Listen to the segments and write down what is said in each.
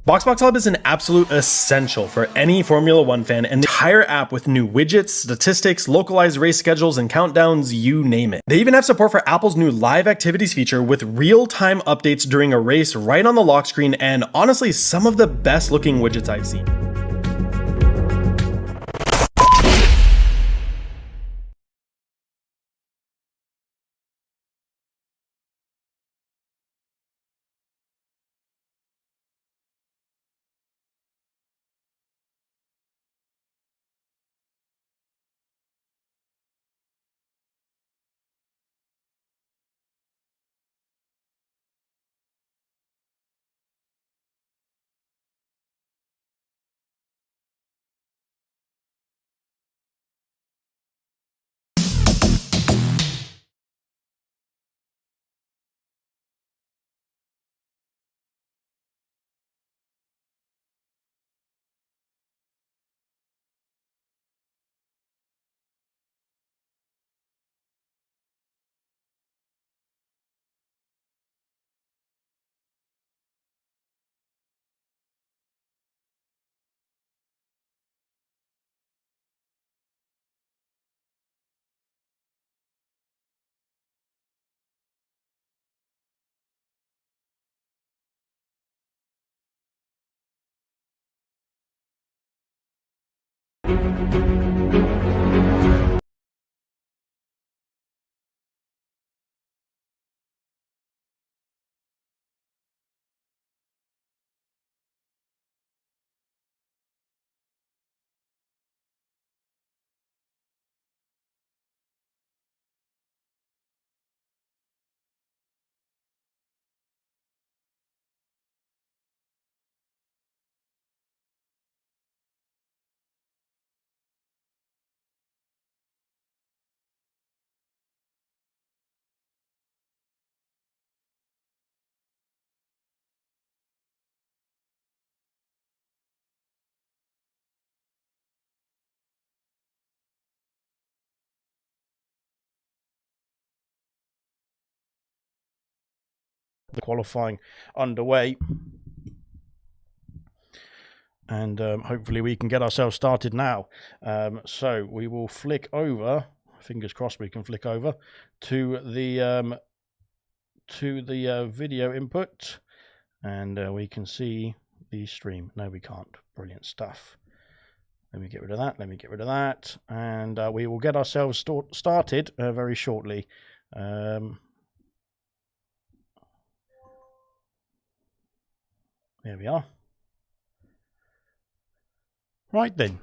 BoxBox Hub is an absolute essential for any Formula One fan, and the entire app with new widgets, statistics, localized race schedules, and countdowns, you name it. They even have support for Apple's new live activities feature with real-time updates during a race right on the lock screen, and honestly, some of the best looking widgets I've seen. the qualifying underway. And hopefully we can get ourselves started now. So we will flick over, fingers crossed we can flick over, to the video input. And we can see the stream. No, we can't. Brilliant stuff. Let me get rid of that. Let me get rid of that. And we will get ourselves started very shortly. There we are. Right then.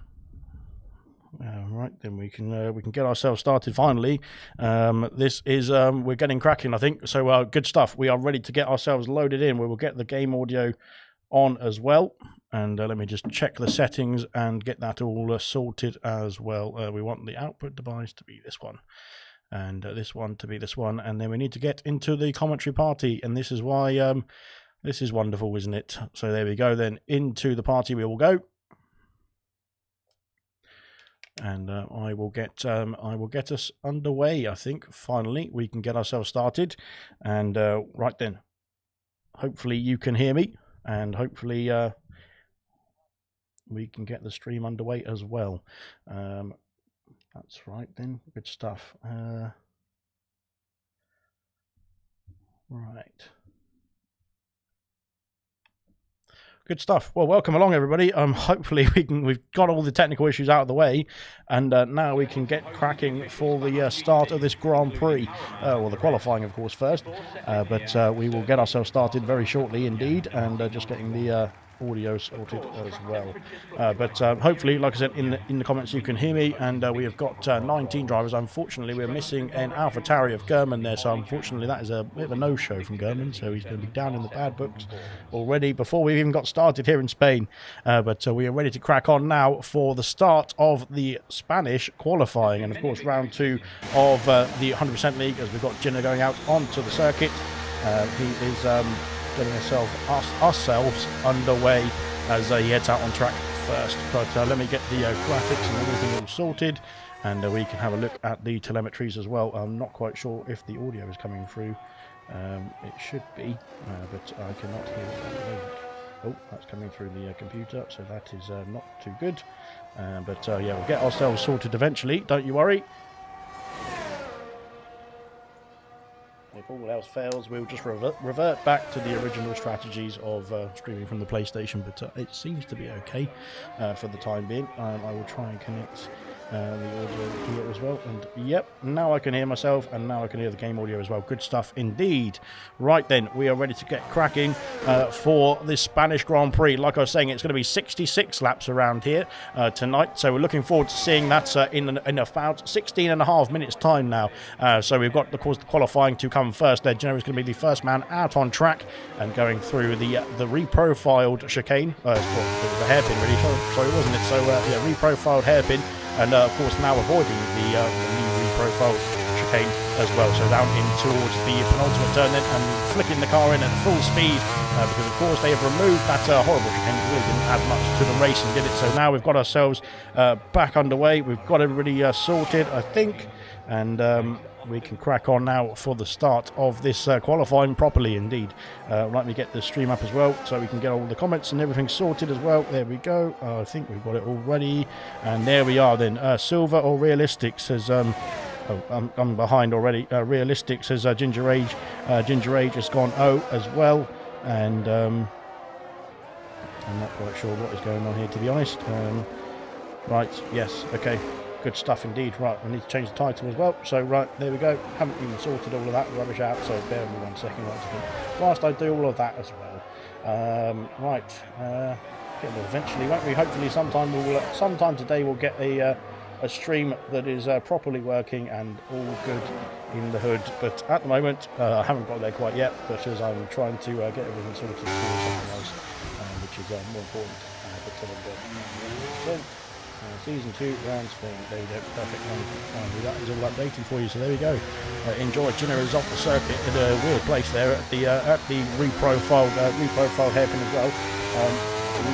Right then, we can get ourselves started finally. This is we're getting cracking, I think. So good stuff. We are ready to get ourselves loaded in. We will get the game audio on as well. And let me just check the settings and get that all sorted as well. We want the output device to be this one, and this one to be this one, and then we need to get into the commentary party. And this is why this is wonderful, isn't it? So there we go. Then into the party we will go. And I will get us underway. I think finally we can get ourselves started. And right then, hopefully you can hear me, and hopefully we can get the stream underway as well. That's right then. Good stuff. Right. Good stuff. Well, welcome along, everybody. Hopefully we've got all the technical issues out of the way, and now we can get cracking for the start of this Grand Prix. Well, the qualifying, of course, first, but we will get ourselves started very shortly indeed, and just getting the audio sorted as well. But hopefully, like I said, in the comments you can hear me, and we have got 19 drivers. Unfortunately, we're missing an AlphaTauri of German there, so unfortunately that is a bit of a no-show from German, so he's going to be down in the bad books already before we've even got started here in Spain. But we are ready to crack on now for the start of the Spanish qualifying, and of course round 2 of the 100% League, as we've got Jenna going out onto the circuit. He is getting ourselves underway as he heads out on track first. But let me get the graphics and everything all sorted, and we can have a look at the telemetries as well. I'm not quite sure if the audio is coming through. It should be, but I cannot hear it at the moment. Oh, that's coming through the computer, so that is not too good. But yeah, we'll get ourselves sorted eventually, don't you worry. If all else fails, we'll just revert back to the original strategies of streaming from the PlayStation, but it seems to be okay for the time being. I will try and connect the audio here as well, and yep, now I can hear myself, and now I can hear the game audio as well. Good stuff indeed. Right then, we are ready to get cracking for this Spanish Grand Prix. Like I was saying, it's going to be 66 laps around here tonight, so we're looking forward to seeing that in about 16 and a half minutes time now. So we've got, of course, the qualifying to come first there. Jenna is going to be the first man out on track and going through the reprofiled chicane. Well, the hairpin really, sorry, wasn't it? So yeah, reprofiled hairpin. And of course now avoiding the new reprofiled chicane as well. So down in towards the penultimate turn then, and flicking the car in at full speed because of course they have removed that horrible chicane. It really didn't add much to the race, and did it. So now we've got ourselves back underway. We've got everybody sorted, I think, and we can crack on now for the start of this qualifying properly indeed. Let me get the stream up as well so we can get all the comments and everything sorted as well. There we go. I think we've got it all ready. And there we are then. Silver or realistic says... oh, I'm behind already. Realistic says Ginger Age. Ginger Age has gone O as well. And I'm not quite sure what is going on here, to be honest. Right, yes, okay. Good stuff indeed. Right, I need to change the title as well. So, right, there we go. Haven't even sorted all of that rubbish out, so bear with me 1 second. Whilst I do all of that as well. Right, get there eventually, won't we? Hopefully sometime today we'll get a stream that is properly working and all good in the hood. But at the moment, I haven't got there quite yet, because I'm trying to get everything sorted for something else, which is more important. So, Season 2, round Spain. There you go, perfect. That is all updated for you, so there we go. Enjoy. Jenna is off the circuit in a weird place there at the reprofiled hairpin as well. If you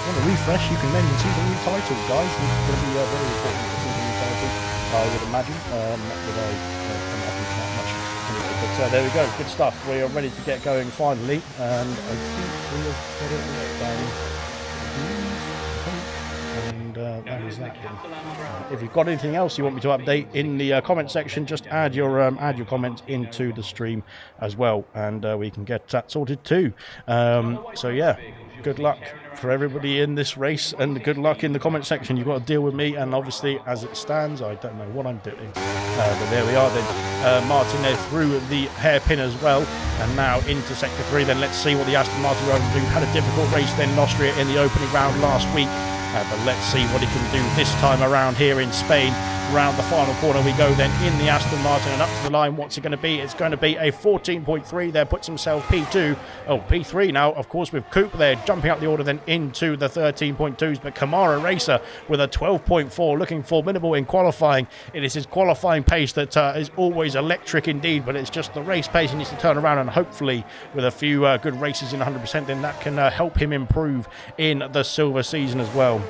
want to refresh, you can then see the new title, guys. This is going to be very important to see the new title, I would imagine. Not that I imagine that much. But there we go, good stuff. We are ready to get going finally, and I think we have got it done. And that is that. If you've got anything else you want me to update in the comment section, just add your comments into the stream as well, and we can get that sorted too. So yeah, good luck for everybody in this race, and good luck in the comment section. You've got to deal with me, and obviously as it stands, I don't know what I'm doing. But there we are then. Martin there through the hairpin as well, and now into sector 3. Then let's see what the Aston Martin will do. Had a difficult race then in Austria in the opening round last week. But let's see what he can do this time around here in Spain. Round the final corner we go then in the Aston Martin, and up to the line. What's it going to be? It's going to be a 14.3 there, puts himself P2. Oh, P3 now, of course, with Cooper there jumping up the order then into the 13.2s. But Kamara Racer with a 12.4, looking formidable in qualifying. It is his qualifying pace that is always electric indeed, but it's just the race pace he needs to turn around, and hopefully with a few good races in 100%, then that can help him improve in the silver season as well.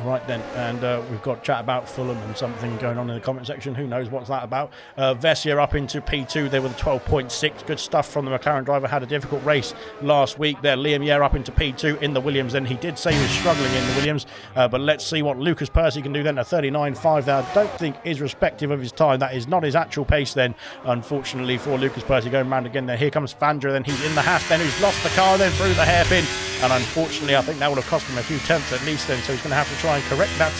Right then, and we've got chat about Fulham and something going on in the comment section. Who knows what's that about? Vessier up into P2 there with a 12.6. Good stuff from the McLaren driver. Had a difficult race last week there. Liam Yare up into P2 in the Williams. Then he did say he was struggling in the Williams, but let's see what Lucas Percy can do then. A 39.5 there I don't think is respective of his time. That is not his actual pace then, unfortunately, for Lucas Percy. Going round again there. Here comes Fandra, then he's in the Haas then, who's lost the car then through the hairpin, and unfortunately I think that would have cost him a few tenths at least then, so he's going to have to try and correct that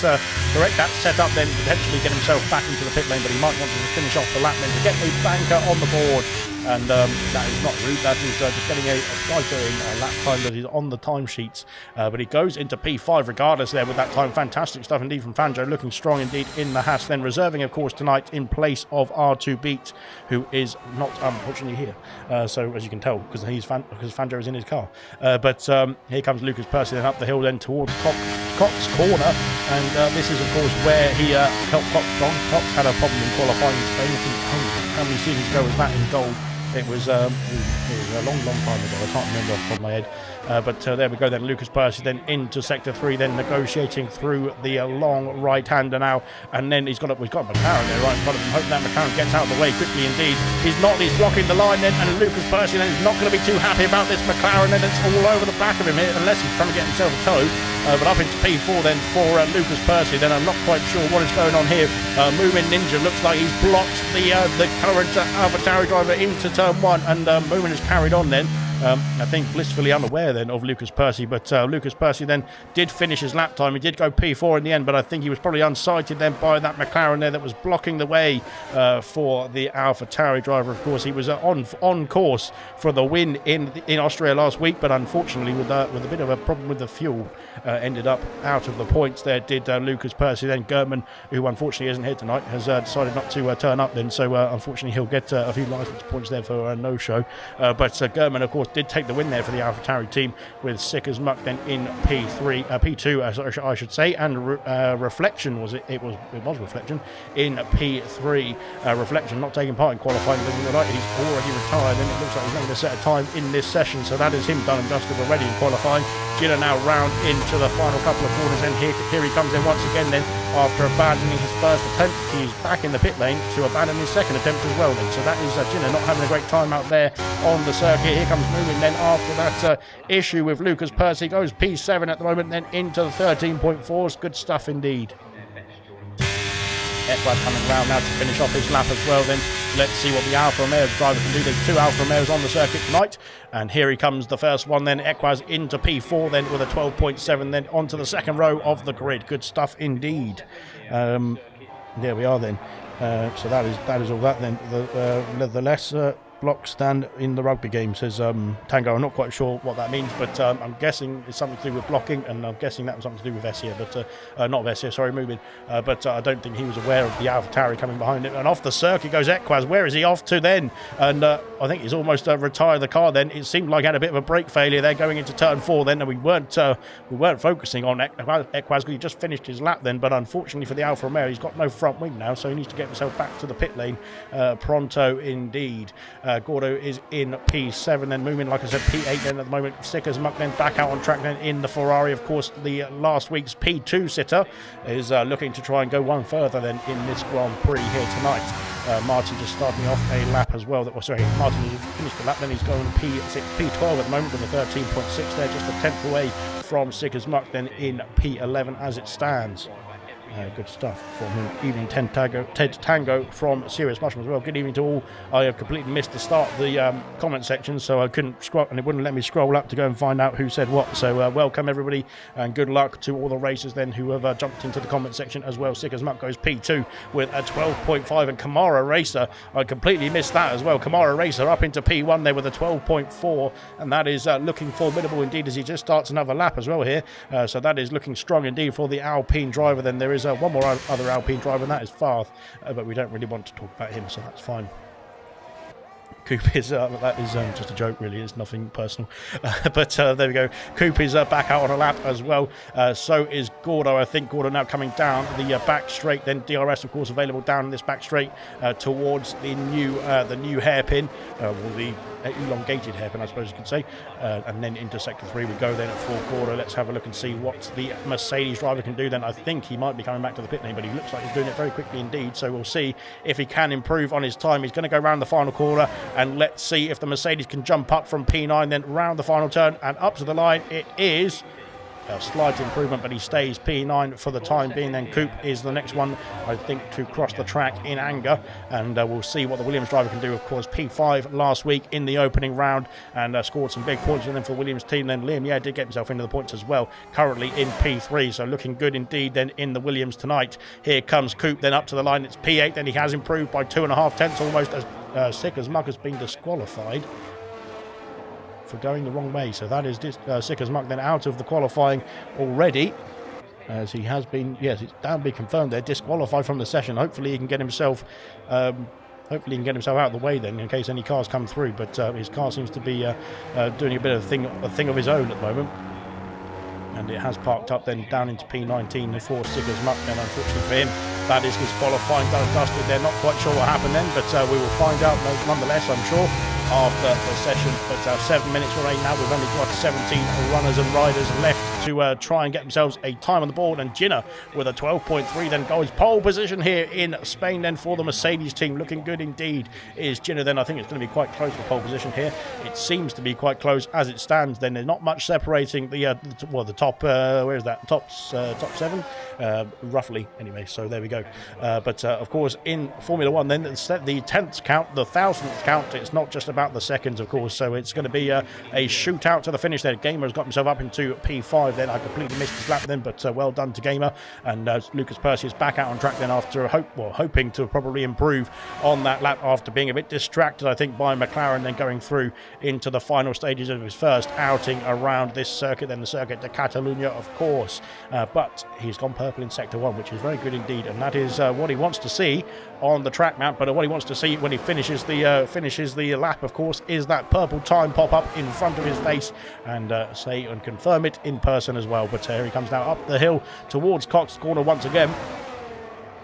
setup, then potentially get himself back into the pit lane. But he might want to just finish off the lap then to get a banker on the board, and that is not rude. That is just getting a fighter in a lap time that is on the timesheets. But he goes into P5 regardless there with that time. Fantastic stuff indeed from Fanjo, looking strong indeed in the Haas. Then reserving, of course, tonight in place of R2 Beat, who is not unfortunately here. So as you can tell, because Fanjo is in his car. But here comes Lucas Percy then up the hill then towards Cox Corner, and this is of course where he helped Cox on. Cox had a problem in qualifying in Spain. I think how many seasons ago was that in gold? It was a long time ago. I can't remember off the top of my head. But there we go then. Lucas Percy then into sector 3, then negotiating through the long right-hander now, and then we've got McLaren there right in front of him. Hope that McLaren gets out of the way quickly indeed. He's blocking the line then, and Lucas Percy then is not going to be too happy about this McLaren, and it's all over the back of him here, unless he's trying to get himself a tow. But up into P4 then for Lucas Percy. Then I'm not quite sure what is going on here. Moomin Ninja looks like he's blocked the current AlphaTauri driver into turn 1, and Moomin has carried on then. I think blissfully unaware then of Lucas Percy, but Lucas Percy then did finish his lap time. He did go P4 in the end, but I think he was probably unsighted then by that McLaren there that was blocking the way for the AlphaTauri driver. Of course, he was on course for the win in Austria last week, but unfortunately with a bit of a problem with the fuel, ended up out of the points there did Lucas Percy. Then Gertman, who unfortunately isn't here tonight, has decided not to turn up then, so unfortunately he'll get a few license points there for a no-show. But Gertman, of course, did take the win there for the AlphaTauri team with Sick as Muck then in P2, I should say, and Reflection was it was Reflection in P3. Reflection not taking part in qualifying, he's already retired, and it looks like he's not going to set a time in this session, so that is him done and dusted already in qualifying. Gina now round into the final couple of corners, and here he comes in once again then, after abandoning his first attempt. He's back in the pit lane to abandon his second attempt as well then, so that is Gina not having a great time out there on the circuit. Here comes Moving then after that issue with Lucas Percy. Goes P7 at the moment, then into the 13.4s. Good stuff indeed. Edward coming round now to finish off his lap as well then. Let's see what the Alfa Romeo driver can do. There's 2 Alfa Romeos on the circuit tonight, and here he comes, the first one then. Equaz into P4 then with a 12.7, then onto the second row of the grid. Good stuff indeed. There we are then. So that is all that then. The less block stand in the rugby game, says Tango. I'm not quite sure what that means, but I'm guessing it's something to do with blocking, and I'm guessing that was something to do with Vessier, but not Vessier, sorry, Mubin. But I don't think he was aware of the AlphaTauri coming behind it. And off the circuit goes Equaz. Where is he off to then? And I think he's almost retired the car then. It seemed like he had a bit of a brake failure there going into turn 4 then, and we weren't focusing on Equaz because he just finished his lap then. But unfortunately for the Alfa Romeo, he's got no front wing now, so he needs to get himself back to the pit lane pronto indeed. Gordo is in P7, then moving, like I said, P8 then at the moment. Sick as muck then back out on track then in the Ferrari. Of course, the last week's P2 sitter is looking to try and go one further than in this Grand Prix here tonight. Martin just starting off a lap as well. Martin has finished the lap, then he's going P12 at the moment with a 13.6 there, just a tenth away from Sick as Muck then in P11 as it stands. Good stuff from him. Evening Ted Tango from Serious Mushroom as well. Good evening to all. I have completely missed the start of the comment section, so I couldn't scroll, and it wouldn't let me scroll up to go and find out who said what. So welcome everybody, and good luck to all the racers then who have jumped into the comment section as well. Sick as Muck goes P2 with a 12.5, and Kamara Racer, I completely missed that as well. Kamara Racer up into P1 there with a 12.4, and that is looking formidable indeed as he just starts another lap as well here. So that is looking strong indeed for the Alpine driver. Then there is one more other Alpine driver, and that is Farth, but we don't really want to talk about him, so that's fine. Coop is that is just a joke, really. It's nothing personal. But there we go. Coop is back out on a lap as well. So is Gordo. I think Gordo now coming down the back straight. Then DRS, of course, available down this back straight towards the new hairpin, or the elongated hairpin, I suppose you could say. And then into sector 3 we go then for Gordo. Let's have a look and see what the Mercedes driver can do then. I think he might be coming back to the pit lane, but he looks like he's doing it very quickly indeed. So we'll see if he can improve on his time. He's going to go around the final corner, and let's see if the Mercedes can jump up from P9 then round the final turn and up to the line. It is a slight improvement, but he stays P9 for the time being. Then Coop is the next one, I think, to cross the track in anger, and we'll see what the Williams driver can do. Of course, P5 last week in the opening round and scored some big points, and then for the Williams team then Liam did get himself into the points as well, currently in P3, so looking good indeed then in the Williams tonight. Here comes Coop then up to the line. It's P8, then he has improved by 2.5 tenths almost, as Sick as Muck has been disqualified for going the wrong way. So that is Sick as Muck then out of the qualifying already, as he has been, yes, it's down to be confirmed there, disqualified from the session. Hopefully he can get himself out of the way then in case any cars come through, but his car seems to be doing a bit of a thing of his own at the moment, and it has parked up then down into P19 for Sick as Muck. Then unfortunately for him, that is disqualifying, dusted. They're not quite sure what happened then, but we will find out nonetheless, I'm sure, after the session. But 7 minutes remain now. We've only got 17 runners and riders left to try and get themselves a time on the board, and Ginner with a 12.3 then goes pole position here in Spain then for the Mercedes team. Looking good indeed is Ginner then. I think it's going to be quite close for pole position here. It seems to be quite close as it stands. Then there's not much separating the top where is that, top 7 roughly anyway, so there we go. But of course in Formula 1 then the 10th count, the 1000th count, it's not just about the seconds, of course, so it's going to be a shootout to the finish there. Gamer has got himself up into P5 then. I completely missed his lap then, but well done to Gamer. And Lucas Percy is back out on track then after hoping to probably improve on that lap after being a bit distracted, I think, by McLaren, then going through into the final stages of his first outing around this circuit, then the circuit de Catalunya, of course. But he's gone purple in sector 1, which is very good indeed, and that is what he wants to see on the track map. But what he wants to see when he finishes the lap, of course, is that purple time pop up in front of his face and say and confirm it in person as well. But here he comes now up the hill towards Cox Corner once again.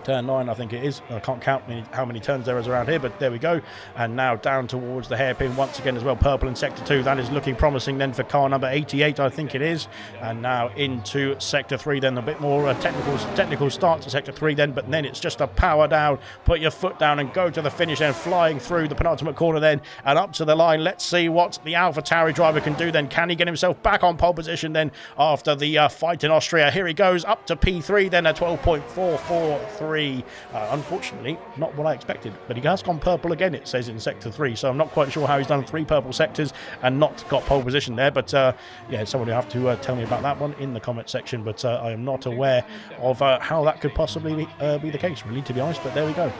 Turn 9, I think it is. I can't count how many turns there is around here, but there we go. And now down towards the hairpin once again as well. Purple in sector 2. That is looking promising then for car number 88, I think it is. And now into sector 3 then. A bit more technical start to sector 3 then, but then it's just a power down. Put your foot down and go to the finish then, flying through the penultimate corner then and up to the line. Let's see what the AlphaTauri driver can do then. Can he get himself back on pole position then after the fight in Austria? Here he goes up to P3 then, a 12.443. Unfortunately, not what I expected, but he has gone purple again, it says in sector 3, so I'm not quite sure how he's done 3 purple sectors and not got pole position there. But yeah, someone will have to tell me about that one in the comment section, but I am not aware of how that could possibly be the case, really, to be honest. But there we go.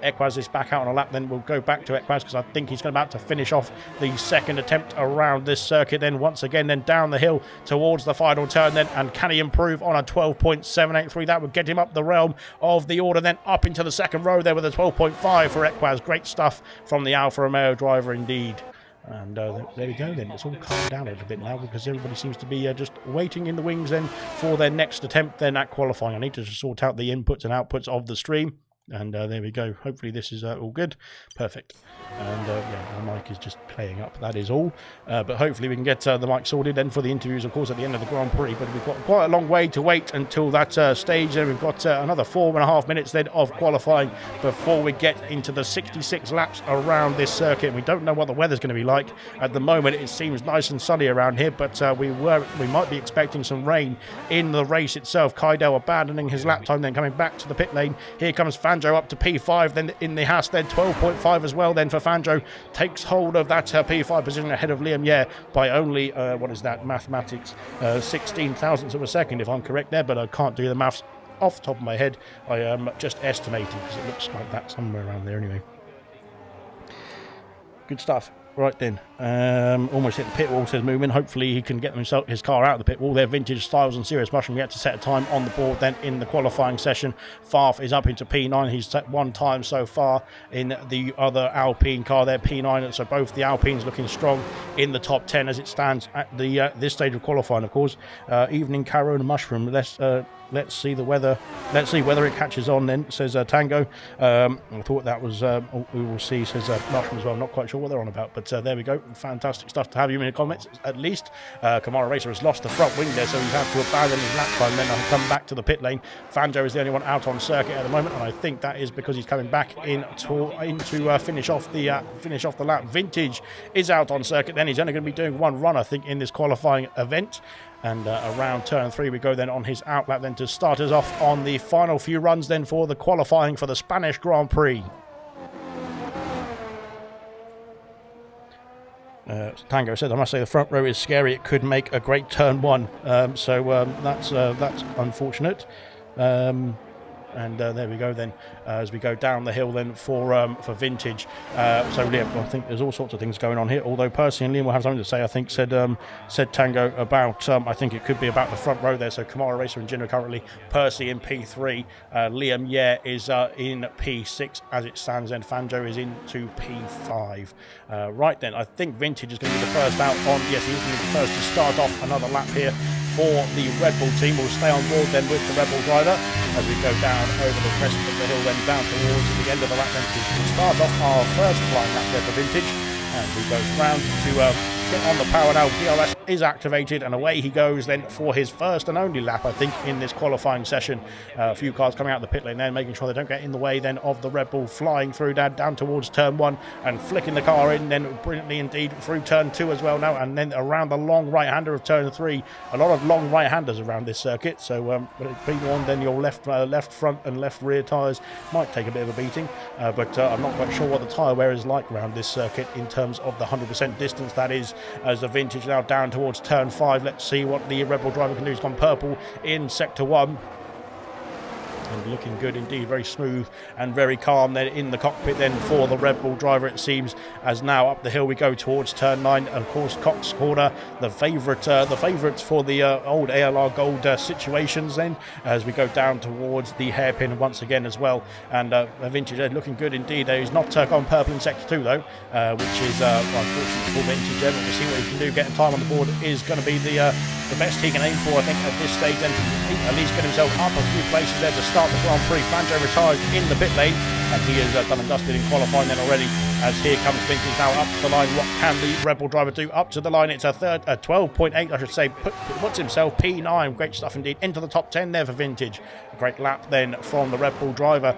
Equaz is back out on a lap then. We'll go back to Equaz because I think he's about to finish off the second attempt around this circuit then once again, then down the hill towards the final turn then. And can he improve on a 12.783? That would get him up the realm of the order then, up into the second row there with a 12.5 for Equaz. Great stuff from the Alfa Romeo driver indeed. And there we go then. It's all calmed down a little bit now because everybody seems to be just waiting in the wings then for their next attempt then at qualifying. I need to just sort out the inputs and outputs of the stream. And there we go. Hopefully this is all good. Perfect. And yeah, my mic is just playing up, that is all. But hopefully we can get the mic sorted then for the interviews, of course, at the end of the Grand Prix. But we've got quite a long way to wait until that stage. Then we've got another 4.5 minutes then of qualifying before we get into the 66 laps around this circuit. We don't know what the weather's going to be like. At the moment, it seems nice and sunny around here, but we might be expecting some rain in the race itself. Kaidel abandoning his lap time, then coming back to the pit lane. Here comes Fanjo up to P5, then in the Haas, then 12.5 as well. Then for Fanjo, takes hold of that P5 position ahead of Liam Yeh by only, what is that, mathematics, 16 thousandths of a second, if I'm correct there, but I can't do the maths off the top of my head. I am just estimating, because it looks like that somewhere around there anyway. Good stuff. Right then, almost hit the pit wall, says Moomin. Hopefully he can get his car out of the pit wall. Their Vintage Styles and Serious Mushroom yet to set a time on the board then in the qualifying session. Farf is up into P9. He's set one time so far in the other Alpine car there, P9. So both the Alpines looking strong in the top 10 as it stands at the this stage of qualifying, of course. Evening, Caro and Mushroom. Let's see the weather. Let's see whether it catches on then, says Tango. I thought that was, we will see, says Mushroom as well. I'm not quite sure what they're on about, but there we go. Fantastic stuff to have you in the comments, at least. Kamara Racer has lost the front wing there, so he's had to abandon his lap time, then I'll come back to the pit lane. Fanjo is the only one out on circuit at the moment, and I think that is because he's coming back in to finish off the lap. Vintage is out on circuit, then he's only going to be doing one run, I think, in this qualifying event. And around turn 3 we go then on his outlap then to start us off on the final few runs then for the qualifying for the Spanish Grand Prix. Tango said, I must say the front row is scary. It could make a great turn 1. That's unfortunate. And there we go then, as we go down the hill then for Vintage. So Liam, I think there's all sorts of things going on here, although Percy and Liam will have something to say, I think, said Tango, about, I think it could be about the front row there. So Kamara Racer and Gino currently, Percy in P3, Liam Yeh is in P6 as it stands, and Fanjo is into P5. Right then, I think Vintage is going to be the first out on, yes, he's going to be the first to start off another lap here for the Red Bull team. We'll stay on board then with the Red Bull driver as we go down over the crest of the hill, then down towards the end of the lap, then to start off our first flying lap there for Vintage. And we go round to get on the power now. DRS is activated, and away he goes then for his first and only lap, I think, in this qualifying session. A few cars coming out of the pit lane there, making sure they don't get in the way then of the Red Bull, flying through down towards turn 1 and flicking the car in then brilliantly indeed through turn 2 as well now, and then around the long right-hander of turn 3. A lot of long right-handers around this circuit, so being on then your left front and left rear tyres might take a bit of a beating, but I'm not quite sure what the tyre wear is like around this circuit in terms of the 100% distance that is, as the Vintage now down towards turn 5. Let's see what the Red Bull driver can do. He's gone purple in sector 1. And looking good indeed, very smooth and very calm there in the cockpit then for the Red Bull driver, it seems, as now up the hill we go towards turn 9. Of course, Cox Corner, the favourites for the old ALR Gold situations then, as we go down towards the hairpin once again as well. And Vintage looking good indeed. He's not gone purple in sector 2 though, which is unfortunate for Vintage. But we'll see what he can do. Getting time on the board is going to be the best he can aim for, I think, at this stage, and to at least get himself up a few places there to start the Grand Prix. Fanjo retired in the pit lane, and he is done and dusted in qualifying then already, as here comes Vintage now up to the line. What can the Red Bull driver do up to the line? It's a 12.8, I should say, puts himself P9. Great stuff indeed, into the top 10 there for Vintage. A great lap then from the Red Bull driver.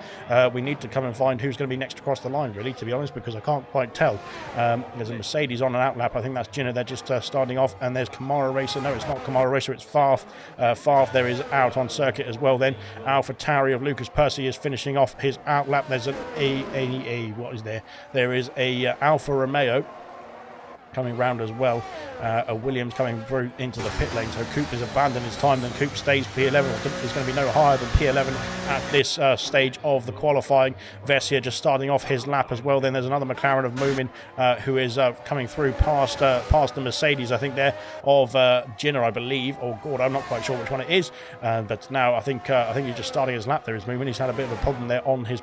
We need to come and find who's going to be next across the line, really, to be honest, because I can't quite tell. There's a Mercedes on an outlap, I think that's Ginner, they're just starting off, and there's Kamara Racer. No, it's not Kamara Racer, it's Farf. Farf there is out on circuit as well then. Alpha Tauri of Lucas Percy is finishing off his outlap. There's an what is there? There is a Alfa Romeo coming round as well. A Williams coming through into the pit lane, so Coop has abandoned his time, then Coop stays P11. There's going to be no higher than P11 at this stage of the qualifying. Vessia just starting off his lap as well. Then there's another McLaren of Moomin who is coming through past the Mercedes, I think there, of Ginner, I believe, or Gord, I'm not quite sure which one it is, but now I think he's just starting his lap there, is Moomin. He's had a bit of a problem there on his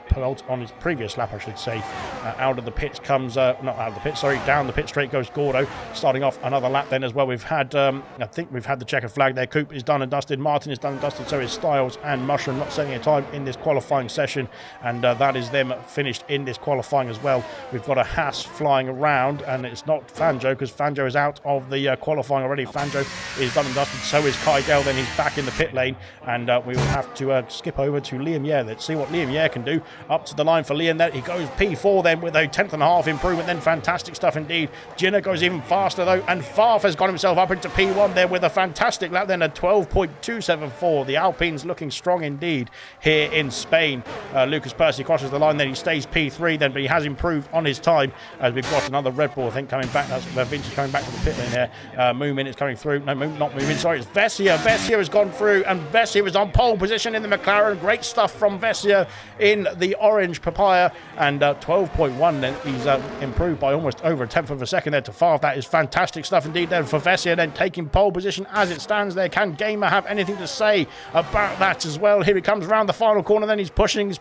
previous lap, I should say. Out of the pits comes, not out of the pits, sorry, down the pit straight goes Gordo, starting off another another lap then as well. We've had, I think we've had the checkered flag there. Coop is done and dusted. Martin is done and dusted. So is Styles and Mushroom, not setting a time in this qualifying session. And that is them finished in this qualifying as well. We've got a Haas flying around, and it's not Fanjo, because Fanjo is out of the qualifying already. Fanjo is done and dusted. So is Kydell. Then he's back in the pit lane. And we will have to skip over to Liam Yare. Let's see what Liam Yare can do. Up to the line for Liam there. He goes P4 then with a 10.5 improvement. Then fantastic stuff indeed. Jinner goes even faster though, and Farf has got himself up into P1 there with a fantastic lap, then a 12.274. The Alpines looking strong indeed here in Spain. Lucas Percy crosses the line, then he stays P3 then, but he has improved on his time as we've got another Red Bull, I think, coming back. That's Vintage coming back to the pit lane here. Moomin is coming through. No, not Moomin, sorry, it's Vessia. Vessia has gone through, and Vessia is on pole position in the McLaren. Great stuff from Vessia in the orange papaya, and 12.1 then he's improved by almost over a tenth of a second there to Farf. That is fantastic stuff indeed then for Vessia, then taking pole position as it stands there. Can Gamer have anything to say about that as well? Here he comes around the final corner, then he's pushing.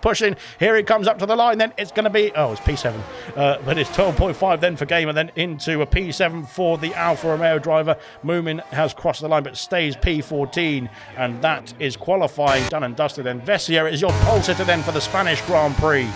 Here he comes up to the line, then it's going to be, oh, it's P7, but it's 12.5 then for Gamer, then into a P7 for the Alfa Romeo driver. Moomin has crossed the line but stays P14, and that is qualifying done and dusted. And Vessia is your pole sitter then for the Spanish Grand Prix.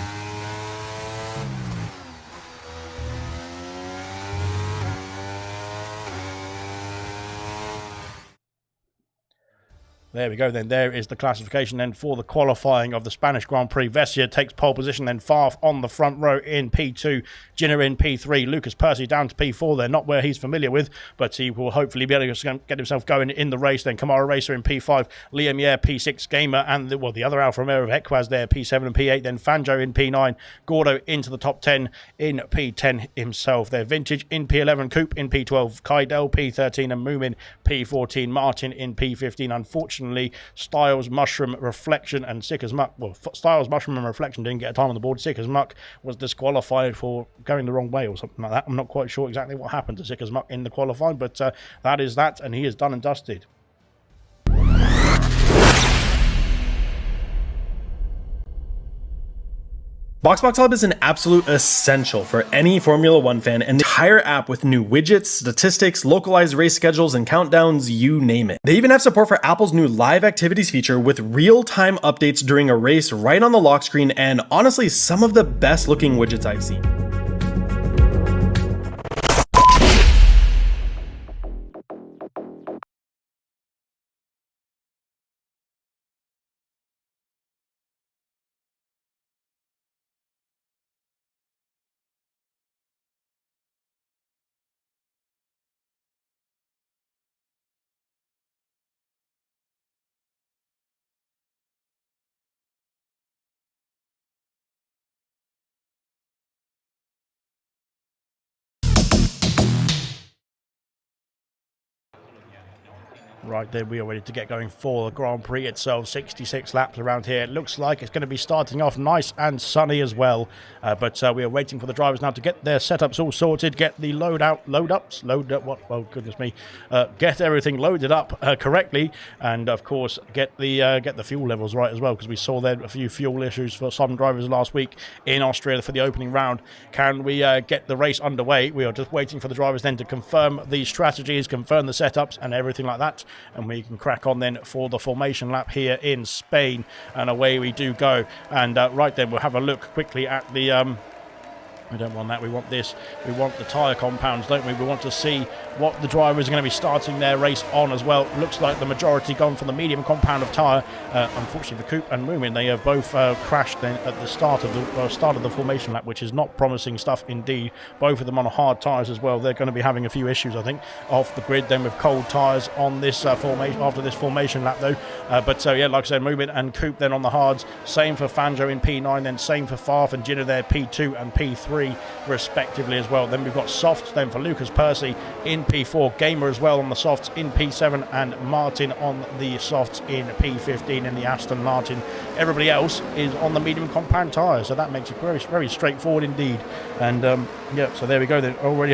There we go then. There is the classification then for the qualifying of the Spanish Grand Prix. Vessia takes pole position, then Farf on the front row in P2, Jinner in P3, Lucas Percy down to P4. They're not where he's familiar with, but he will hopefully be able to get himself going in the race. Then Kamara Racer in P5, Liam Yare P6, Gamer, and the other Alfa Romeo of Equaz there, P7 and P8. Then Fanjo in P9, Gordo into the top 10 in P10 himself. They're Vintage in P11, Coop in P12, Kydell P13, and Moomin P14, Martin in P15. Unfortunately, Styles, Mushroom, Reflection, and Sick as Muck. Well, Styles, Mushroom, and Reflection didn't get a time on the board. Sick as Muck was disqualified for going the wrong way or something like that. I'm not quite sure exactly what happened to Sick as Muck in the qualifying, but that is that, and he is done and dusted. BoxBox Hub is an absolute essential for any Formula One fan, and the entire app with new widgets, statistics, localized race schedules, and countdowns, you name it. They even have support for Apple's new live activities feature with real-time updates during a race right on the lock screen, and honestly, some of the best looking widgets I've seen. Right there, we are ready to get going for the Grand Prix itself. 66 laps around here. It looks like it's going to be starting off nice and sunny as well. But we are waiting for the drivers now to get their setups all sorted, get the load up, oh goodness me, get everything loaded up correctly, and of course get the fuel levels right as well, because we saw there a few fuel issues for some drivers last week in Austria for the opening round. Can we get the race underway? We are just waiting for the drivers then to confirm the strategies, confirm the setups and everything like that, and we can crack on then for the formation lap here in Spain, and away we do go. And right then, we'll have a look quickly at the we don't want that, we want this, we want the tyre compounds, don't we? We want to see what the drivers are going to be starting their race on as well. Looks like the majority gone for the medium compound of tyre. Unfortunately for Coop and Moomin, they have both crashed then at the start of the formation lap, which is not promising stuff indeed. Both of them on hard tyres as well. They're going to be having a few issues, I think, off the grid then with cold tyres on this formation after this formation lap though. Yeah, like I said, Moomin and Coop then on the hards. Same for Fanjo in P9, then same for Farf and Jinner there, P2 and P3 respectively as well. Then we've got softs then for Lucas Percy in P4, Gamer as well on the softs in P7, and Martin on the softs in P15 in the Aston Martin. Everybody else is on the medium compound tyres, so that makes it very, very straightforward indeed. And yeah, so there we go. They're already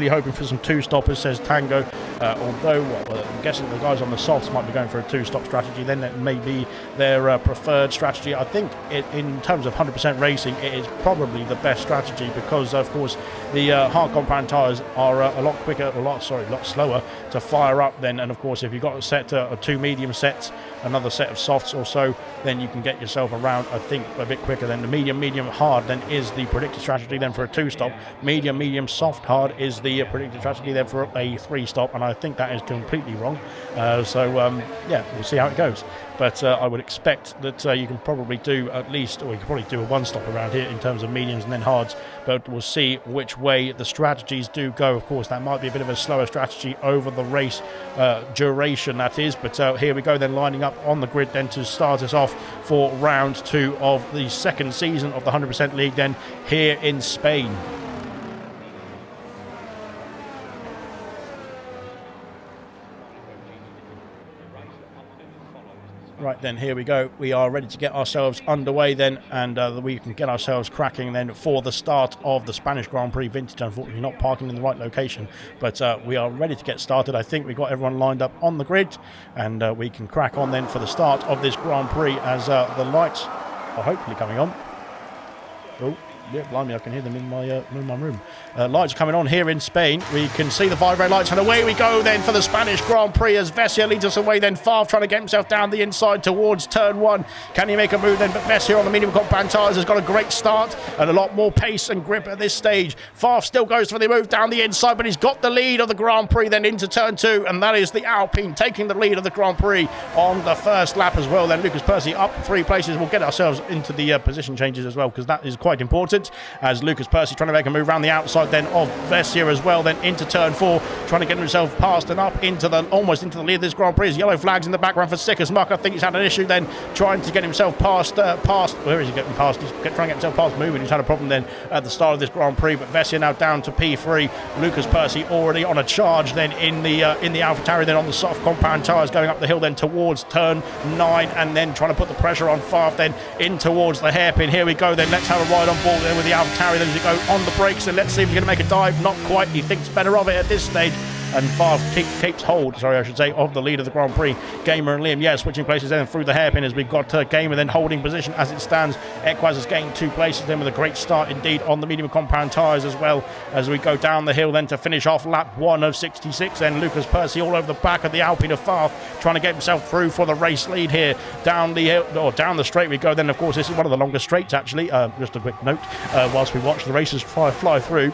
hoping for some two-stoppers, says Tango. Although I'm guessing the guys on the softs might be going for a two-stop strategy, then that may be their preferred strategy. I think in terms of 100% racing, it is probably the best strategy, because of course the hard compound tyres are a lot quicker, a lot slower to fire up then. And of course, if you've got a set or 2 medium sets, another set of softs or so, then you can get yourself around, I think, a bit quicker. Then the medium hard then is the predicted strategy then for a 2-stop. Medium soft hard is the predicted strategy then for a 3-stop, and I think that is completely wrong. Yeah, we'll see how it goes. But I would expect that you can probably do at least, or you can probably do a 1-stop around here in terms of mediums and then hards, but we'll see which way the strategies do go. Of course, that might be a bit of a slower strategy over the race duration, that is, but here we go then, lining up on the grid then to start us off for round 2 of the second season of the 100% League then here in Spain. Right then, here we go. We are ready to get ourselves underway then, and we can get ourselves cracking then for the start of the Spanish Grand Prix Vintage. Unfortunately, not parking in the right location, but we are ready to get started. I think we've got everyone lined up on the grid, and we can crack on then for the start of this Grand Prix as the lights are hopefully coming on. Oh, yeah, blimey, I can hear them in my room. Lights are coming on here in Spain. We can see the 5 red lights, and away we go then for the Spanish Grand Prix as Vessia leads us away then. Favre trying to get himself down the inside towards turn 1. Can he make a move then? But Vessia on the medium compound tyres has got a great start and a lot more pace and grip at this stage. Favre still goes for the move down the inside, but he's got the lead of the Grand Prix then into turn 2, and that is the Alpine taking the lead of the Grand Prix on the first lap as well. Then Lucas Percy up 3 places. We'll get ourselves into the position changes as well, because that is quite important, as Lucas Percy trying to make a move around the outside then of Vessia as well, then into turn 4, trying to get himself past and up into the almost into the lead of this Grand Prix. As yellow flags in the background for Sick as Muck. I think he's had an issue then trying to get himself past where is he getting past? He's trying to get himself past moving. He's had a problem then at the start of this Grand Prix, but Vessia now down to P3. Lucas Percy already on a charge then in the AlphaTauri then on the soft compound tyres, going up the hill then towards turn 9, and then trying to put the pressure on Favre then in towards the hairpin. Here we go then, let's have a ride on board there with the AlphaTauri then as we go on the brakes, and let's see if he's going to make a dive. Not quite. He thinks better of it at this stage, and Favre keeps hold, of the lead of the Grand Prix. Gamer and Liam, switching places then through the hairpin as we've got Gamer then holding position as it stands. Equaz has gained 2 places then with a great start indeed on the medium compound tyres as well, as we go down the hill then to finish off lap 1 of 66. Then Lucas Percy all over the back of the Alpine of Favre, trying to get himself through for the race lead here. Down the hill, or down the straight we go then. Of course, this is one of the longest straights actually. Just a quick note, whilst we watch the races fly through.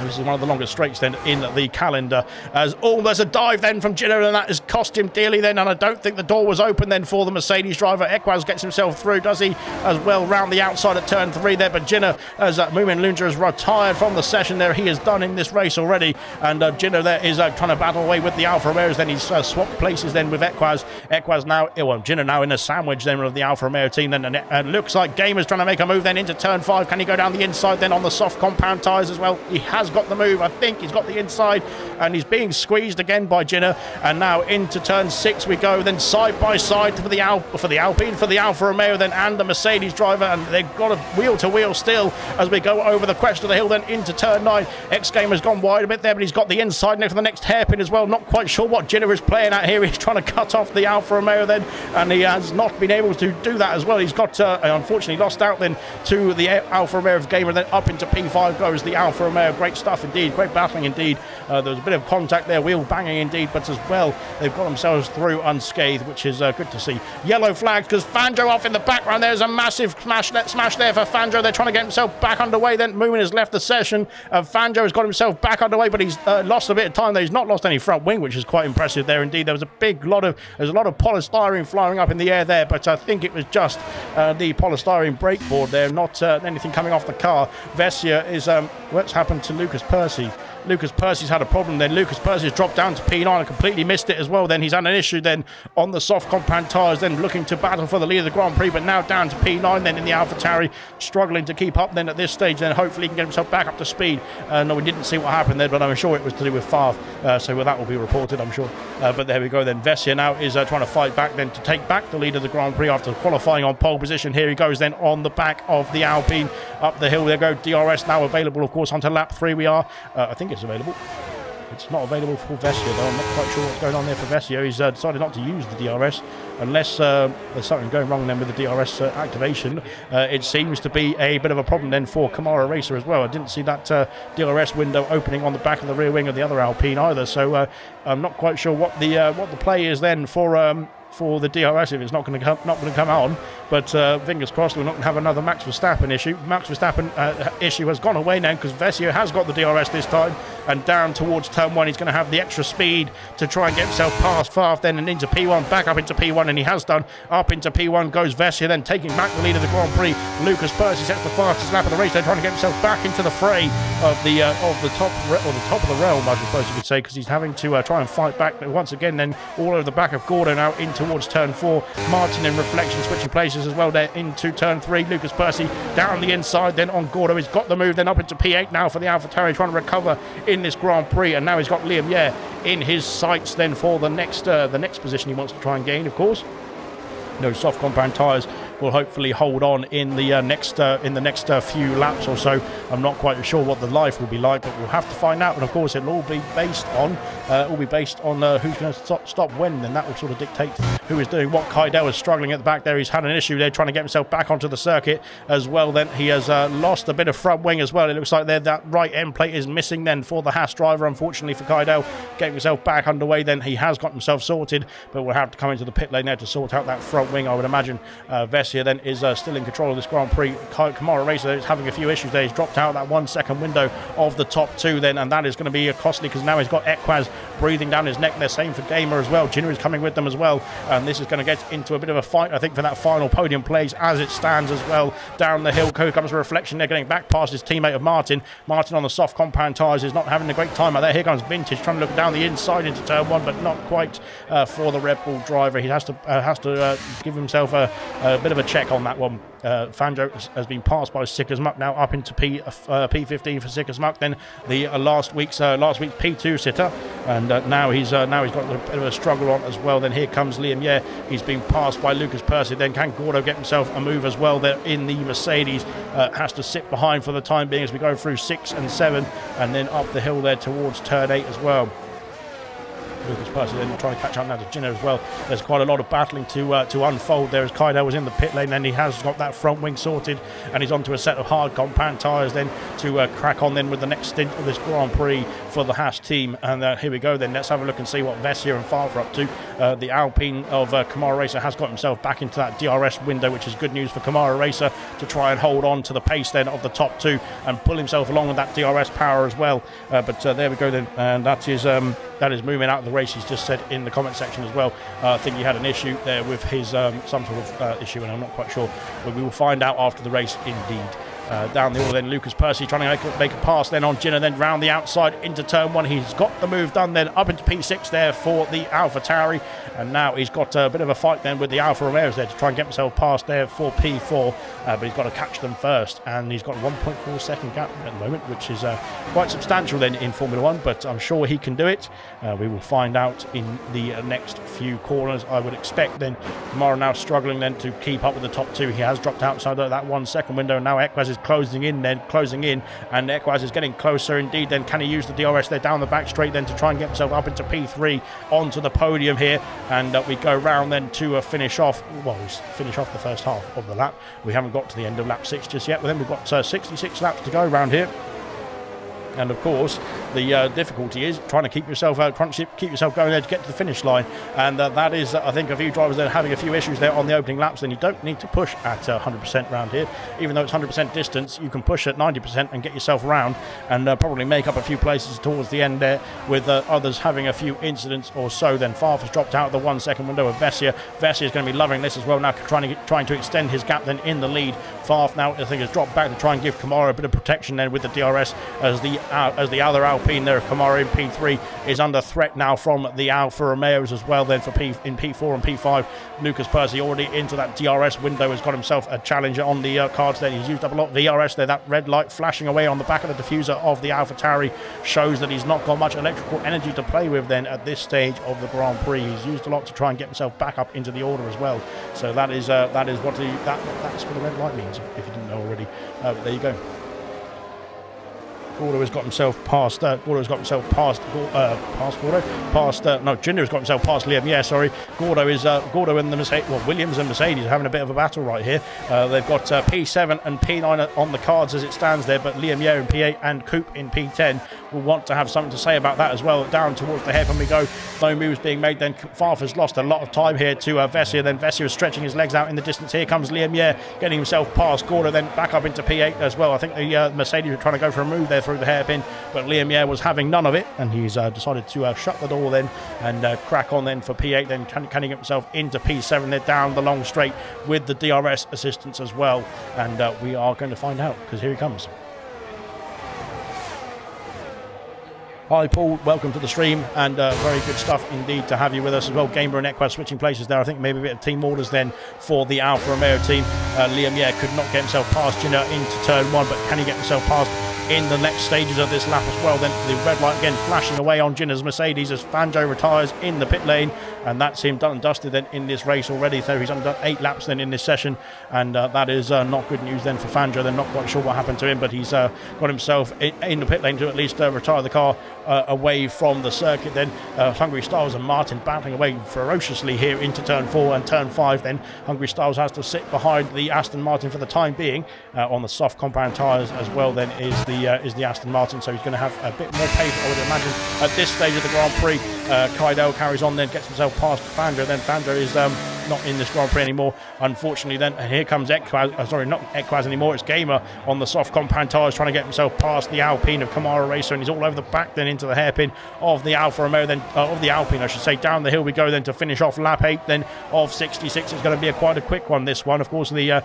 This is one of the longest straights then in the calendar. As there's a dive then from Gino, and that has cost him dearly then, and I don't think the door was open then for the Mercedes driver. Equaz gets himself through, does he, as well, round the outside at turn 3 there, but Gino, as Moomin Lunja has retired from the session there, he is done in this race already, and Gino there is trying to battle away with the Alfa Romeos. Then he's swapped places then with Equaz. Equaz now, Gino now in a sandwich then of the Alfa Romeo team then, and looks like Gamer's trying to make a move then into turn 5. Can he go down the inside then on the soft compound tyres as well? He has got the move. I think he's got the inside, and he's being squeezed again by Gino. And now into turn 6 we go, then side by side for the Alpine, for the Alfa Romeo then, and the Mercedes driver, and they've got a wheel to wheel still as we go over the crest of the hill then into turn 9. X-Gamer's gone wide a bit there, but he's got the inside now for the next hairpin as well. Not quite sure what Gino is playing at here. He's trying to cut off the Alfa Romeo then, and he has not been able to do that as well. He's got unfortunately lost out then to the Alfa Romeo of Gamer, then up into P5 goes the Alfa Romeo. Great stuff indeed. Great battling indeed. There was a bit of contact there, wheel banging indeed, but as well they've got themselves through unscathed, which is good to see. Yellow flags because Fangio off in the background. There's a massive smash there for Fangio. They're trying to get himself back underway. Then Moomin has left the session. Fangio has got himself back underway, but he's lost a bit of time there. He's not lost any front wing, which is quite impressive there indeed. There's a lot of polystyrene flying up in the air there, but I think it was just the polystyrene brake board there, not anything coming off the car. Vessia is what's happened to Lucas Percy. Lucas Percy's had a problem then. Lucas Percy's dropped down to P9 and completely missed it as well. Then he's had an issue then on the soft compound tyres, then looking to battle for the lead of the Grand Prix, but now down to P9 then in the AlphaTauri, struggling to keep up then at this stage. Then hopefully he can get himself back up to speed. No, we didn't see what happened there, but I'm sure it was to do with Favre, so that will be reported, I'm sure. But there we go then. Vessia now is trying to fight back then to take back the lead of the Grand Prix after qualifying on pole position. Here he goes then on the back of the Alpine up the hill. There go DRS now available, of course, onto lap 3 we are. I think it's available. It's not available for Vessia, though. I'm not quite sure what's going on there for Vessia. He's decided not to use the DRS unless there's something going wrong then with the DRS activation. It seems to be a bit of a problem then for Kamara Racer as well. I didn't see that DRS window opening on the back of the rear wing of the other Alpine either, so I'm not quite sure what the play is then for the DRS if it's not going to come on. But fingers crossed we're not going to have another Max Verstappen issue. Max Verstappen issue has gone away now because Vessia has got the DRS this time, and down towards turn 1 he's going to have the extra speed to try and get himself past Favre then and into P1, back up into P1, and he has done. Up into P1 goes Vessia, then taking back the lead of the Grand Prix. Lucas Percy sets the fastest lap of the race. They're trying to get himself back into the fray of the top of the realm, I suppose you could say, because he's having to try and fight back once again then all over the back of Gordo now in towards turn 4. Martin in reflection switching places as well there into turn 3. Lucas Percy down the inside then on Gordo. He's got the move then up into P8 now for the AlphaTauri, trying to recover in this Grand Prix, and now he's got Liam Yeh in his sights then for the next position he wants to try and gain, of course. No soft compound tyres will hopefully hold on in the next few laps or so. I'm not quite sure what the life will be like, but we'll have to find out. And of course, it'll all be based on who's going to stop when, and that will sort of dictate who is doing what. Kydell is struggling at the back there. He's had an issue there trying to get himself back onto the circuit as well. Then he has lost a bit of front wing as well. It looks like there that right end plate is missing then for the Haas driver. Unfortunately for Kydell, getting himself back underway. Then he has got himself sorted, but we'll have to come into the pit lane there to sort out that front wing. I would imagine Vessia then is still in control of this Grand Prix. Kamara Racer is having a few issues there. He's dropped out that 1 second window of the top 2 then, and that is going to be costly because now he's got Equaz breathing down his neck there. Same for Gamer as well. Jinner is coming with them as well, and this is going to get into a bit of a fight, I think, for that final podium place as it stands as well. Down the hill, comes a reflection. They're getting back past his teammate of Martin. Martin on the soft compound tyres is not having a great time out there. Here comes Vintage trying to look down the inside into turn 1, but not quite for the Red Bull driver. He has to give himself a bit of a check on that one. Fanjo has been passed by Sickersmuck now up into P15 for Sickersmuck. Then the last week's P2 sitter, and now he's got a bit of a struggle on as well. Then here comes Liam Yeh. He's been passed by Lucas Percy. Then can Gordo get himself a move as well there in the Mercedes? Has to sit behind for the time being as we go through 6 and 7, and then up the hill there towards turn 8 as well. Lucas Percy then trying to catch up now to Jinner as well. There's quite a lot of battling to unfold there as Kydell was in the pit lane, and he has got that front wing sorted, and he's onto a set of hard compound tyres then to crack on then with the next stint of this Grand Prix for the Haas team. And here we go then. Let's have a look and see what Vessia and Favre are up to. The Alpine of Kamara Racer has got himself back into that DRS window, which is good news for Kamara Racer to try and hold on to the pace then of the top 2 and pull himself along with that DRS power as well. But there we go then, and that is moving out of the race. He's just said in the comment section as well. I think he had an issue there with his some sort of issue, and I'm not quite sure, but we will find out after the race indeed. Down the order then, Lucas Percy trying to make a pass then on Jinner, then round the outside into turn 1. He's got the move done then up into P6 there for the AlphaTauri, and now he's got a bit of a fight then with the Alfa Romeos there to try and get himself past there for P4, but he's got to catch them first, and he's got a 1.4 second gap at the moment, which is quite substantial then in Formula 1, but I'm sure he can do it. We will find out in the next few corners. I would expect then Kamara now struggling then to keep up with the top 2. He has dropped outside of that 1 second window, and now Equaz is closing in, and Equaz is getting closer indeed. Then can he use the DRS there down the back straight then to try and get himself up into P3 onto the podium here, and we go round then to finish off the first half of the lap. We haven't got to the end of lap 6 just yet, but then we've got 66 laps to go around here. And of course, the difficulty is trying to keep yourself going there to get to the finish line, and that is, I think, a few drivers that are having a few issues there on the opening laps. Then you don't need to push at 100% round here, even though it's 100% distance. You can push at 90% and get yourself round, and probably make up a few places towards the end there, with others having a few incidents or so. Then Favre has dropped out of the 1 second window of Vessia. Vessia is going to be loving this as well now, trying to extend his gap then in the lead. Favre now, I think, has dropped back to try and give Kamara a bit of protection then with the DRS, as the other Alpine there, Kamara in P3, is under threat now from the Alfa Romeos as well. Then in P4 and P5, Lucas Percy already into that DRS window, has got himself a challenger on the cards there. He's used up a lot of VRS there. That red light flashing away on the back of the diffuser of the AlphaTauri shows that he's not got much electrical energy to play with then at this stage of the Grand Prix. He's used a lot to try and get himself back up into the order as well. So that's what the red light means, if you didn't know already. But there you go. Gordo has got himself past. Gordo's got himself past. Past Gordo. Past. No, Jinder has got himself past Liam. Yeah, sorry. Gordo and the Mercedes. Well, Williams and Mercedes are having a bit of a battle right here. They've got P7 and P9 on the cards as it stands there, but Liam Yeo in P8 and Coop in P10 will want to have something to say about that as well. Down towards the hairpin we go. No moves being made. Then Farfus lost a lot of time here to Vessier. Then Vessier is stretching his legs out in the distance. Here comes Liam Yeo getting himself past Gordo. Then back up into P8 as well. I think the Mercedes were trying to go for a move there through the hairpin, but Liam Yeo was having none of it, and he's decided to shut the door then and crack on then for P8. Then can he get himself into P7? They're down the long straight with the DRS assistance as well, and we are going to find out because here he comes. Hi Paul, welcome to the stream, and very good stuff indeed to have you with us as well. Gamer and Equaz switching places there. I think maybe a bit of team orders then for the Alfa Romeo team. Liam could not get himself past Jinder into turn 1, but can he get himself past in the next stages of this lap as well? Then the red light again flashing away on Jinder's Mercedes as Fangio retires in the pit lane, and that's him done and dusted then in this race already. So he's done 8 laps then in this session, and that is not good news then for Fangio. They're not quite sure what happened to him, but he's got himself in the pit lane to at least retire the car away from the circuit. Then Hungry Styles and Martin battling away ferociously here into turn 4 and turn 5. Then Hungry Styles has to sit behind the Aston Martin for the time being on the soft compound tyres as well. Then is the Aston Martin, so he's going to have a bit more pace, I would imagine, at this stage of the Grand Prix. Kydell carries on, then gets himself past Fangio. Then Fangio is not in this Grand Prix anymore, unfortunately. Then here comes Equaz, sorry, not Equaz anymore, it's Gamer on the soft compound tyres trying to get himself past the Alpine of Kamara Racer, and he's all over the back then into the hairpin of the Alfa Romeo, then of the Alpine I should say. Down the hill we go then to finish off lap 8 then of 66. It's going to be quite a quick one, this one. Of course the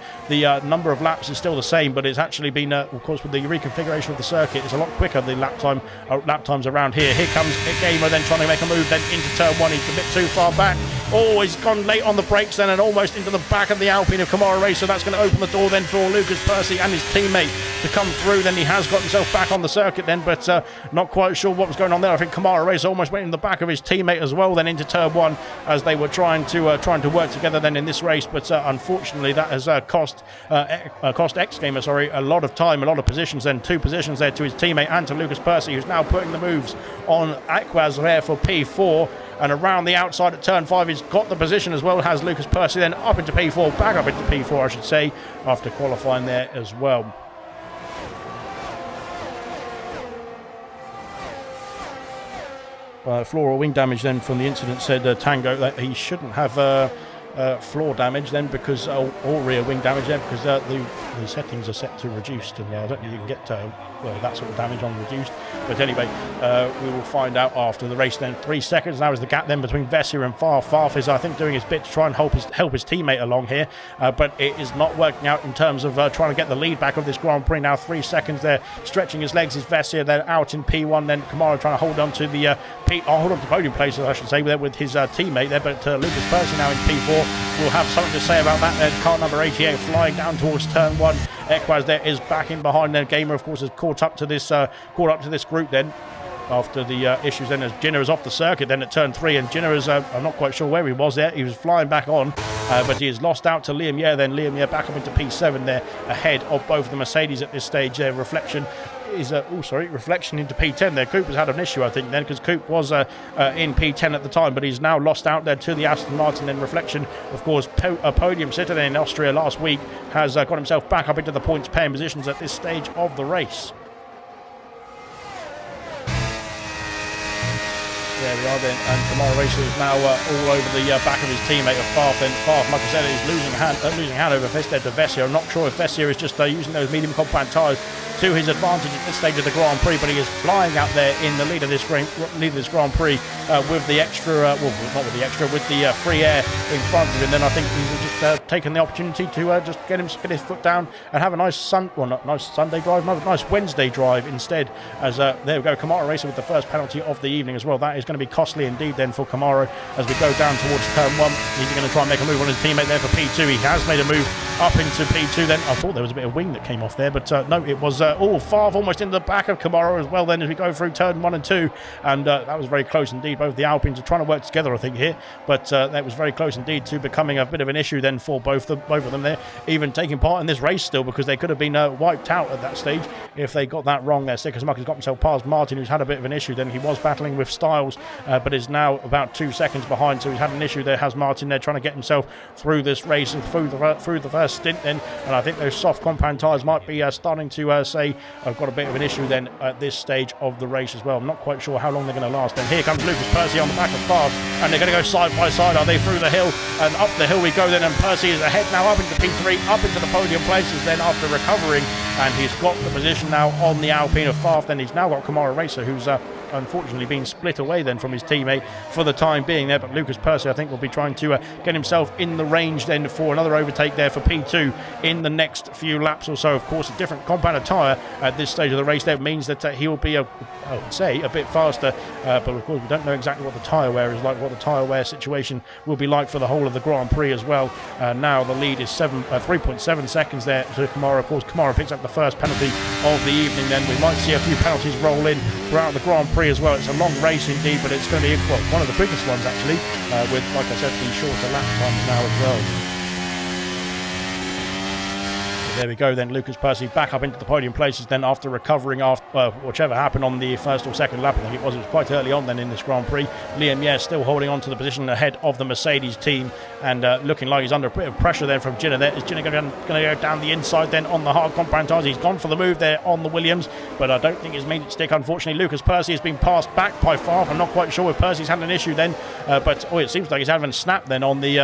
number of laps is still the same, but it's actually been of course with the reconfiguration of the circuit, it's a lot quicker the lap times around here. Here comes Gamer then trying to make a move then into turn 1. He's a bit too far back. Oh, he's gone late on the brakes then and almost into the back of the Alpine of Kamara Racer. That's going to open the door then for Lucas Percy and his teammate to come through. Then he has got himself back on the circuit then, but not quite sure what was going on there. I think Kamara Racer almost went in the back of his teammate as well then into turn 1 as they were trying to work together then in this race, but unfortunately that has cost X Gamer a lot of time, a lot of positions then, 2 positions there to his teammate and to Lucas Percy, who's now putting the moves on Equaz there for P4. And around the outside at turn 5, he's got the position as well, has Lucas Percy then up into P4, back up into P4 I should say, after qualifying there as well. Floor or wing damage then from the incident, said Tango, that he shouldn't have floor damage then, because or rear wing damage then, because the settings are set to reduced, and I don't think you can get that sort of damage on reduced. But anyway, we will find out after the race then. 3 seconds now is the gap then between Vessier and Farf. Farf is I think doing his bit to try and help his teammate along here, but it is not working out in terms of trying to get the lead back of this Grand Prix. Now 3 seconds there, stretching his legs is Vessier. Then out in P1, then Kamara trying to hold on to the podium places I should say there with his teammate there, but Lucas Percy now in P4 will have something to say about that. Then car number 88 flying down towards turn 1. Equaz there is back in behind. Then Gamer of course has caught up to this group then after the issues then, as Jinner is off the circuit then at turn 3, and Jinner is I'm not quite sure where he was there. He was flying back on, but he is lost out to Liam Yeo. Then Liam Yeo back up into P7 there, ahead of both the Mercedes at this stage. Reflection is reflection into P10 there. Coop has had an issue I think then, because Coop was in P10 at the time, but he's now lost out there to the Aston Martin. Then Reflection, of course, a podium sitter in Austria last week, has got himself back up into the points paying positions at this stage of the race. There we are then, and Kamara Racer is now all over the back of his teammate of Farf. And Farf, like I said, is losing hand over fist there to Vessier. I'm not sure if Vessier is just using those medium compound tyres to his advantage at this stage of the Grand Prix, but he is flying out there in the lead of this Grand Prix with the extra, with the free air in front of him. Then I think he's just taken the opportunity to just get his foot down and have a nice Sunday drive, nice Wednesday drive instead. As there we go, Kamara Racer with the first penalty of the evening as well. That is going to be costly indeed then for Kamara as we go down towards turn 1. He's going to try and make a move on his teammate there for P2. He has made a move up into P2 then. I thought there was a bit of wing that came off there, but no, it was Favre almost into the back of Kamara as well then as we go through turn 1 and 2, and that was very close indeed. Both the Alpines are trying to work together, I think, here, but that was very close indeed to becoming a bit of an issue then for both of them there, even taking part in this race still, because they could have been wiped out at that stage if they got that wrong there. Sickersmuck has got himself past Martin, who's had a bit of an issue then. He was battling with Styles, but is now about 2 seconds behind, so he's had an issue there. Has Martin there trying to get himself through this race and through the first stint then, and I think those soft compound tyres might be starting to say I've got a bit of an issue then at this stage of the race as well. I'm not quite sure how long they're going to last. Then here comes Lucas Percy on the back of Favre, and they're going to go side by side. Are they through the hill? And up the hill we go then, and Percy is ahead now up into P3, up into the podium places then after recovering, and he's got the position now on the Alpine of Favre. Then he's now got Kamara Racer, who's unfortunately been split away then from his teammate for the time being there, but Lucas Percy I think will be trying to get himself in the range then for another overtake there for P2 in the next few laps or so. Of course, a different compound tyre at this stage of the race there means that he will be I would say a bit faster, but of course we don't know exactly what the tyre wear is like, what the tyre wear situation will be like for the whole of the Grand Prix as well. Now the lead is 3.7 seconds there to Kamara. Of course, Kamara picks up the first penalty of the evening then. We might see a few penalties roll in throughout the Grand Prix as well. It's a long race indeed, but it's going to be one of the biggest ones actually, with, like I said, the shorter lap times now as well. There we go then, Lucas Percy back up into the podium places then after recovering after whichever happened on the first or second lap. I think it was quite early on then in this Grand Prix. Liam Yair still holding on to the position ahead of the Mercedes team, and looking like he's under a bit of pressure then from Ginner there. Is Ginner going to go down the inside then on the hard compound tyres? He's gone for the move there on the Williams, but I don't think he's made it stick, unfortunately. Lucas Percy has been passed back by Favre. I'm not quite sure if Percy's had an issue then, but it seems like he's having a snap then on the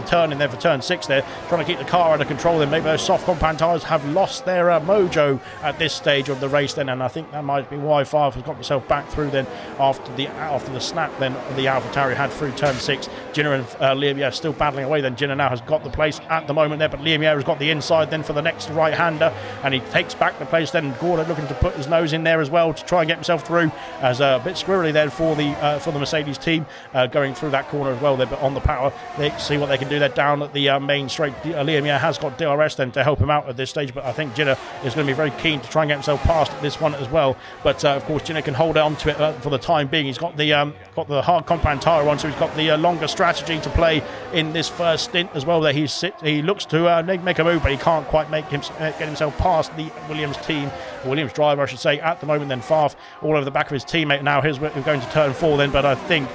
turn in there for turn 6 there, trying to keep the car under control then. Maybe those soft compound tyres have lost their mojo at this stage of the race then, and I think that might be why Favre has got himself back through then after the snap then the AlphaTauri had through turn 6. Ginner and Liam Yair still battling away then. Ginner now has got the place at the moment there, but Liam Yair has got the inside then for the next right-hander, and he takes back the place then. Gordon looking to put his nose in there as well to try and get himself through, as a bit squirrely there for the Mercedes team going through that corner as well there, but on the power they see what they can do there down at the main straight. Liam Yair has got DRS then to help him out at this stage, but I think Ginner is going to be very keen to try and get himself past this one as well. But of course Ginner can hold on to it for the time being. He's got the hard compound tyre on, so he's got the longer strategy to play in this first stint as well. That he looks to make a move, but he can't quite get himself past the Williams driver I should say at the moment. Then Favre all over the back of his teammate now. Here's we're going to turn 4 then, but I think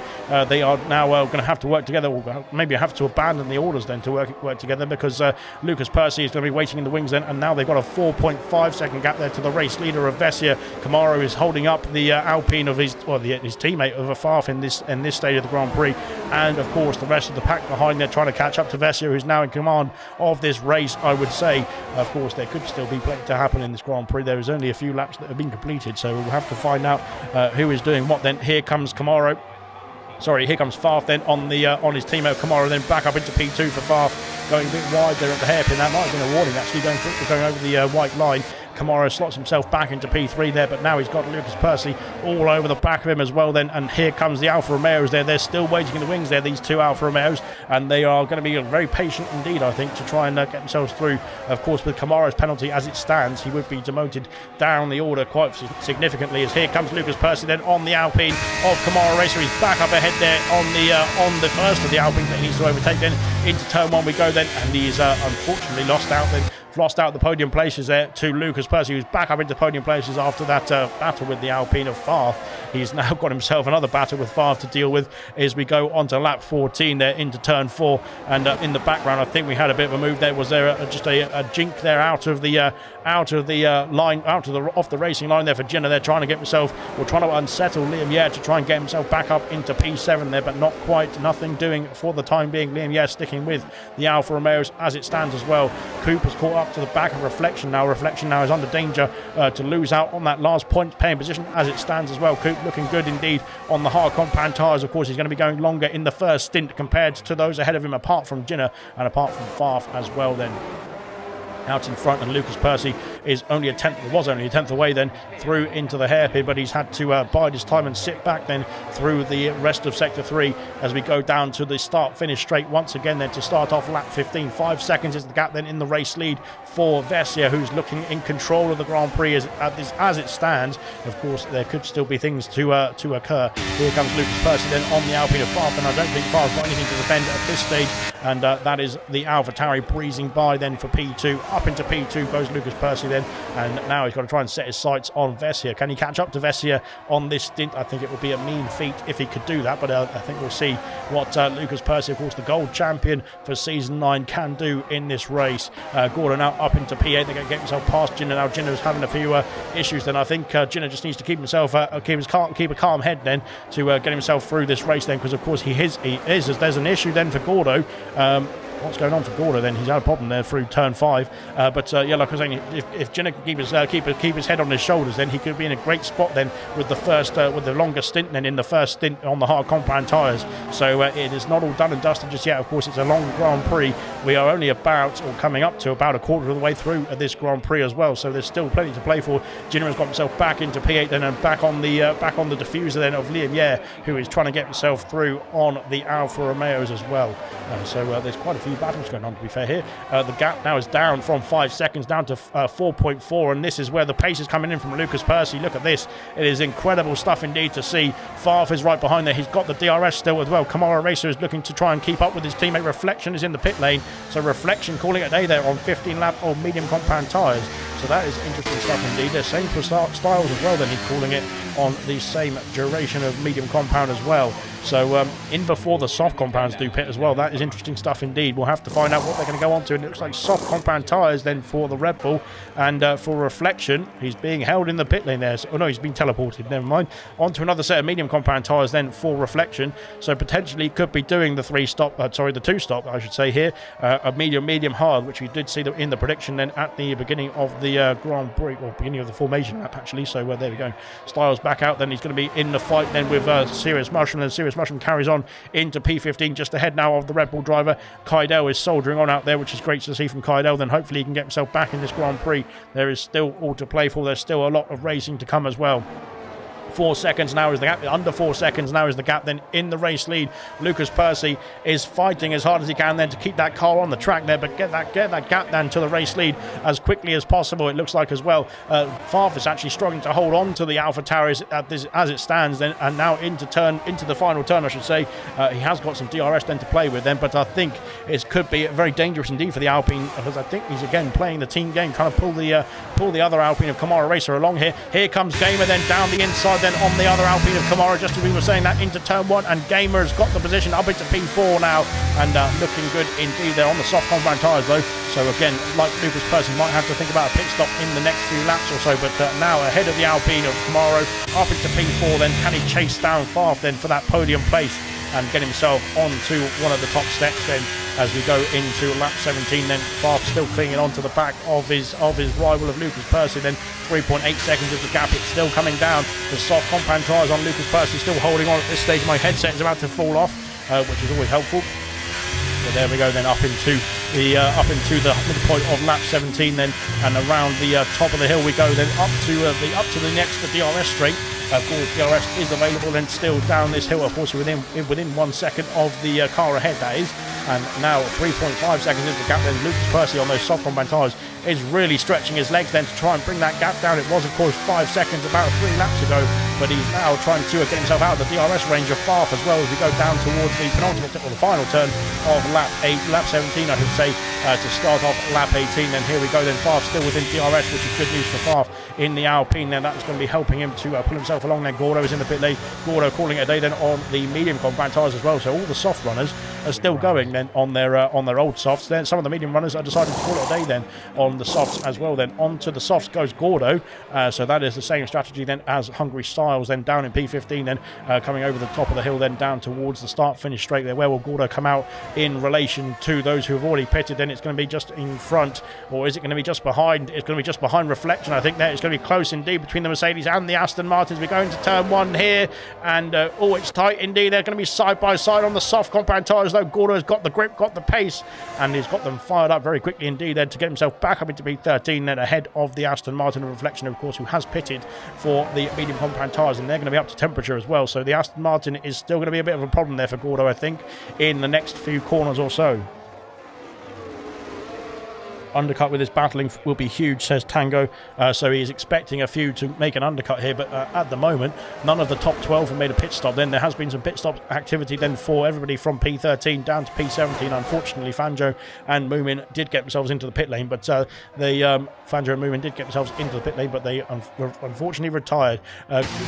they are now going to have to work together, or maybe have to abandon the orders then to work together, because Lucas Percy is going to be waiting in the wings then, and now they've got a 4.5 second gap there to the race leader of Vessia. Kamara is holding up the Alpine of his teammate of Favre in this stage of the Grand Prix, and of course the rest of the pack behind there trying to catch up to Vessia, who's now in command of this race. I would say, of course, there could still be plenty to happen in this Grand Prix. There is only a few laps that have been completed, so we'll have to find out who is doing what then. Here comes Favre then on his teammate Kamara, then back up into P2 for Favre, going a bit wide there at the hairpin. That might have been a warning actually, going over the white line. Kamara slots himself back into P3 there, but now he's got Lucas Percy all over the back of him as well then, and here comes the Alfa Romeos there. They're still waiting in the wings there, these two Alfa Romeos, and they are going to be very patient indeed, I think, to try and get themselves through. Of course, with Kamara's penalty as it stands, he would be demoted down the order quite significantly, as here comes Lucas Percy then on the Alpine of Kamara Racer. He's back up ahead there on the first of the Alpines that he needs to overtake then. Into turn 1 we go then, and he's unfortunately lost out the podium places there to Lucas Percy, who's back up into podium places after that battle with the Alpine of Favre. He's now got himself another battle with Favre to deal with as we go on to lap 14 there into turn 4. And in the background, I think we had a bit of a move there. Was there just a jink there off the racing line there for Ginner? They're trying to get himself, or trying to unsettle Liam Yair to try and get himself back up into P7 there, but not quite. Nothing doing for the time being. Liam Yair sticking with the Alfa Romeos as it stands as well. Cooper's caught up to the back of Reflection now. Reflection now is under danger to lose out on that last point paying position as it stands as well. Coop looking good indeed on the hard compound tyres. Of course, he's going to be going longer in the first stint compared to those ahead of him, apart from Ginner and apart from Favre as well then. out in front, and Lucas Percy is only was only a tenth away then through into the hairpin, but he's had to bide his time and sit back then through the rest of sector 3 as we go down to the start finish straight once again then to start off lap 15. 5 seconds is the gap then in the race lead for Vessia, who's looking in control of the Grand Prix as it stands. Of course, there could still be things to occur. Here comes Lucas Percy then on the Alpine of Farf, and I don't think Farf's got anything to defend at this stage, and that is the AlphaTauri breezing by then for P2. Up into P2 goes Lucas Percy then, and now he's got to try and set his sights on Vessia. Can he catch up to Vessia on this stint? I think it would be a mean feat if he could do that, but I think we'll see what Lucas Percy, of course the gold champion for season 9, can do in this race. Gordon now up into P8. They're going to get himself past Jinner. Now Jinner's having a few issues then. I think Jinner just needs to keep himself keep a calm head then to get himself through this race then, because of course he is as there's an issue then for Gordo. What's going on for Gordo then? He's had a problem there through turn 5. But yeah, like I was saying, if Jenner can keep his head on his shoulders, then he could be in a great spot then with the longest stint then in the first stint on the hard compound tyres. So it is not all done and dusted just yet. Of course, it's a long Grand Prix. We are only coming up to about a quarter of the way through this Grand Prix as well. So there's still plenty to play for. Jenner has got himself back into P8 then, and back on the diffuser then of Liam Yeh, who is trying to get himself through on the Alfa Romeos as well. So there's quite a few battles going on, to be fair here. The gap now is down from 5 seconds down to 4.4, and this is where the pace is coming in from Lucas Percy. Look at this. It is incredible stuff indeed to see. Farf is right behind there. He's got the DRS still as well. Kamara Racer is looking to try and keep up with his teammate. Reflection is in the pit lane, so Reflection calling it a day there on 15 lap or medium compound tyres. So that is interesting stuff indeed. The same for Styles as well, then he's calling it on the same duration of medium compound as well. So in before the soft compounds do pit as well. That is interesting stuff indeed. We'll have to find out what they're going to go on to. And it looks like soft compound tyres then for the Red Bull, and for Reflection, he's being held in the pit lane there. So, oh no, he's been teleported, never mind. On to another set of medium compound tyres then for Reflection. So potentially could be doing the the 2-stop, I should say here, a medium hard, which we did see in the prediction then at the beginning of the Grand Prix, or beginning of the formation lap actually. So there we go. Styles back out, then he's going to be in the fight then with Serious Mushroom, and Serious Mushroom carries on into P15, just ahead now of the Red Bull driver. Kaidel is soldiering on out there, which is great to see from Kaidel. Then hopefully he can get himself back in this Grand Prix. There is still all to play for. There's still a lot of racing to come as well. 4 seconds now is the gap. Under 4 seconds now is the gap then in the race lead. Lucas Percy is fighting as hard as he can then to keep that car on the track there, but get that gap down to the race lead as quickly as possible, it looks like as well. Farf is actually struggling to hold on to the AlphaTauri as it stands then, and now into the final turn, I should say. He has got some DRS then to play with then, but I think it could be very dangerous indeed for the Alpine, because I think he's again playing the team game, trying to pull the other Alpine of Kamara Racer along here. Here comes Gamer then down the inside then on the other Alpine of Kamara, just as we were saying that, into turn 1, and Gamer's got the position up into P4 now, and looking good indeed there on the soft compound tyres though. So again, like Lucas Percy, might have to think about a pit stop in the next few laps or so, but now ahead of the Alpine of Kamara, up into P4 then. Can he chase down Farf then for that podium place and get himself onto one of the top steps then as we go into lap 17 then? Farf still clinging on to the back of his rival of Lucas Percy then. 3.8 seconds of the gap. It's still coming down. The soft compound tyres on Lucas Percy still holding on at this stage. My headset is about to fall off, which is always helpful. So there we go then, up into the midpoint of lap 17 then, and around the top of the hill we go then, up to the next DRS straight. Of course, DRS is available then still down this hill, of course, within 1 second of the car ahead, that is. And now 3.5 seconds is the gap then. Lucas Percy on those soft compound tyres is really stretching his legs then to try and bring that gap down. It was, of course, 5 seconds about 3 laps ago, but he's now trying to get himself out of the DRS range of Farf as well as we go down towards the penultimate or the final turn of lap 17, I should say, to start off lap 18. Then here we go then, Farf still within DRS, which is good news for Farf in the Alpine. Then that's going to be helping him to pull himself along then. Gordo is in the pit lane. Gordo calling it a day then on the medium compound tyres as well. So all the soft runners are still going then on their old softs. Then some of the medium runners are deciding to call it a day then on the softs as well. Then onto the softs goes Gordo. So that is the same strategy then as Hungry Styles then down in P15 then, coming over the top of the hill then down towards the start finish straight there. Where will Gordo come out in relation to those who have already pitted? Then it's going to be just in front, or is it going to be just behind? It's going to be just behind Reflection, I think. There it's going to be close indeed between the Mercedes and the Aston Martins. We go into turn 1 here, and it's tight indeed. They're going to be side by side on the soft compound tyres. though Gordo's got the grip, got the pace, and he's got them fired up very quickly indeed then to get himself back up into P13 then ahead of the Aston Martin of Reflection, of course, who has pitted for the medium compound tyres, and they're going to be up to temperature as well. So the Aston Martin is still going to be a bit of a problem there for Gordo, I think, in the next few corners or so. Undercut with his battling will be huge, says Tango. So he is expecting a few to make an undercut here, but at the moment, none of the top 12 have made a pit stop. Then there has been some pit stop activity then for everybody from P13 down to P17. Unfortunately, Fanjo and Moomin did get themselves into the pit lane, but Fanjo and Moomin did get themselves into the pit lane, but they unfortunately retired.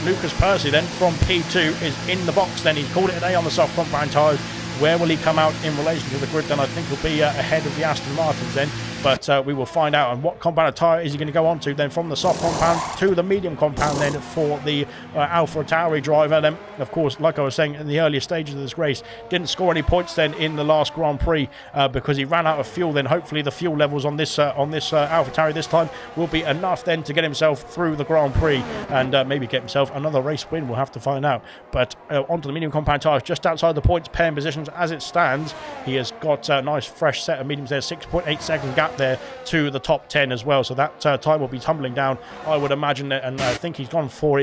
Lucas Percy then from P2 is in the box. Then he's called it a day on the soft compound tyres. Where will he come out in relation to the grid? Then I think he'll be ahead of the Aston Martins then. But we will find out. And what compound tyre is he going to go on to then from the soft compound to the medium compound then for the Alpha Tauri driver. Then, of course, like I was saying in the earlier stages of this race, didn't score any points then in the last Grand Prix because he ran out of fuel. Then hopefully the fuel levels on this Alpha Tauri this time will be enough then to get himself through the Grand Prix and maybe get himself another race win. We'll have to find out. But onto the medium compound tyres, just outside the points pairing positions as it stands. He has got a nice fresh set of mediums there, 6.8 second gap there to the top 10 as well. So that time will be tumbling down, I would imagine. And I think he's gone for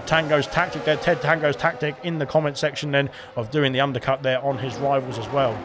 Tango's tactic there, Ted Tango's tactic in the comment section then of doing the undercut there on his rivals as well.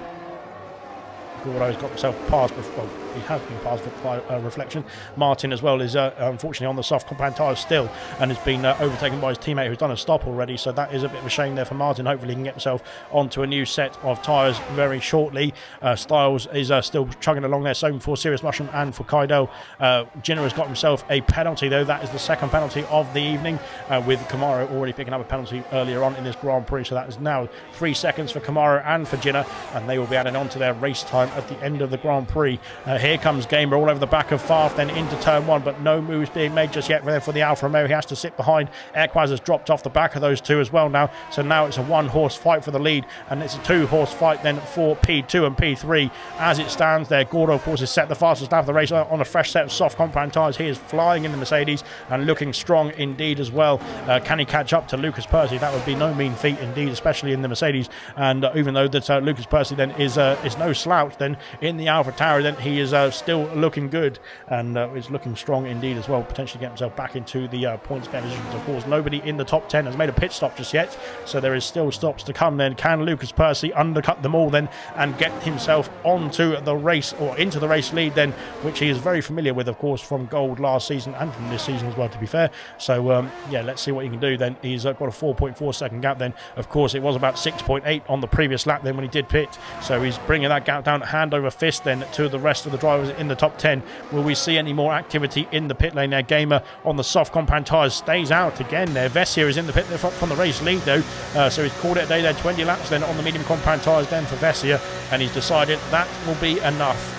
Gordo's got himself past before. Well, he has been passed by Reflection. Martin as well is unfortunately on the soft compound tyres still and has been overtaken by his teammate who's done a stop already, so that is a bit of a shame there for Martin. Hopefully he can get himself onto a new set of tyres very shortly. Styles is still chugging along there, so for Serious Mushroom and for Kaidel. Jinner has got himself a penalty though. That is the second penalty of the evening, with Kamaro already picking up a penalty earlier on in this Grand Prix, so that is now 3 seconds for Kamaro and for Jinner, and they will be adding on to their race time at the end of the Grand Prix. Here comes Gamer all over the back of Farf, then into turn 1, but no moves being made just yet for the Alfa Romeo. He has to sit behind. Airquaz has dropped off the back of those two as well now, so now it's a 1-horse fight for the lead, and it's a 2-horse fight then for P2 and P3 as it stands there. Gordo, of course, is set the fastest lap of the race on a fresh set of soft compound tyres. He is flying in the Mercedes and looking strong indeed as well. Can he catch up to Lucas Percy? That would be no mean feat indeed, especially in the Mercedes. And even though that Lucas Percy then is no slouch then in the Alpha Tauri, then he is still looking good and is looking strong indeed as well, potentially get himself back into the points positions. Of course, nobody in the top 10 has made a pit stop just yet, so there is still stops to come then. Can Lucas Percy undercut them all then and get himself onto the race, or into the race lead then, which he is very familiar with, of course, from Gold last season and from this season as well, to be fair. So yeah, let's see what he can do then. He's got a 4.4 second gap then. Of course, it was about 6.8 on the previous lap then when he did pit, so he's bringing that gap down hand over fist then to the rest of the drivers in the top 10. Will we see any more activity in the pit lane there? Gamer on the soft compound tyres stays out again there. Vessia is in the pit from the race lead though, so he's called it a day there. 20 laps then on the medium compound tyres then for Vessia, and he's decided that will be enough.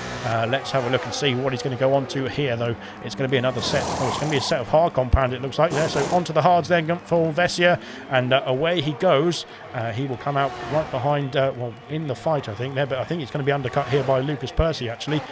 Let's have a look and see what he's going to go on to here though. It's going to be another set. Oh, it's going to be a set of hard compound, it looks like there. So onto the hards then for Vessia, and away he goes. He will come out right behind, well, in the fight I think there, but I think he's going to be undercut here by Lucas Percy actually.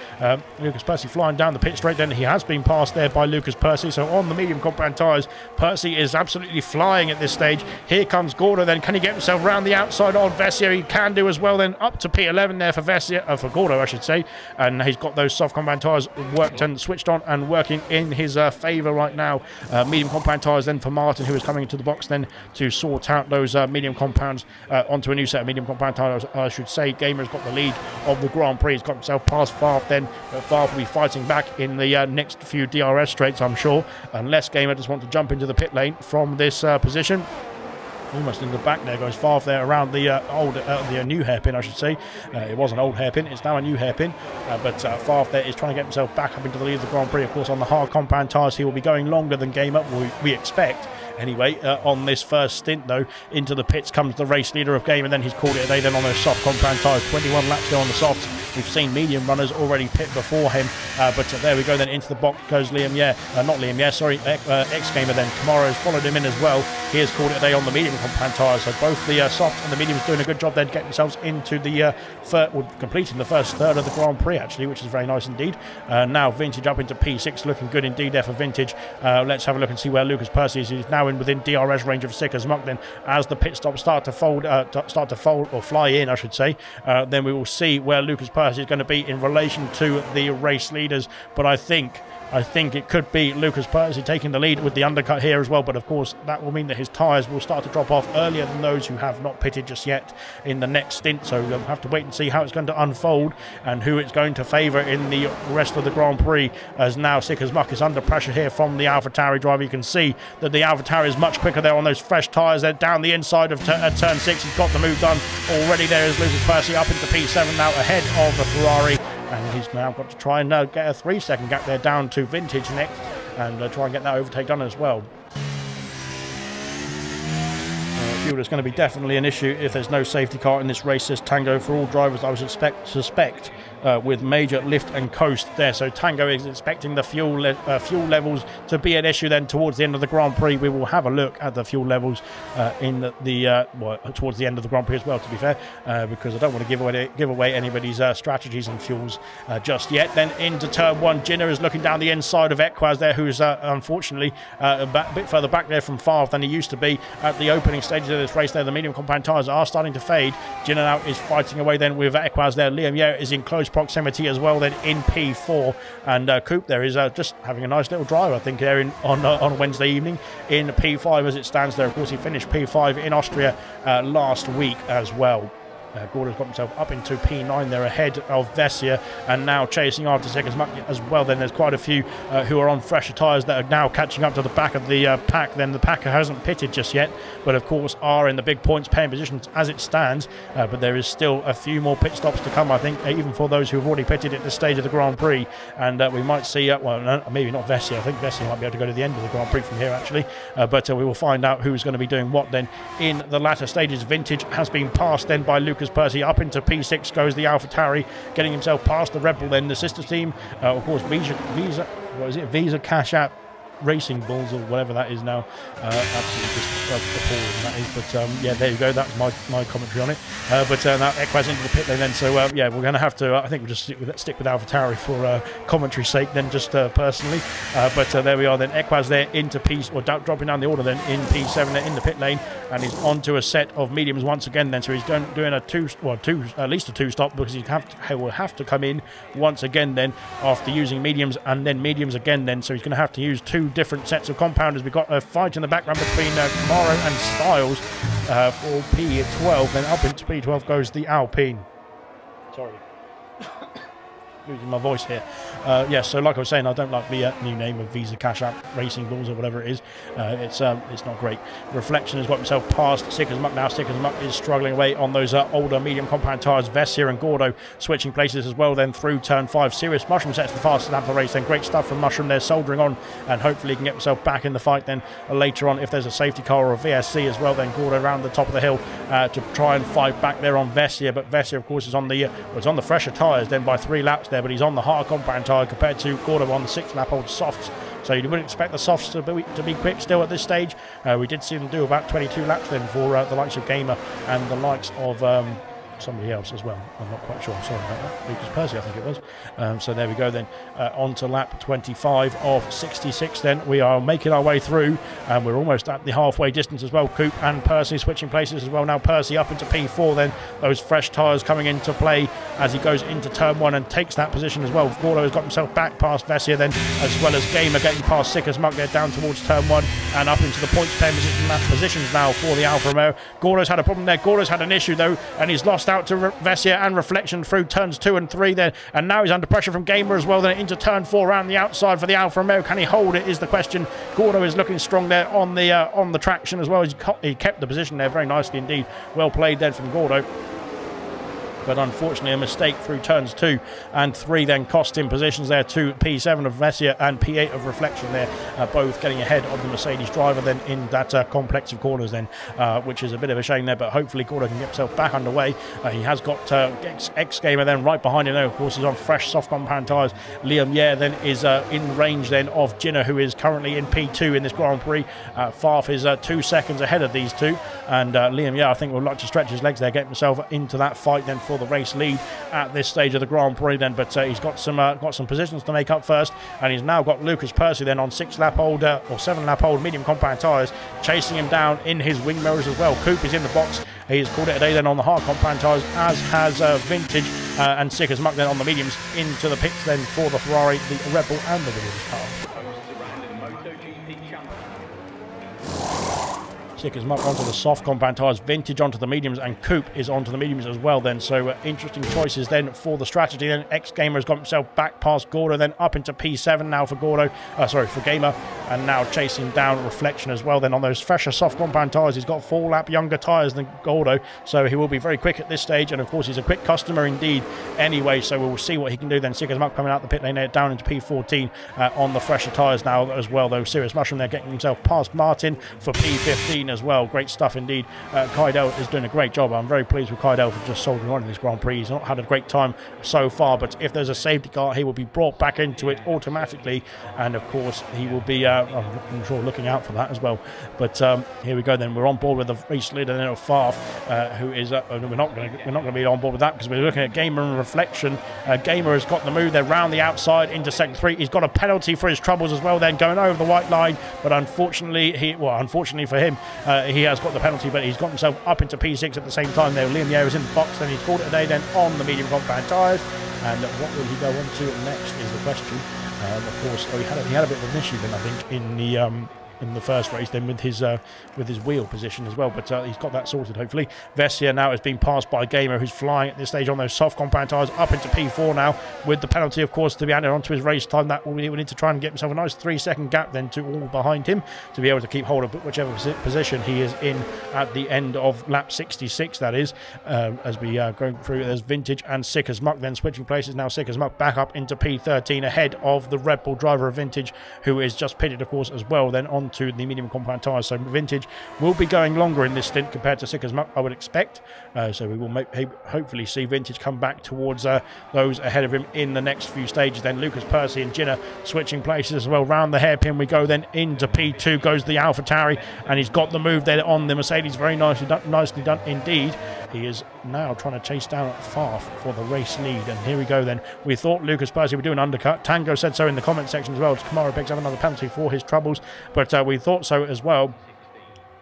Lucas Percy flying down the pit straight then. He has been passed there by Lucas Percy, so on the medium compound tyres, Percy is absolutely flying at this stage. Here comes Gordo then. Can he get himself round the outside on Vessia? He can do as well then, up to P11 there for Vessia, for Gordo I should say, and he's got those soft compound tyres worked and switched on and working in his favour right now. Medium compound tyres then for Martin, who is coming into the box then to sort out those medium compounds onto a new set of medium compound tyres, I should say. Gamer's got the lead of the Grand Prix. He's got himself past Farf then. Farf will be fighting back in the next few DRS straights, I'm sure, unless Gamer just want to jump into the pit lane from this position. Almost in the back there goes Farf there around the new hairpin, I should say. It was an old hairpin, it's now a new hairpin, but Farf there is trying to get himself back up into the lead of the Grand Prix. Of course, on the hard compound tyres he will be going longer than Gamer, we expect. Anyway, on this first stint though, into the pits comes the race leader of Game, and then he's called it a day then on those soft compound tyres. 21 laps there on the softs. We've seen medium runners already pit before him, but there we go then. Into the box goes Liam, X-Gamer then. Kamara has followed him in as well. He has called it a day on the medium compound tyres, so both the soft and the mediums doing a good job then, getting themselves into the completing the first third of the Grand Prix actually, which is very nice indeed. Now Vintage up into P6, looking good indeed there for Vintage. Let's have a look and see where Lucas Percy is. He's now now in within DRS range of Sick as Muck. Then as the pit stops start to fold or fly in, I should say, then we will see where Lucas Percy is going to be in relation to the race leaders. But I think it could be Lucas Percy taking the lead with the undercut here as well, but of course that will mean that his tyres will start to drop off earlier than those who have not pitted just yet in the next stint, so we'll have to wait and see how it's going to unfold and who it's going to favour in the rest of the Grand Prix, as now Sick as Muck is under pressure here from the AlphaTauri driver. You can see that the AlphaTauri is much quicker there on those fresh tyres. They're down the inside of turn 6. He's got the move done already. There is Lucas Percy up into P7 now ahead of the Ferrari. And he's now got to try and get a 3-second gap there down to Vintage next, and try and get that overtake done as well. Fuel is going to be definitely an issue if there's no safety car in this race, says Tango. For all drivers, I would suspect with major lift and coast there. So Tango is expecting the fuel levels to be an issue then towards the end of the Grand Prix. We will have a look at the fuel levels towards the end of the Grand Prix as well, to be fair, because I don't want to give away anybody's strategies and fuels just yet. Then into turn 1, Jinner is looking down the inside of Equaz there, who's unfortunately a bit further back there from Favre than he used to be at the opening stages of this race there. The medium compound tyres are starting to fade. Jinner now is fighting away then with Equaz there. Liam Yeo is in close proximity as well then in P4, and Coop there is just having a nice little drive, I think, there on Wednesday evening in P5 as it stands there. Of course, he finished P5 in Austria last week as well. Gordon's got himself up into P9 there ahead of Vessia, and now chasing after Sick as Muck as well. Then there's quite a few who are on fresher tyres that are now catching up to the back of the pack. Then the pack hasn't pitted just yet, but of course are in the big points paying positions as it stands, but there is still a few more pit stops to come, I think, even for those who have already pitted at this stage of the Grand Prix, and we might see maybe not Vessia. I think Vessia might be able to go to the end of the Grand Prix from here actually, but we will find out who's going to be doing what then in the latter stages. Vintage has been passed then by Lucas Percy. Up into P6 goes the AlphaTauri, getting himself past the Red Bull. Then the sister team, of course, Visa Cash App Racing Bulls or whatever that is now, absolutely just appalling that is, but yeah, there you go, that's my commentary on it. But now Equaz into the pit lane then, so yeah, we're going to have to, I think we'll just stick with AlphaTauri for commentary's sake then, just personally, but there we are then. Equaz there into dropping down the order then in P7 there in the pit lane, and he's onto a set of mediums once again then, so he's doing at least a two-stop, because he will have to come in once again then after using mediums and then mediums again then, so he's going to have to use two different sets of compounders. We've got a fight in the background between Camaro and Styles for P12, then up into P12 goes the Alpine. Sorry. Losing my voice here. Yeah, so like I was saying, I don't like the new name of Visa Cash App Racing Bulls or whatever it is. It's not great. Reflection has got himself past Sick as Muck now. Sick as Muck is struggling away on those older medium compound tyres. Vessia and Gordo switching places as well then through turn 5. Serious Mushroom sets the fastest lap of the race. Then great stuff from Mushroom there, soldering on, and hopefully he can get himself back in the fight then later on if there's a safety car or a VSC as well. Then Gordo around the top of the hill to try and fight back there on Vessia, but Vessia of course is on the fresher tyres then by 3 laps there, but he's on the harder compound tyre compared to Gordo on the 6th lap old softs, so you wouldn't expect the softs to be quick still at this stage. We did see them do about 22 laps then for the likes of Gamer and the likes of somebody else as well. I'm not quite sure. I'm sorry about that. Lucas Percy, I think it was. So there we go then. On to lap 25 of 66 then. We are making our way through, and we're almost at the halfway distance as well. Coop and Percy switching places as well. Now Percy up into P4 then. Those fresh tyres coming into play as he goes into turn 1 and takes that position as well. Gordo has got himself back past Vessia then, as well as Gamer getting past Sick as Muck there down towards turn 1 and up into the points paying positions now for the Alfa Romeo. Gordo's had a problem there. Gordo's had an issue though, and he's lost out to Vessia and Reflection through turns 2 and 3 there, and now he's under pressure from Gamer as well then into turn 4 around the outside for the Alfa Romeo. Can he hold it is the question. Gordo is looking strong there on the traction as well. He kept the position there very nicely indeed. Well played then from Gordo. But unfortunately a mistake through turns 2 and 3 then cost him positions there to P7 of Vessia and P8 of Reflection there, both getting ahead of the Mercedes driver then in that complex of corners then, which is a bit of a shame there, but hopefully Gordo can get himself back underway. He has got X-Gamer then right behind him there. Of course he's on fresh soft compound tyres. Liam Yeh then is in range then of Jinner, who is currently in P2 in this Grand Prix. Farf is 2 seconds ahead of these two, and Liam Yeh I think would like to stretch his legs there, get himself into that fight then for for the race lead at this stage of the Grand Prix then, but he's got some positions to make up first, and he's now got Lucas Percy then on 7-lap-old medium compact tyres, chasing him down in his wing mirrors as well. Coupe is in the box. He's called it a day then on the hard compact tyres, as has Vintage and Sick as Muck then on the mediums into the pits then for the Ferrari, the Red Bull and the Williams car. Sick as Muck onto the soft compact tyres, Vintage onto the mediums, and Coupe is onto the mediums as well then. So interesting choices then for the strategy. Then X-Gamer has got himself back past Gordo, then up into P7 now for for Gamer, and now chasing down Reflection as well then on those fresher soft compact tyres. He's got 4-lap younger tyres than Gordo, so he will be very quick at this stage, and of course he's a quick customer indeed anyway, so we'll see what he can do then. Sick as Muck coming out the pit lane there down into P14 on the fresher tyres now as well, though. Serious Mushroom there getting himself past Martin for P15 as well. Great stuff indeed. Kydell is doing a great job. I'm very pleased with Kydell for just soldiering on in this Grand Prix. He's not had a great time so far, but if there's a safety car, he will be brought back into it automatically, and of course he will be I'm sure looking out for that as well. But here we go then. We're on board with the race leader then of Farf, who is we're not going to be on board with that, because we're looking at Gamer and Reflection. Gamer has got the move there round the outside into second 3. He's got a penalty for his troubles as well then, going over the white line, but unfortunately for him, he has got the penalty, but he's got himself up into P6 at the same time there. Liam Yeo is in the box, then he's called it a day then on the medium compact tyres. And what will he go on to next is the question. Of course, he had a bit of an issue then, I think, in the first race then with his wheel position as well, but he's got that sorted hopefully. Vessia now has been passed by Gamer, who's flying at this stage on those soft compact tyres up into P4 now, with the penalty of course to be added onto his race time. That will need to try and get himself a nice 3-second gap then to all behind him to be able to keep hold of whichever position he is in at the end of lap 66, that is. As we go through, there's Vintage and Sick as Muck then switching places now. Sick as Muck back up into P13 ahead of the Red Bull driver of Vintage, who is just pitted of course as well then on to the medium compact tyres. So Vintage will be going longer in this stint compared to Sick as Muck, I would expect. So we will hopefully see Vintage come back towards those ahead of him in the next few stages. Then Lucas Percy and Jinner switching places as well. Round the hairpin we go then into P2 goes the AlphaTauri, and he's got the move there on the Mercedes. Very nicely done indeed. He is now trying to chase down Farf for the race lead, and here we go then. We thought Lucas Percy would do an undercut. Tango said so in the comment section as well. Kamara picks up another penalty for his troubles, but we thought so as well.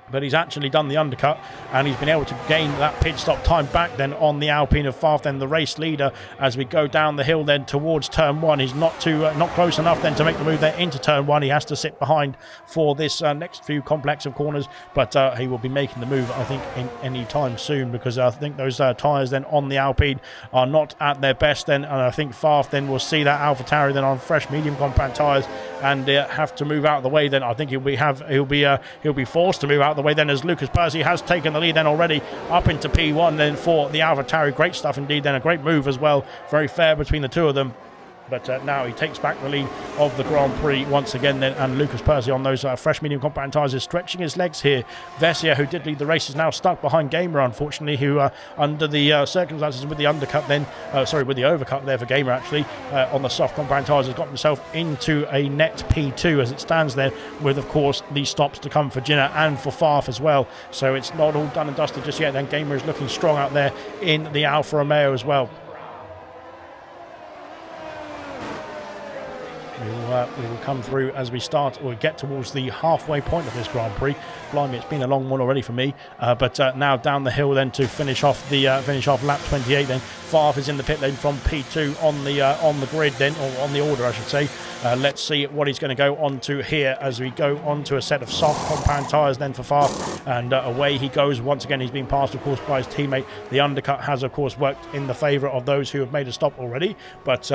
But he's actually done the undercut, and he's been able to gain that pit stop time back then on the Alpine of Farf, then the race leader, as we go down the hill then towards turn 1. He's not close enough then to make the move there into turn 1. He has to sit behind for this next few complex of corners, but he will be making the move I think in any time soon, because I think those tyres then on the Alpine are not at their best then, and I think Farf then will see that AlphaTauri then on fresh medium compact tyres and have to move out of the way. Then I think he'll be forced to move out of the way then, as Lucas Percy has taken the lead then already up into P1 then for the AlphaTauri. Great stuff indeed then, a great move as well, very fair between the two of them. But now he takes back the lead of the Grand Prix once again then, and Lucas Percy on those fresh medium compact tyres is stretching his legs here. Vessia, who did lead the race, is now stuck behind Gamer, unfortunately, who under the circumstances with the undercut then, with the overcut there for Gamer actually, on the soft compact tyres, has got himself into a net P2 as it stands there, with of course these stops to come for Jinner and for Farf as well. So it's not all done and dusted just yet. Then Gamer is looking strong out there in the Alfa Romeo as well. We will come through as we start or get towards the halfway point of this Grand Prix. Blimey, it's been a long one already for me. But now down the hill then to finish off lap 28. Then Farf is in the pit lane from P2 on the grid then, or on the order I should say. Let's see what he's going to go on to here as we go on to a set of soft compound tyres then for Farf, and away he goes. Once again he's been passed of course by his teammate. The undercut has of course worked in the favour of those who have made a stop already, but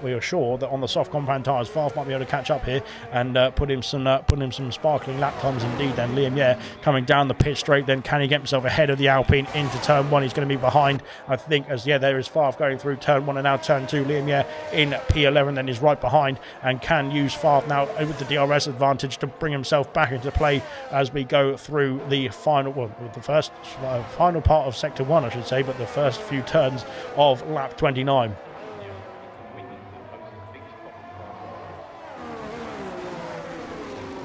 we are sure that on the soft compound tyres Farf might be able to catch up here and put him some sparkling lap times indeed. Then Liam Yeh coming down the pit straight, then can he get himself ahead of the Alpine into turn 1? He's going to be behind, I think, as there is Farf going through turn 1 and now turn 2. Liam Yeh in P11 then is right behind and can use Farf now with the DRS advantage to bring himself back into play as we go through the final part of sector 1 I should say, but the first few turns of lap 29.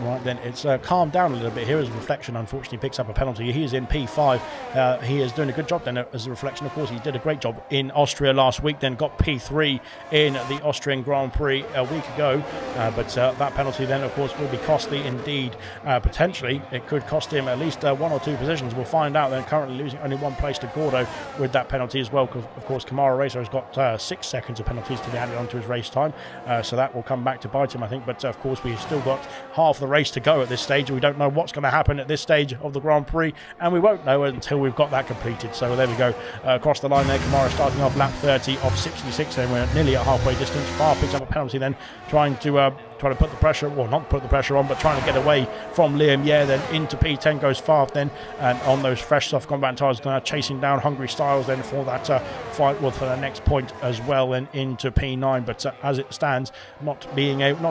Right, then it's calmed down a little bit here as Reflection unfortunately picks up a penalty. He is in P5. He is doing a good job then as a Reflection. Of course, he did a great job in Austria last week, then got P3 in the Austrian Grand Prix a week ago. But that penalty then, of course, will be costly indeed. Potentially, it could cost him at least 1 or 2 positions. We'll find out. They're currently losing only 1 place to Gordo with that penalty as well. Because, of course, Kamara Racer has got 6 seconds of penalties to be added onto his race time. So that will come back to bite him, I think. But, of course, we've still got half the race to go at this stage. We don't know what's going to happen at this stage of the Grand Prix, and we won't know until we've got that completed. So there we go, across the line there. Kamara starting off lap 30 of 66, then we're nearly at halfway distance. Far picks up a penalty then, trying to put the pressure, well, not put the pressure on, but trying to get away from Liam Yeh. Then into P10 goes Faf then, and on those fresh soft combat tires, chasing down Hungry Styles then for that fight, well, for the next point as well, then into P9. But as it stands, not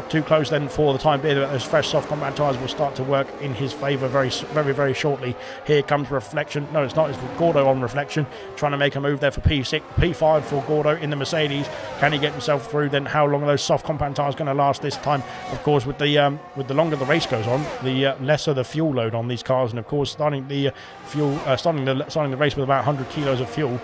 too close then for the time being. Those fresh soft combat tires will start to work in his favour very shortly. Here comes Reflection. No, it's not. It's Gordo on Reflection, trying to make a move there for P5 for Gordo in the Mercedes. Can he get himself through? Then how long are those soft compound tires going to last this time? Of course, with the longer the race goes on, the lesser the fuel load on these cars, and of course, starting the race with about 100 kilos of fuel,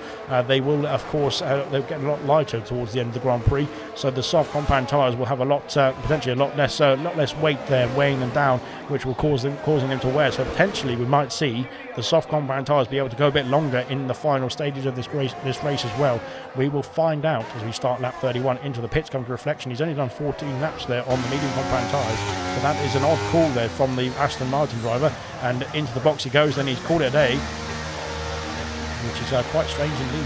they will, of course, they'll get a lot lighter towards the end of the Grand Prix. So the soft compound tires will have potentially a lot less weight there weighing them down, which will causing them to wear. So potentially, we might see the soft compound tires be able to go a bit longer in the final stages of this race as well. We will find out as we start lap 31. Into the pits comes Reflection. He's only done 14 laps there on the medium compound tyres, so that is an odd call there from the Aston Martin driver. And into the box he goes. Then he's called it a day, which is quite strange indeed.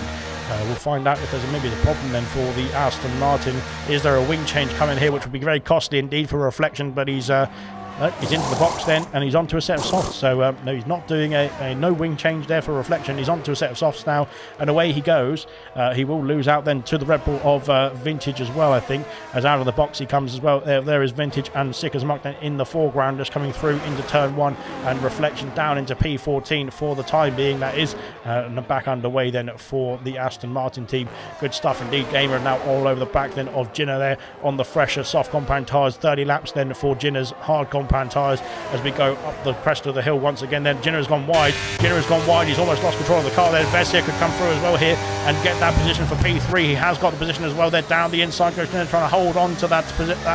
We'll find out if there's maybe the problem then for the Aston Martin. Is there a wing change coming here, which would be very costly indeed for Reflection? But he's into the box then, and he's onto a set of softs. So no, he's not doing a no wing change there for Reflection. He's onto a set of softs now, and away he goes. He will lose out then to the Red Bull of Vintage as well, I think, as out of the box he comes as well. There is Vintage and Sicker's Muck then in the foreground, just coming through into turn 1, and Reflection down into P14 for the time being. That is back underway then for the Aston Martin team. Good stuff indeed. Gamer now all over the back then of Jinner there on the fresher soft compound tyres. 30 laps then for Jinner's hard compound tyres as we go up the crest of the hill once again. Then Jinner has gone wide. He's almost lost control of the car there. Vessia could come through as well here and get that position for P3. He has got the position as well. They're down the inside. Goes Jinner trying to hold on to that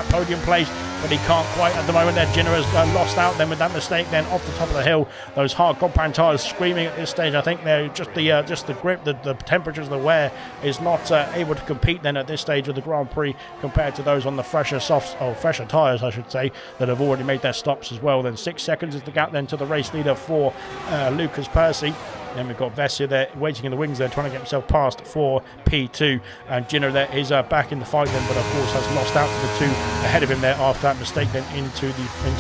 podium place, but he can't quite at the moment. There, Jinner has lost out then with that mistake then off the top of the hill. Those hard compound tyres screaming at this stage. I think they're just the grip, the temperatures, the wear is not able to compete then at this stage of the Grand Prix compared to those on the fresher tyres, I should say, that have already made their stops as well. Then 6 seconds is the gap then to the race leader for Lucas Percy. Then we've got Vessia there waiting in the wings there, trying to get himself past for P2. And Jinner there is back in the fight then, but of course has lost out to the 2 ahead of him there after that mistake then into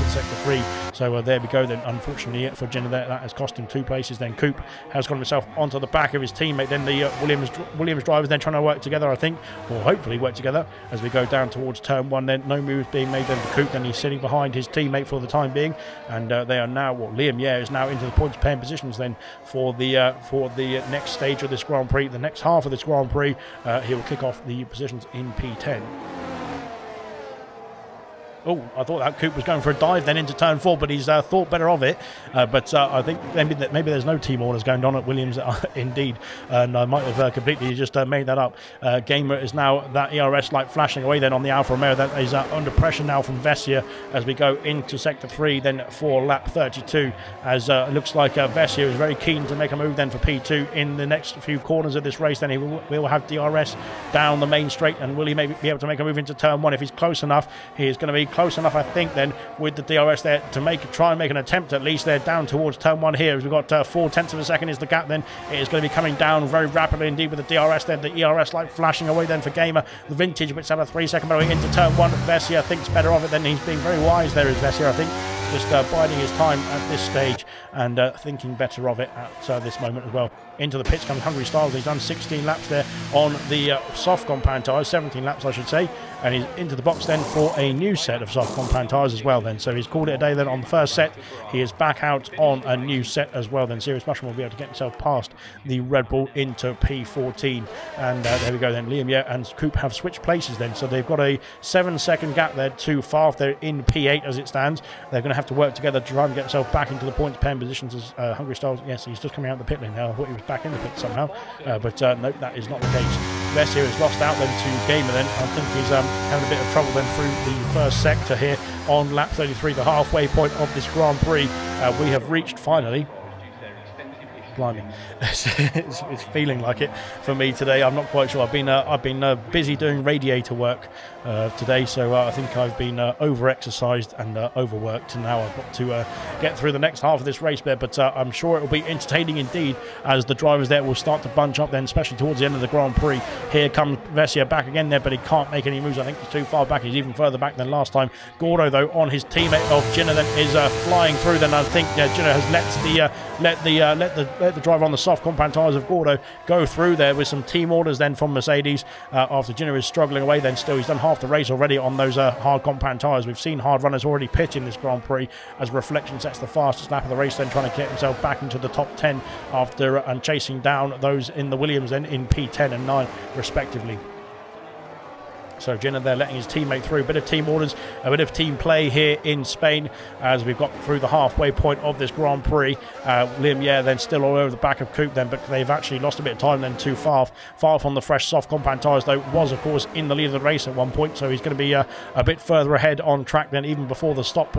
sector 3. So there we go then, unfortunately for Jinner there, that has cost him 2 places. Then Coop has got himself onto the back of his teammate. Then the Williams drivers then trying to work together, I think, or hopefully work together as we go down towards turn 1 then. No moves being made then for Coop. Then he's sitting behind his teammate for the time being. And they are now, Liam Yeh is now into the points paying positions then for the next stage of this Grand Prix, the next half of this Grand Prix. He will kick off the positions in P10. Oh, I thought that Coop was going for a dive then into turn 4, but he's thought better of it. But I think maybe there's no team orders going on at Williams indeed, and I might have completely just made that up. Gamer is now that ERS light flashing away then on the Alfa Romeo. That is under pressure now from Vessia as we go into sector 3 then for lap 32, as it looks like Vessia is very keen to make a move then for P2 in the next few corners of this race. Then he will have DRS down the main straight, and will he maybe be able to make a move into turn 1? If he's close enough, he is going to be close enough, I think, then with the DRS there to try and make an attempt at least. They're down towards turn 1 here as we've got 4/10 of a second is the gap. Then it is going to be coming down very rapidly indeed with the DRS there. The ERS light flashing away then for Gamer. The Vintage, which had a 3-second away into turn 1. Vessia thinks better of it then. He's being very wise there, is Vessia, I think, just biding his time at this stage. and thinking better of it at this moment as well. Into the pits comes Hungry Styles. He's done 16 laps there on the soft compound tyres, 17 laps I should say, and he's into the box then for a new set of soft compound tyres as well then. So he's called it a day then on the first set. He is back out on a new set as well then. Serious Mushroom will be able to get himself past the Red Bull into P14, and there we go then. Liam Yeh and Coop have switched places then, so they've got a 7-second gap there to Favre. They're in P8 as it stands. They're going to have to work together to try and get themselves back into the points pen positions as Hungry Styles. Yes, he's just coming out of the pit lane now. I thought he was back in the pit somehow, but nope, that is not the case. Vessia has lost out then to Gamer then. I think he's having a bit of trouble then through the first sector here on lap 33, the halfway point of this Grand Prix. We have reached finally. Blimey, it's feeling like it for me today. I'm not quite sure. I've been busy doing radiator work today, so I think I've been over-exercised and overworked, and now I've got to get through the next half of this race there, but I'm sure it will be entertaining indeed as the drivers there will start to bunch up then, especially towards the end of the Grand Prix. Here comes Vessia back again there, but he can't make any moves. I think he's too far back. He's even further back than last time. Gordo, though, on his teammate of Jinner then is flying through. Then I think Jinner has let the driver on the soft compound tyres of Gordo go through there with some team orders then from Mercedes after Jinner is struggling away. Then still he's done half the race already on those hard compound tyres. We've seen hard runners already pit in this Grand Prix as Reflection sets the fastest lap of the race, then trying to get himself back into the top 10 after and chasing down those in the Williams then in P10 and 9 respectively. So Jenner there letting his teammate through. A bit of team orders, a bit of team play here in Spain as we've got through the halfway point of this Grand Prix. Liam Yeh then still all over the back of Coop then, but they've actually lost a bit of time then to Favre. Favre on the fresh soft compound tyres though was of course in the lead of the race at one point, so he's going to be a bit further ahead on track then even before the stop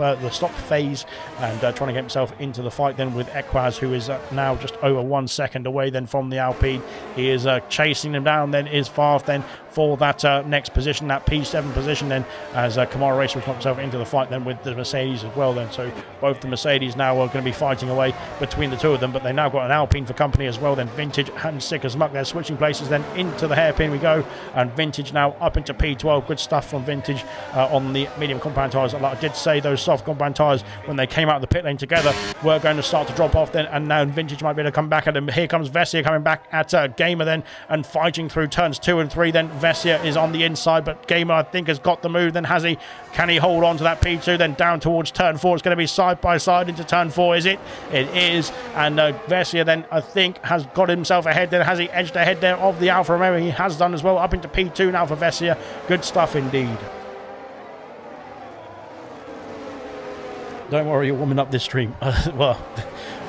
phase, and trying to get himself into the fight then with Equaz, who is now just over 1 second away then from the Alpine. He is chasing him down then is Favre then for that next position, that P7 position then, as Kamara Racer has got himself into the fight then with the Mercedes as well then. So both the Mercedes now are going to be fighting away between the two of them, but they now got an Alpine for company as well then. Vintage and Sick as Muck, they're switching places then into the hairpin we go, and Vintage now up into P12. Good stuff from Vintage on the medium compound tyres. Like I did say, those soft compound tyres when they came out of the pit lane together were going to start to drop off then, and now Vintage might be able to come back at him. Here comes Vessia coming back at Gamer then and fighting through turns 2 and 3 then. Vessia is on the inside, but Gamer I think has got the move then, has he? Can he hold on to that P2 then down towards turn 4? It's going to be side by side into turn 4, is it? It is, and Vessia then I think has got himself ahead then. Has he edged ahead there of the Alfa Romeo? He has done as well, up into P2 now for Vessia. Good stuff indeed. Don't worry, you're warming up this stream. Well,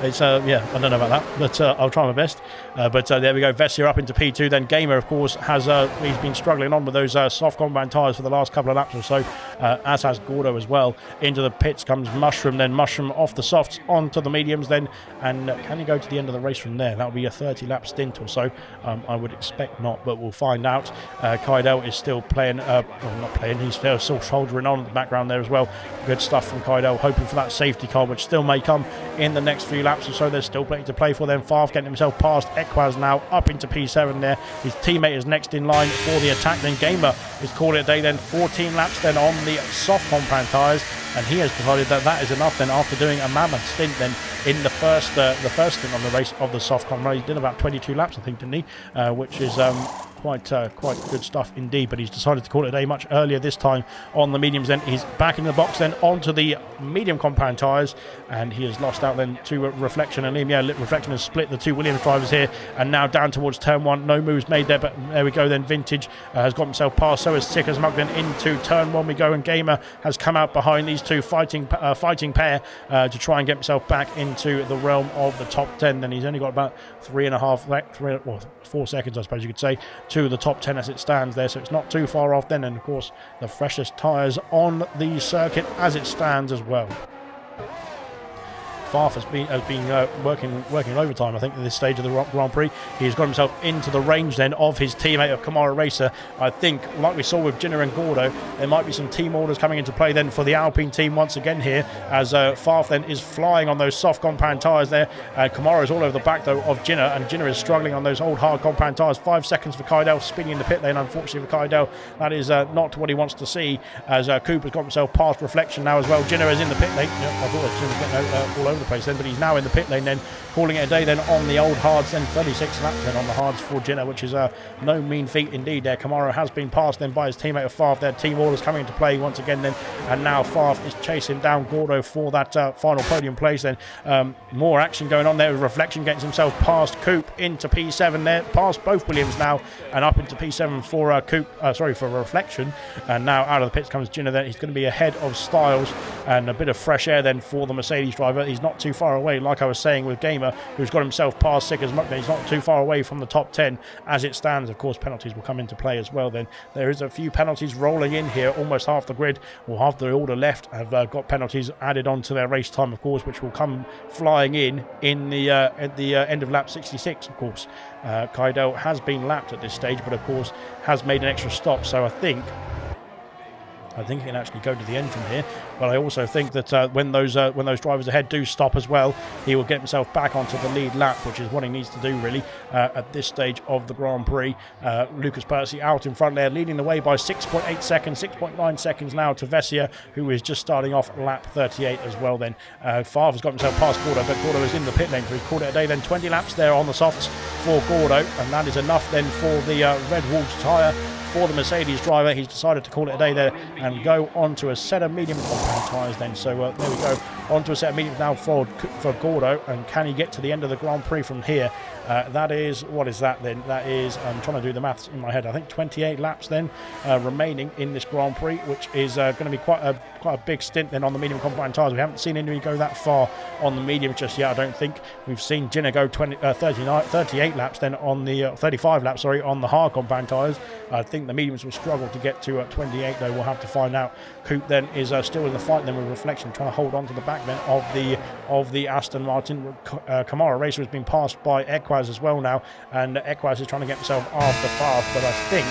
it's yeah, I don't know about that, but I'll try my best. But there we go, Vessia up into P2. Then Gamer, of course, has he's been struggling on with those soft compound tyres for the last couple of laps or so, as has Gordo as well. Into the pits comes Mushroom, then Mushroom off the softs onto the mediums then, and can he go to the end of the race from there? That'll be a 30-lap stint or so. I would expect not, but we'll find out. Kaidel is still playing, well, not playing, he's still shouldering on in the background there as well. Good stuff from Kaidel, hoping for that safety car, which still may come in the next few laps or so. There's still plenty to play for them. Favre getting himself past Equaz now up into P7 there. His teammate is next in line for the attack. Then Gamer is calling it a day then. 14 laps then on the soft compound tyres, and he has decided that that is enough then after doing a mammoth stint then in the first stint on the race of the soft compound. He did about 22 laps I think, didn't he? Which is quite good stuff indeed, but he's decided to call it a day much earlier this time on the mediums then. He's back in the box then onto the medium compound tyres, and he has lost out then to Reflection and Liam. Yeah, Reflection has split the two Williams drivers here, and now down towards turn 1. No moves made there, but there we go then. Vintage has got himself past, so is Sick as Muck then into turn 1 we go, and Gamer has come out behind these two fighting pair to try and get himself back into the realm of the top 10. Then he's only got about 4 seconds I suppose you could say to the top 10 as it stands there, so it's not too far off then, and of course the freshest tyres on the circuit as it stands as well. Favre has been working overtime, I think, at this stage of the Grand Prix. He's got himself into the range then of his teammate of Kamara Racer. I think, like we saw with Jinner and Gordo, there might be some team orders coming into play then for the Alpine team once again here, as Favre then is flying on those soft compound tyres there. Kamara is all over the back though of Jinner, and Jinner is struggling on those old hard compound tyres. 5 seconds for Kaidel spinning in the pit lane. Unfortunately for Kaidel, that is not what he wants to see, as Cooper's got himself past Reflection now as well. Jinner is in the pit lane. Yep, I thought Jinner was getting all over the the place then, but he's now in the pit lane then, calling it a day then on the old hards, then 36 laps then on the hards for Jinner, which is no mean feat indeed there. Kamara has been passed then by his teammate of Favre. Their team orders coming into play once again then, and now Favre is chasing down Gordo for that final podium place then. More action going on there with Reflection getting himself past Coop into P7 there, past both Williams now, and up into P7 for for Reflection, and now out of the pits comes Jinner then. He's going to be ahead of Styles, and a bit of fresh air then for the Mercedes driver. He's not too far away, like I was saying with Gamer, who's got himself past Sick as much. He's not too far away from the top 10 as it stands. Of course, penalties will come into play as well then. There is a few penalties rolling in here. Almost half the grid, or half the order left, have got penalties added on to their race time, of course, which will come flying in the at the end of lap 66, of course. Kaidel has been lapped at this stage, but of course has made an extra stop, so I think he can actually go to the end from here. But I also think that when those drivers ahead do stop as well, he will get himself back onto the lead lap, which is what he needs to do really at this stage of the Grand Prix. Lucas Percy out in front there, leading the way by 6.8 seconds, 6.9 seconds now to Vessia, who is just starting off lap 38 as well then. Favre's got himself past Gordo, but Gordo is in the pit lane, so he's called it a day then. 20 laps there on the softs for Gordo, and that is enough then for the Red Wolves tyre. For the Mercedes driver, he's decided to call it a day there and go on to a set of medium compound tyres then. So there we go, on to a set of mediums now for Gordo. And can he get to the end of the Grand Prix from here? That is, what is that then? That is, I'm trying to do the maths in my head, I think 28 laps then remaining in this Grand Prix, which is going to be quite a big stint then on the medium compound tyres. We haven't seen anybody go that far on the medium just yet, I don't think. We've seen Jinner go 38 laps then on the 35 laps, sorry, on the hard compound tyres. I think the mediums will struggle to get to 28 though. We'll have to find out. Coop then is still in the fight then with Reflection, trying to hold on to the back then of the Aston Martin. Kamara Racer has been passed by Equaz as well now, and Equaz is trying to get himself after Favre, but I think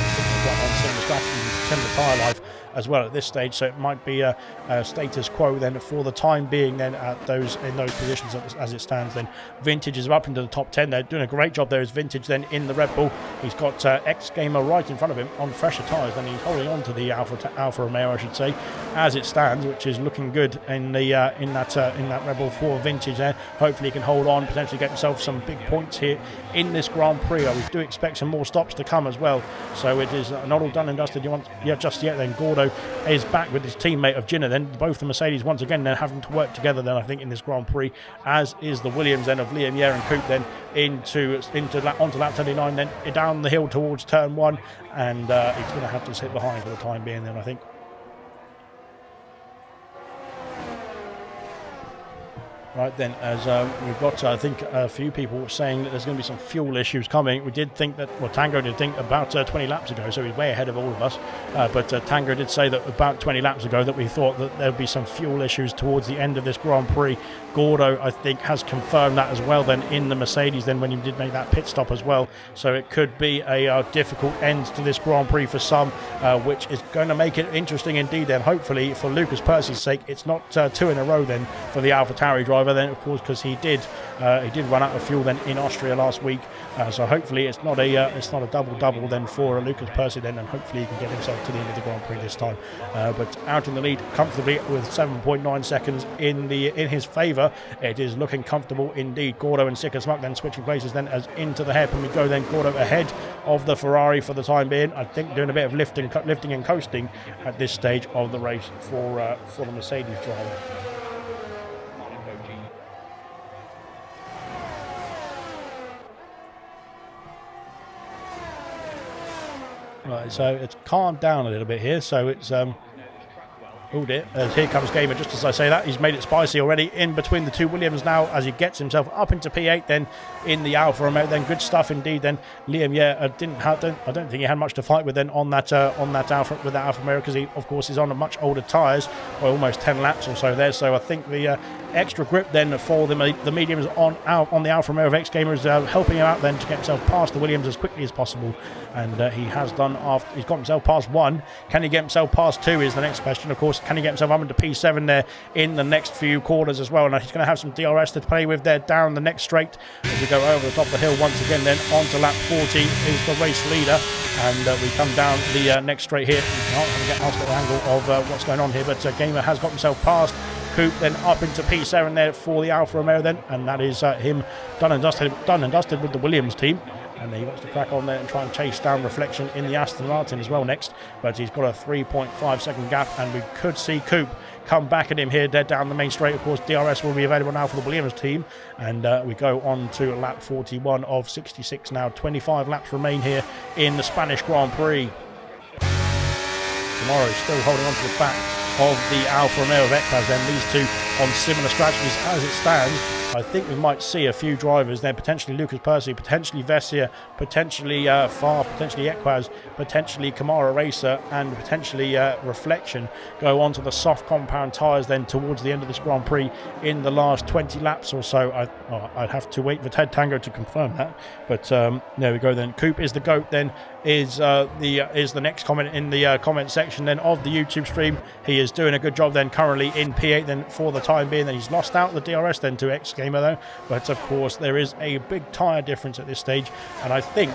he's got on similar strategy, similar tyre life as well at this stage, so it might be a status quo then for the time being then in those positions as it stands then. Vintage is up into the top 10. They're doing a great job there as Vintage then in the Red Bull. He's got X Gamer right in front of him on fresher tyres, and he's holding on to the Alfa Romeo, I should say, as it stands, which is looking good in that Red Bull for Vintage there. Hopefully he can hold on, potentially get himself some big points here in this Grand Prix. We do expect some more stops to come as well, so it is not all done and dusted just yet then. Gordo is back with his teammate of Jinner then. Both the Mercedes once again they're having to work together then, I think, in this Grand Prix, as is the Williams then of Liam Yer and Coop then onto lap 39 then down the hill towards turn 1, and he's going to have to sit behind for the time being then, I think. Right then, as we've got, I think, a few people saying that there's going to be some fuel issues coming. We did think that, well, Tango did think about 20 laps ago, so he's way ahead of all of us. But Tango did say that about 20 laps ago that we thought that there would be some fuel issues towards the end of this Grand Prix. Gordo, I think, has confirmed that as well then in the Mercedes then when he did make that pit stop as well. So it could be a difficult end to this Grand Prix for some, which is going to make it interesting indeed then. Hopefully, for Lucas Percy's sake, it's not 2 in a row then for the AlphaTauri driver then, of course, because he did run out of fuel then in Austria last week. So hopefully it's not a double then for Lucas Percy then, and hopefully he can get himself to the end of the Grand Prix this time. But out in the lead comfortably with 7.9 seconds in his favour. It is looking comfortable indeed. Gordo and Sicker Smuck then switching places then as into the hairpin we go then. Gordo ahead of the Ferrari for the time being. I think doing a bit of lifting and coasting at this stage of the race for the Mercedes driver. Right, so it's calmed down a little bit here, so it's oh dear, as here comes Gamer just as I say that. He's made it spicy already in between the two Williams now as he gets himself up into P8 then in the Alfa Romeo. Then good stuff indeed then. Liam, I don't think he had much to fight with then on that Alfa Romeo, because he of course is on a much older tyres, by almost 10 laps or so there. So I think the extra grip then for the mediums on the Alfa Romeo of X Gamer is helping him out then to get himself past the Williams as quickly as possible, and he has done. After he's got himself past 1, can he get himself past 2 is the next question, of course. Can he get himself up into P7 there in the next few quarters as well? And he's going to have some DRS to play with there down the next straight as we go over the top of the hill once again. Then on to lap 40 is the race leader, and we come down the next straight here. We can't get out of the angle of what's going on here, but Gamer has got himself past Coupe, then up into P7 there for the Alfa Romeo then, and that is him done and dusted with the Williams team. And he wants to crack on there and try and chase down Reflection in the Aston Martin as well next. But he's got a 3.5 second gap, and we could see Coupe come back at him here, dead down the main straight. Of course, DRS will be available now for the Williams team. And we go on to lap 41 of 66 now. 25 laps remain here in the Spanish Grand Prix. Tomorrow still holding on to the back of the Alfa Romeo of Equaz, then these two on similar strategies as it stands. I think we might see a few drivers there, potentially Lucas Percy, potentially Vessia, potentially Favre, potentially Equaz, potentially Kamara Racer, and potentially Reflection go on to the soft compound tyres then towards the end of this Grand Prix in the last 20 laps or so. I'd have to wait for Ted Tango to confirm that, but there we go then. Coupe is the GOAT then, is the next comment in the comment section then of the YouTube stream. He is doing a good job then currently in P8 then for the time being. Then he's lost out the DRS then to X Gamer though, but of course there is a big tyre difference at this stage, and I think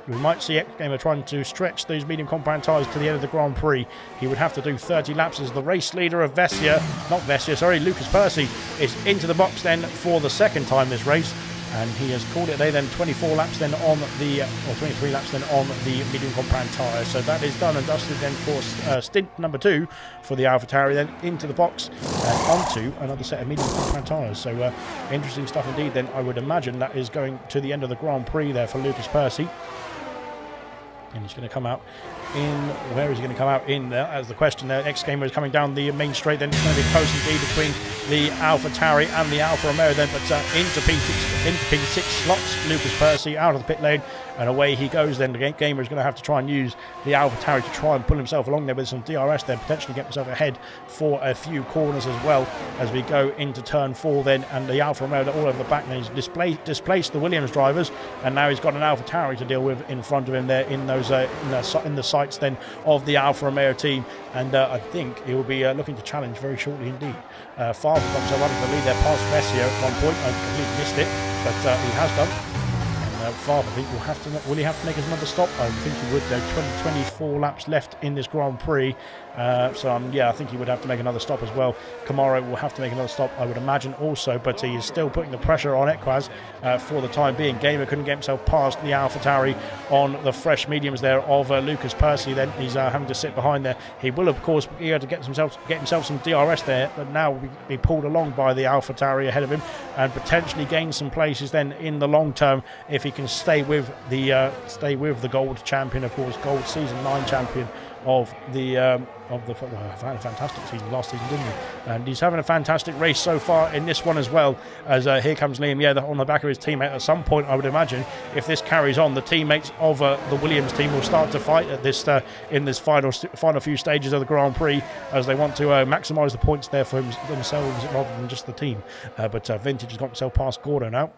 we might see X Gamer trying to stretch those medium compound tyres to the end of the Grand Prix. He would have to do 30 laps as the race leader of Lucas Percy is into the box then for the second time this race. And he has called it there then 24 laps then on the, or 23 laps then on the medium compound tyre. So that is done and dusted then for stint number 2 for the AlphaTauri then into the box and onto another set of medium compound tyres. So interesting stuff indeed then. I would imagine that is going to the end of the Grand Prix there for Lucas Percy. And he's going to come out in, where is he going to come out in there as the question there. X Gamer is coming down the main straight then. It's going to be close indeed between the AlphaTauri and the Alfa Romeo then, but into P6 slots Lucas Percy out of the pit lane, and away he goes then. The Gamer is going to have to try and use the AlphaTauri to try and pull himself along there with some DRS there, potentially get himself ahead for a few corners as well as we go into turn 4 then. And the Alfa Romeo all over the back now. He's displaced the Williams drivers, and now he's got an AlphaTauri to deal with in front of him there in those in the sights then of the Alfa Romeo team. And I think he will be looking to challenge very shortly indeed. Favre got himself out of the lead there past Vessia at one point. I completely missed it, but he has done. Favre, I think, will he have to make another stop? I think he would. There are 24 laps left in this Grand Prix. Yeah, I think he would have to make another stop as well. Kamara will have to make another stop, I would imagine, also, but he is still putting the pressure on Equaz for the time being. Gamer couldn't get himself past the AlphaTauri on the fresh mediums there of Lucas Percy. Then he's having to sit behind there. He will, of course, be able to get himself some DRS there, but now will be pulled along by the AlphaTauri ahead of him and potentially gain some places then in the long term if he can stay with the gold champion, of course, gold season 9 champion of the had a fantastic season last season, didn't he? And he's having a fantastic race so far in this one as well. As here comes Liam, on the back of his teammate. At some point, I would imagine, if this carries on, the teammates of the Williams team will start to fight at this in this final few stages of the Grand Prix, as they want to maximise the points there for themselves rather than just the team. But Vintage has got himself past Gordo now.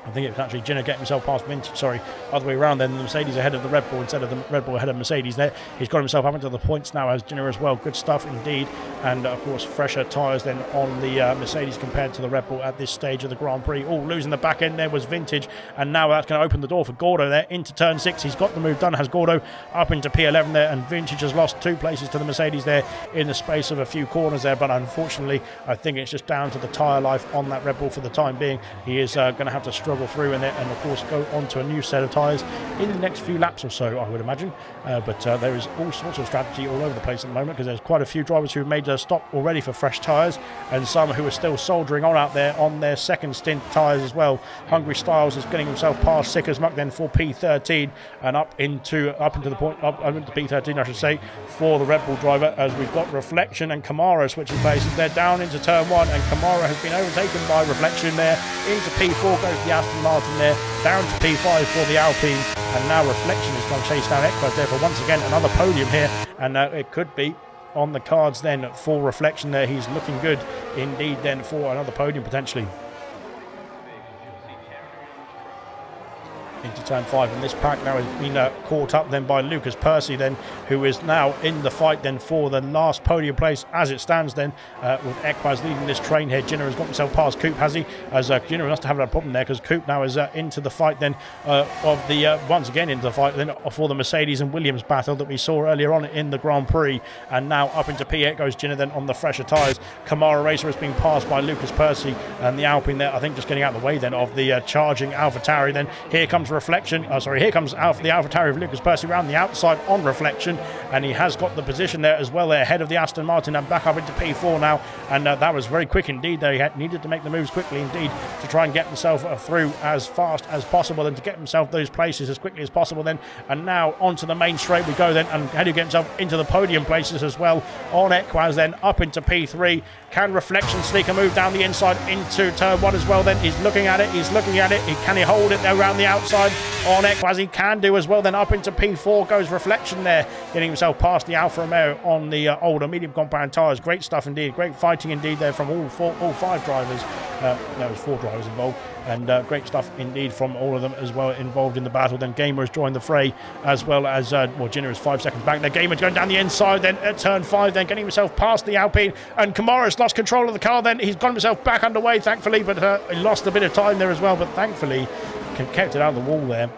I think it was actually Jenner getting himself past Vintage, other way around then. The Mercedes ahead of the Red Bull instead of the Red Bull ahead of Mercedes there. He's got himself up into the points now as Jenner as well. Good stuff indeed. And of course, fresher tyres then on the Mercedes compared to the Red Bull at this stage of the Grand Prix. Losing the back end there was Vintage. And now that's going to open the door for Gordo there into turn 6. He's got the move done, has Gordo up into P11 there. And Vintage has lost 2 places to the Mercedes there in the space of a few corners there. But unfortunately, I think it's just down to the tyre life on that Red Bull for the time being. He is going to have to struggle through in it, and of course go on to a new set of tyres in the next few laps or so, I would imagine. But there is all sorts of strategy all over the place at the moment, because there's quite a few drivers who have made a stop already for fresh tyres, and some who are still soldiering on out there on their second stint tyres as well. Hungry Styles is getting himself past Sick as Muck then for P13 and up into P13 I should say, for the Red Bull driver, as we've got Reflection and Kamara switching places. They're down into turn 1, and Kamara has been overtaken by Reflection there. Into P4 goes the Aston Martin there, down to P5 for the Alpine, and now Reflection is trying to chase down Equaz there for once again another podium here, and it could be on the cards then for Reflection there. He's looking good indeed then for another podium potentially. into turn 5, and this pack now has been caught up then by Lucas Percy then, who is now in the fight then for the last podium place as it stands then, with Equaz leading this train here. Jinner has got himself past Coop, has he? As Jinner must have a problem there, because Coop now is into the fight then of the once again into the fight then for the Mercedes and Williams battle that we saw earlier on in the Grand Prix, and now up into P8 goes Jinner then on the fresher tyres. Kamara Racer has been passed by Lucas Percy, and the Alpine there I think just getting out of the way then of the charging AlphaTauri. Then here comes Reflection, here comes the AlphaTauri of Lucas Percy around the outside on Reflection, and he has got the position there as well, there ahead of the Aston Martin, and back up into P4 now, and that was very quick indeed. They needed to make the moves quickly indeed to try and get himself through as fast as possible and to get himself those places as quickly as possible then. And now onto the main straight we go then, and how do you get himself into the podium places as well on Equaz then up into P3. Can Reflection sneak a move down the inside into turn 1 as well then? He's looking at it. Can he hold it there around the outside on Equaz? He can do as well then. Up into P4 goes Reflection there, getting himself past the Alfa Romeo on the older medium compound tyres. Great stuff indeed. Great fighting indeed there from all 5 drivers. There was 4 drivers involved, and great stuff indeed from all of them as well involved in the battle. Then Gamer has joined the fray, as well as Jinner is 5 seconds back. Then Gamer's going down the inside then at turn 5, then getting himself past the Alpine, and Kamara's lost control of the car then. He's got himself back underway thankfully, but he lost a bit of time there as well, but thankfully kept it out of the wall there.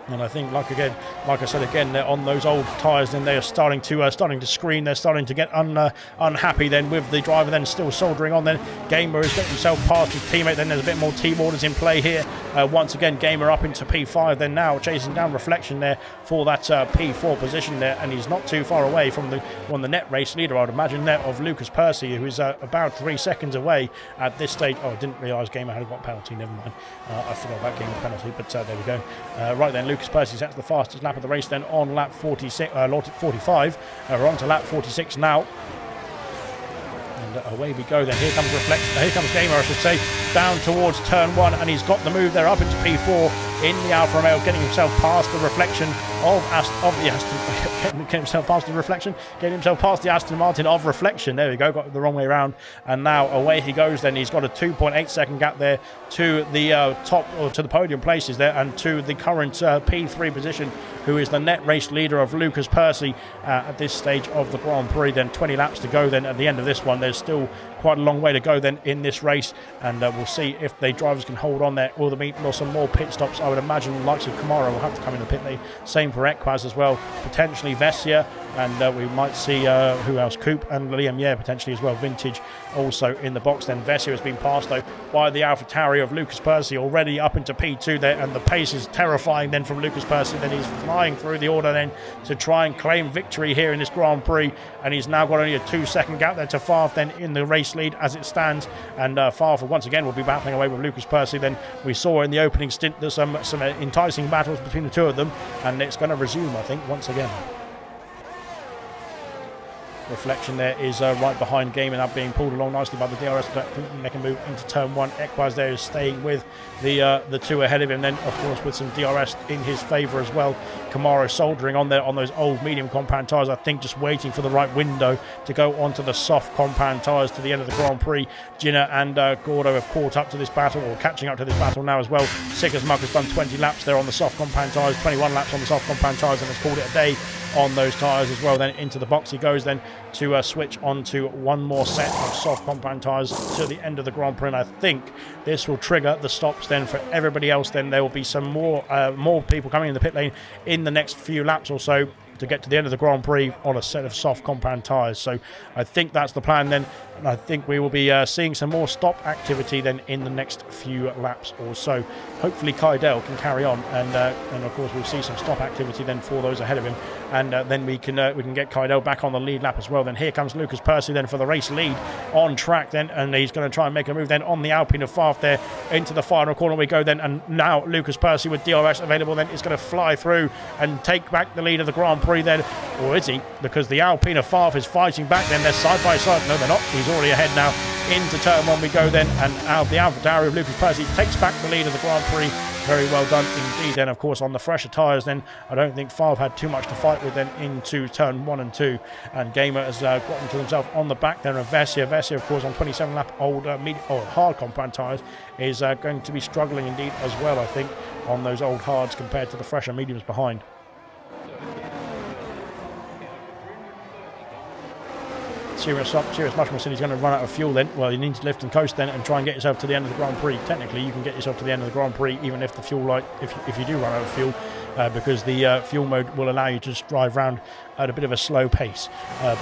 And I think, like I said again, they're on those old tyres, then they are starting to screen. They're starting to get unhappy then with the driver then still soldiering on. Then Gamer has got himself past his teammate. Then there's a bit more team orders in play here. Once again, Gamer up into P5. Then now chasing down Reflection there for that P4 position there, and he's not too far away from the net race leader, I'd imagine, there of Lucas Percy, who is about 3 seconds away at this stage. Oh, I didn't realise Gamer had got a penalty. Never mind. I forgot about Gamer's penalty, but there we go. Right then, Lucas Percy sets the fastest lap of the race then on lap 45. We're on to lap 46 now. And away we go then. Here comes Gamer, I should say, down towards turn 1, and he's got the move there up into P4 in the Alfa Romeo, getting himself past the Reflection of the Aston, getting himself past the Aston Martin of Reflection. There we go, got it the wrong way around, and now away he goes then. He's got a 2.8 second gap there to the top, or to the podium places there, and to the current P3 position, who is the net race leader of Lucas Percy at this stage of the Grand Prix. Then 20 laps to go then at the end of this one. There's still quite a long way to go then in this race, and we'll see if the drivers can hold on there. Will there be some more pit stops? I would imagine the likes of Kamara will have to come in the pit lane. Same for Equaz as well, potentially Vessia, and we might see who else? Coop and Liam, yeah, potentially as well. Vintage also in the box. Then Vessia has been passed though by the AlphaTauri of Lucas Percy, already up into P2 there, and the pace is terrifying then from Lucas Percy. Then he's flying through the order then to try and claim victory here in this Grand Prix, and he's now got only a 2 second gap there to Favre then in the race lead as it stands, and Favre once again will be battling away with Lucas Percy. Then we saw in the opening stint there's some enticing battles between the two of them, and it's going to resume, I think, once again. Reflection there is right behind Game, and that being pulled along nicely by the DRS. They can move into turn 1. Equaz there is staying with the 2 ahead of him, then of course with some DRS in his favour as well. Kamara soldering on there on those old medium compound tyres, I think just waiting for the right window to go onto the soft compound tyres to the end of the Grand Prix. Jinner and Gordo have caught up to this battle, or catching up to this battle now as well. Sick as Muck has done 20 laps there on the soft compound tyres, 21 laps on the soft compound tyres, and has called it a day on those tyres as well. Then into the box he goes then to switch on to one more set of soft compound tyres to the end of the Grand Prix, and I think this will trigger the stops then for everybody else. Then there will be some more people coming in the pit lane in the next few laps or so to get to the end of the Grand Prix on a set of soft compound tyres. So I think that's the plan then, and I think we will be seeing some more stop activity then in the next few laps or so. Hopefully Kydell can carry on, and of course we'll see some stop activity then for those ahead of him, and then we can get Kydell back on the lead lap as well. Then here comes Lucas Percy then for the race lead on track then, and he's going to try and make a move then on the Alpine of Favre there into the final corner we go then, and now Lucas Percy with DRS available then is going to fly through and take back the lead of the Grand Prix then, or is he? Because the Alpine of Favre is fighting back then. They're side by side. No, they're not. He's already ahead now. Into turn 1 we go then, and the AlphaTauri of Lucas Percy takes back the lead of the Grand Prix. Very well done indeed. Then of course on the fresher tyres then, I don't think Favre had too much to fight with then into turn 1 and 2, and Gamer has gotten to himself on the back there of Vessia. Vessia of course on 27 lap old hard compound tyres is going to be struggling indeed as well, I think, on those old hards compared to the fresher mediums behind. Serious much more soon. He's going to run out of fuel then. Well, you need to lift and coast then and try and get yourself to the end of the Grand Prix. Technically, you can get yourself to the end of the Grand Prix even if the fuel light, if you do run out of fuel, because the fuel mode will allow you to just drive around at a bit of a slow pace.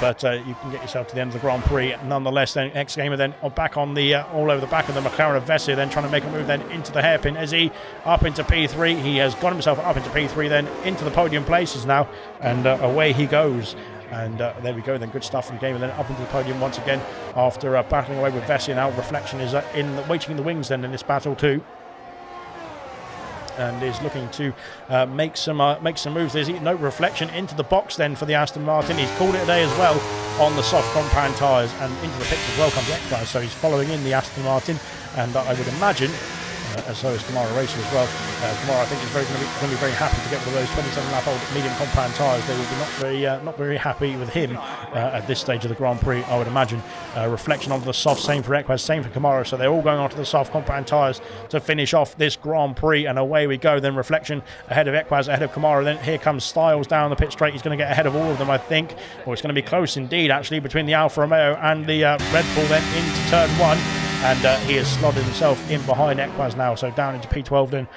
But you can get yourself to the end of the Grand Prix. Nonetheless, then X-Gamer then back on the all over the back of the McLaren of Vessia, then trying to make a move then into the hairpin as he up into P3. He has got himself up into P3 then into the podium places now, and away he goes. And there we go then, good stuff from Gamer then up into the podium once again after battling away with Vessia. Now Reflection is waiting in the wings then in this battle too, and is looking to make some moves. There's no Reflection into the box then for the Aston Martin. He's called it a day as well on the soft compound tyres, and into the pits as well comes X-Guys, so he's following in the Aston Martin, and I would imagine so is Kamara Racer as well. Kamara, I think, is going to be very happy to get one of those 27-lap-old medium compound tyres. They will be not very happy with him at this stage of the Grand Prix, I would imagine. Reflection onto the soft, same for Equaz, same for Kamara. So they're all going onto the soft compound tyres to finish off this Grand Prix, and away we go. Then Reflection ahead of Equaz, ahead of Kamara. Then here comes Styles down the pit straight. He's going to get ahead of all of them, I think. Or it's going to be close indeed, actually, between the Alfa Romeo and the Red Bull then into turn 1. And he has slotted himself in behind Equaz now, so down into P12 then,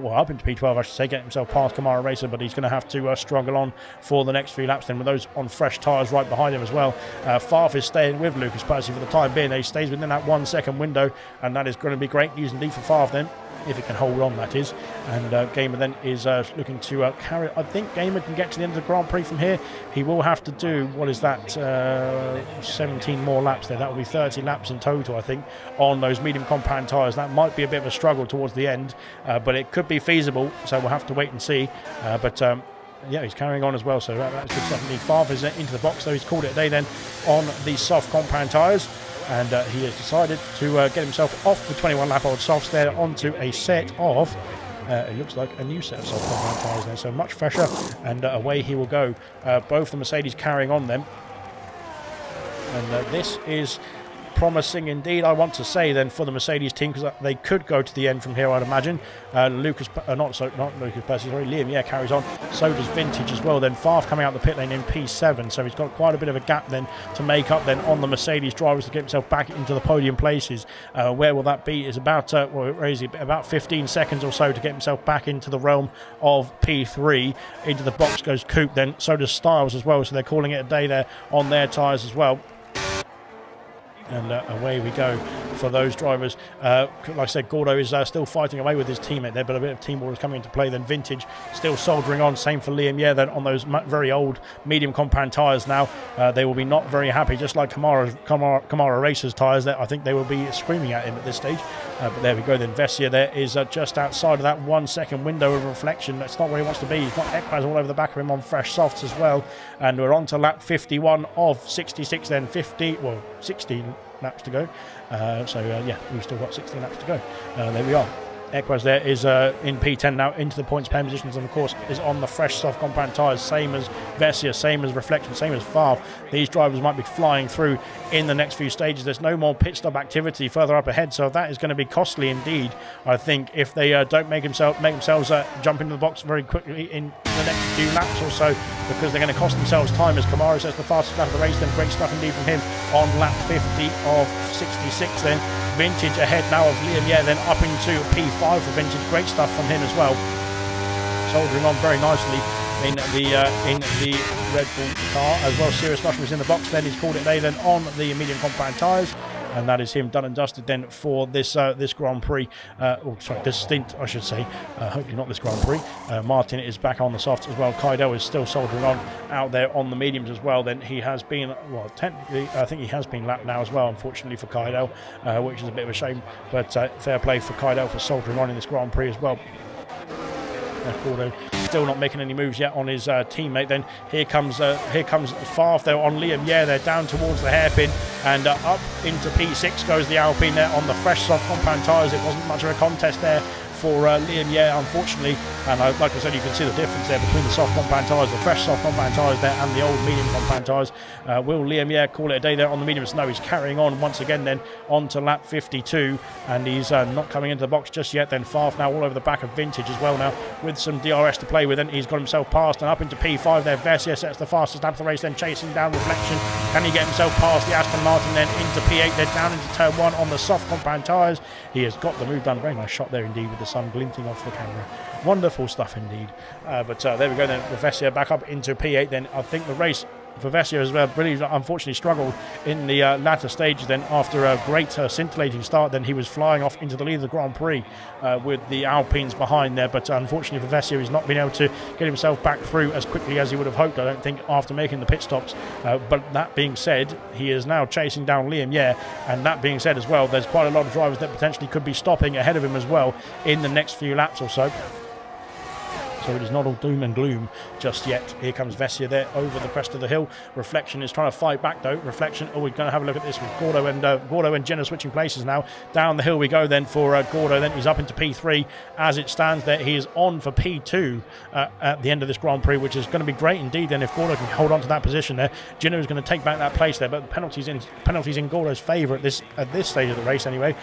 up into P12 I should say, get himself past Kamara Racer, but he's going to have to struggle on for the next few laps then with those on fresh tyres right behind him as well. Farf is staying with Lucas Percy for the time being. He stays within that 1 second window, and that is going to be great news indeed for Farf then, if it can hold on, that is. And Gamer then is looking to carry. I think Gamer can get to the end of the Grand Prix from here. He will have to do, what is that, 17 more laps there. That will be 30 laps in total, I think, on those medium compound tyres. That might be a bit of a struggle towards the end, but it could be feasible, so we'll have to wait and see. Yeah, he's carrying on as well, so that's good stuff. Favre is into the box, though. He's called it a day then on the soft compound tyres. And he has decided to get himself off the 21-lap-old softs there onto a set of, it looks like a new set of soft compound tyres there, so much fresher, and away he will go. Both the Mercedes carrying on them. And this is promising indeed, I want to say then, for the Mercedes team, because they could go to the end from here, I'd imagine. Not Lucas Percy, sorry, Liam, carries on. So does Vintage as well. Then Farf coming out the pit lane in P7, so he's got quite a bit of a gap then to make up then on the Mercedes drivers to get himself back into the podium places. Where will that be? It's about about 15 seconds or so to get himself back into the realm of P3. Into the box goes Coupe then, so does Styles as well, so they're calling it a day there on their tyres as well. And away we go for those drivers. Like I said, Gordo is still fighting away with his teammate there, but a bit of team war is coming into play. Then Vintage still soldiering on. Same for Liam. Then on those very old medium compound tyres now. They will be not very happy, just like Kamara Racers tyres. I think they will be screaming at him at this stage. But there we go. Then Vessia there is just outside of that 1 second window of Reflection. That's not where he wants to be. He's got Equaz all over the back of him on fresh softs as well. And we're on to lap 51 of 66 then. 16 laps to go. We've still got 16 laps to go. There we are. Equaz there is in P10 now, into the points paying positions, and of course is on the fresh soft compound tyres, same as Vessia, same as Reflection, same as Favre. These drivers might be flying through in the next few stages. There's no more pit stop activity further up ahead, so that is going to be costly indeed, I think, if they don't make themselves jump into the box very quickly in the next few laps or so, because they're going to cost themselves time, as Kamara says, the fastest lap of the race. Then great stuff indeed from him on lap 50 of 66 then. Vintage ahead now of Liam, then up into P5 for Vintage. Great stuff from him as well. Soldiering on very nicely in the Red Bull car as well. Serious Mushroom is in the box then. He's called it a day then on the medium compound tyres. And that is him done and dusted then for this Grand Prix. This stint, I should say. Hopefully not this Grand Prix. Martin is back on the softs as well. Kaidel is still soldering on out there on the mediums as well. Then he has been, technically, I think he has been lapped now as well, unfortunately, for Kaidel, which is a bit of a shame. But fair play for Kaidel for soldering on in this Grand Prix as well. Gordo still not making any moves yet on his teammate. Then here comes Favre there on Liam. They're down towards the hairpin, and up into P6 goes the Alpine there on the fresh soft compound tyres. It wasn't much of a contest there for Liam, yeah, unfortunately. And like I said, you can see the difference there between the soft compound tyres, the fresh soft compound tyres there, and the old medium compound tyres. Will Liam, yeah, call it a day there on the mediums? No, he's carrying on once again then on to lap 52, and he's not coming into the box just yet. Then Farf now all over the back of Vintage as well now, with some DRS to play with, and he's got himself past and up into P5 there. Vessia sets the fastest lap of the race, then chasing down Reflection. Can he get himself past the Aston Martin then into P8? They're down into turn 1 on the soft compound tyres. He has got the move done. Very nice shot there indeed, with the sun glinting off the camera. Wonderful stuff indeed. But there we go then. Vessia back up into P8 then. I think the race for Vessia as well really unfortunately struggled in the latter stages then. After a great scintillating start, then he was flying off into the lead of the Grand Prix with the Alpines behind there, but unfortunately for Vessia, he's not been able to get himself back through as quickly as he would have hoped, I don't think, after making the pit stops. But that being said, he is now chasing down Liam, yeah, and that being said as well, there's quite a lot of drivers that potentially could be stopping ahead of him as well in the next few laps or so. So it is not all doom and gloom just yet. Here comes Vessia there over the crest of the hill. Reflection is trying to fight back though. Reflection, we're going to have a look at this with Gordo and Jenna switching places now. Down the hill we go then for Gordo. Then he's up into P3 as it stands there. He is on for P2 at the end of this Grand Prix, which is going to be great indeed then if Gordo can hold on to that position there. Jenna is going to take back that place there, but the penalties in Gordo's favour at this stage of the race anyway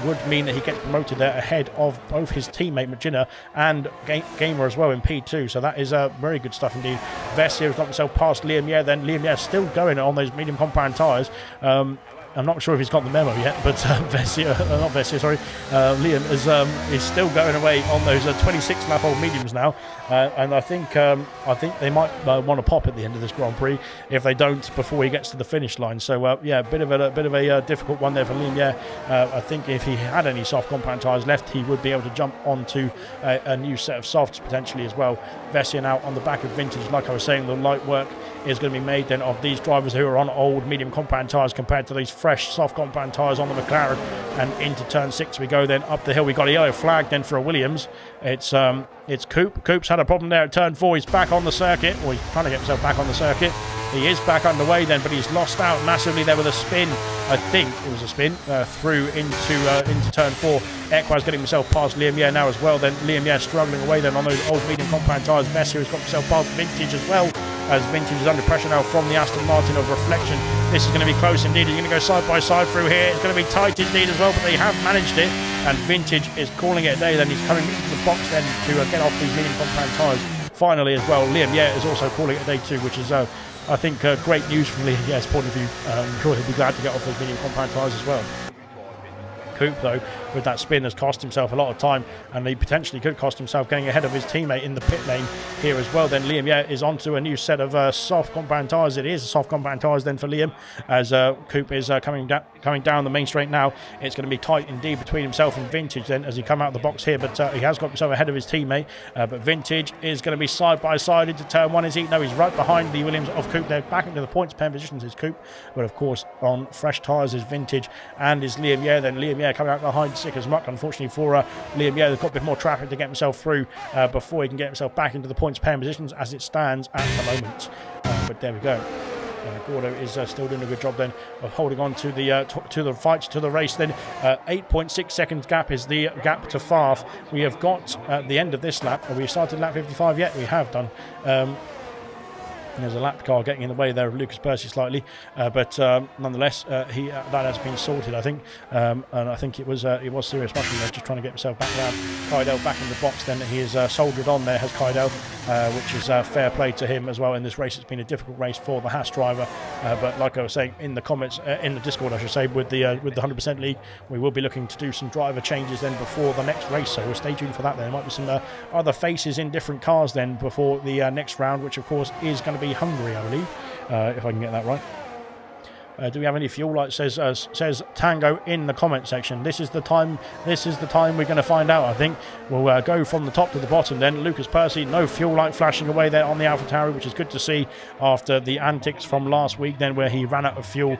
would mean that he gets promoted there ahead of both his teammate Magina and Gamer as well in P2, so that is very good stuff indeed. Vessia has got himself past Liam, yeah, then Liam, yeah, still going on those medium compound tyres. I'm not sure if he's got the memo yet, but Liam is still going away on those 26 lap old mediums now, and I think they might want to pop at the end of this Grand Prix if they don't before he gets to the finish line. So yeah, a bit of a difficult one there for Liam. Yeah, I think if he had any soft compound tyres left, he would be able to jump onto a new set of softs potentially as well. Vessia now on the back of Vintage. Like I was saying, the light work is going to be made then of these drivers who are on old medium compound tyres compared to these fresh soft compound tyres on the McLaren. And into turn 6 we go then up the hill. We got a yellow flag then for a Williams. It's Coop. Coop's had a problem there at turn 4. He's back on the circuit, or he's trying to get himself back on the circuit. He is back underway then, but he's lost out massively there with a spin. I think it was a spin through into turn 4. Equaz getting himself past Liam Yeh now as well. Then Liam Yeh struggling away then on those old medium compound tyres. Vessia has got himself past Vintage as well, as Vintage is under pressure now from the Aston Martin of Reflection. This is going to be close indeed. He's going to go side by side through here. It's going to be tight indeed as well, but they have managed it, and Vintage is calling it a day. Then he's coming into the box then to get off these medium compound tyres finally as well. Liam Yeh is also calling it a day too, which is I think great news from Liam Yeh's point of view. I'm sure he'll be glad to get off those medium compound tyres as well. Coop, though, with that spin has cost himself a lot of time, and he potentially could cost himself getting ahead of his teammate in the pit lane here as well. Then Liam Yeh is onto a new set of soft compound tyres. It is a soft compound tyres then for Liam, as Coop is coming down the main straight now. It's going to be tight indeed between himself and Vintage then as he come out of the box here, but he has got himself ahead of his teammate. But Vintage is going to be side by side into turn 1. Is he? No, he's right behind the Williams of Coop. They're back into the points pen positions is Coop, but of course on fresh tyres is Vintage and is Liam Yeh. Then Liam Yeh coming out behind sick as muck, unfortunately for Liam Yeh. They've got a bit more traffic to get himself through before he can get himself back into the points pen positions as it stands at the moment. But there we go. Gordo is still doing a good job then of holding on to the fight, to the race then. 8.6 seconds gap is the gap to Farf. We have got at the end of this lap, have we started lap 55 yet? We have done. There's a lap car getting in the way there of Lucas Percy slightly, but nonetheless, that has been sorted, I think, and I think it was Serious Mushroom there just trying to get himself back around. Kaidel back in the box then. He is soldiered on there, has Kaidel, which is fair play to him as well in this race. It's been a difficult race for the Haas driver, but like I was saying in the comments, in the Discord I should say, with the 100% League, we will be looking to do some driver changes then before the next race, so we'll stay tuned for that. There might be some other faces in different cars then before the next round, which of course is going to be Hungary, I believe, if I can get that right. Do we have any fuel light? Says Tango in the comment section. This is the time we're going to find out, I think. We'll go from the top to the bottom then. Lucas Percy, no fuel light flashing away there on the AlphaTauri, which is good to see after the antics from last week then, where he ran out of fuel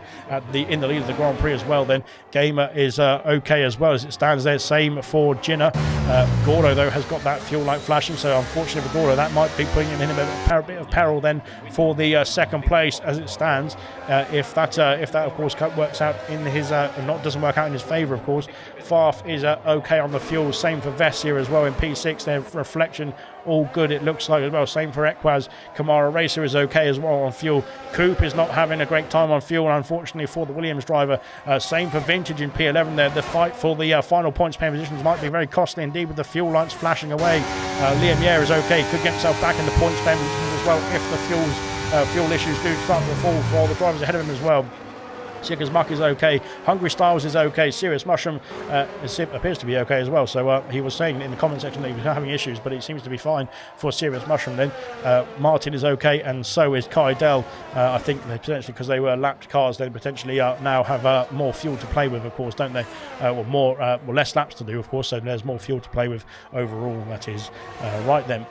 in the lead of the Grand Prix as well then. Gamer is okay as well as it stands there. Same for Jinner. Gordo, though, has got that fuel light flashing, so unfortunately for Gordo, that might be putting him in a bit of peril then for the second place as it stands. If that if that of course works out in his doesn't work out in his favour, of course. Farf is okay on the fuel. Same for Vessia as well in P6. Their reflection all good, it looks like, as well. Same for Equaz. Kamara Racer is okay as well on fuel. Coop is not having a great time on fuel, unfortunately, for the Williams driver. Same for Vintage in P11 there. The fight for the final points paying positions might be very costly indeed, with the fuel lights flashing away. Liam Yare is okay, could get himself back in the points paying positions as well if the fuel issues do start to fall for all the drivers ahead of him as well. Sick Muck is okay. Hungry Styles is okay. Serious Mushroom appears to be okay as well. So he was saying in the comment section that he was having issues, but it seems to be fine for Serious Mushroom then. Martin is okay, and so is Kai Dell. I think they potentially, because they were lapped cars, they potentially now have more fuel to play with, of course, don't they? Less laps to do, of course, so there's more fuel to play with overall, that is. Right then.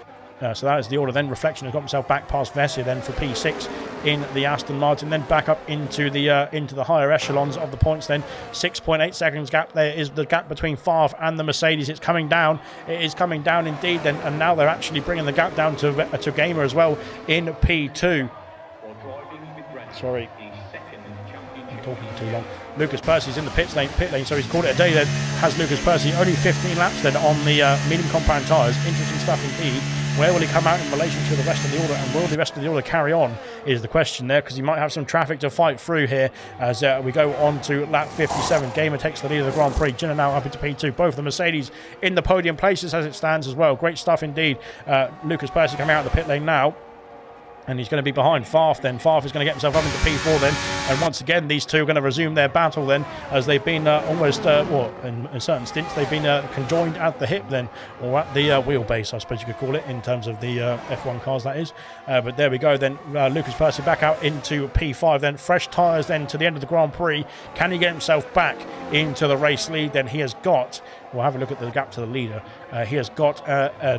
So that is the order then. Reflection has got himself back past Vessia then for P6 in the Aston Martin, then back up into the higher echelons of the points then. 6.8 seconds gap there is the gap between Favre and the Mercedes. It's coming down. It is coming down indeed then, and now they're actually bringing the gap down to Gamer as well in P2. Sorry, I'm talking too long. Lucas Percy's in the pit lane, so he's called it a day then. Has Lucas Percy only 15 laps then on the medium compound tyres. Interesting stuff indeed. Where will he come out in relation to the rest of the order, and will the rest of the order carry on is the question there, because he might have some traffic to fight through here as we go on to lap 57. Gamer takes the lead of the Grand Prix. Jenna now up into P2. Both the Mercedes in the podium places as it stands as well. Great stuff indeed. Lucas Percy coming out of the pit lane now. And he's going to be behind Farf then. Farf is going to get himself up into P4 then. And once again, these two are going to resume their battle then, as they've been in certain stints, they've been conjoined at the hip then, or at the wheelbase, I suppose you could call it, in terms of the F1 cars, that is. But there we go then. Lucas Percy back out into P5 then. Fresh tyres then to the end of the Grand Prix. Can he get himself back into the race lead? Then he has got... We'll have a look at the gap to the leader. He has got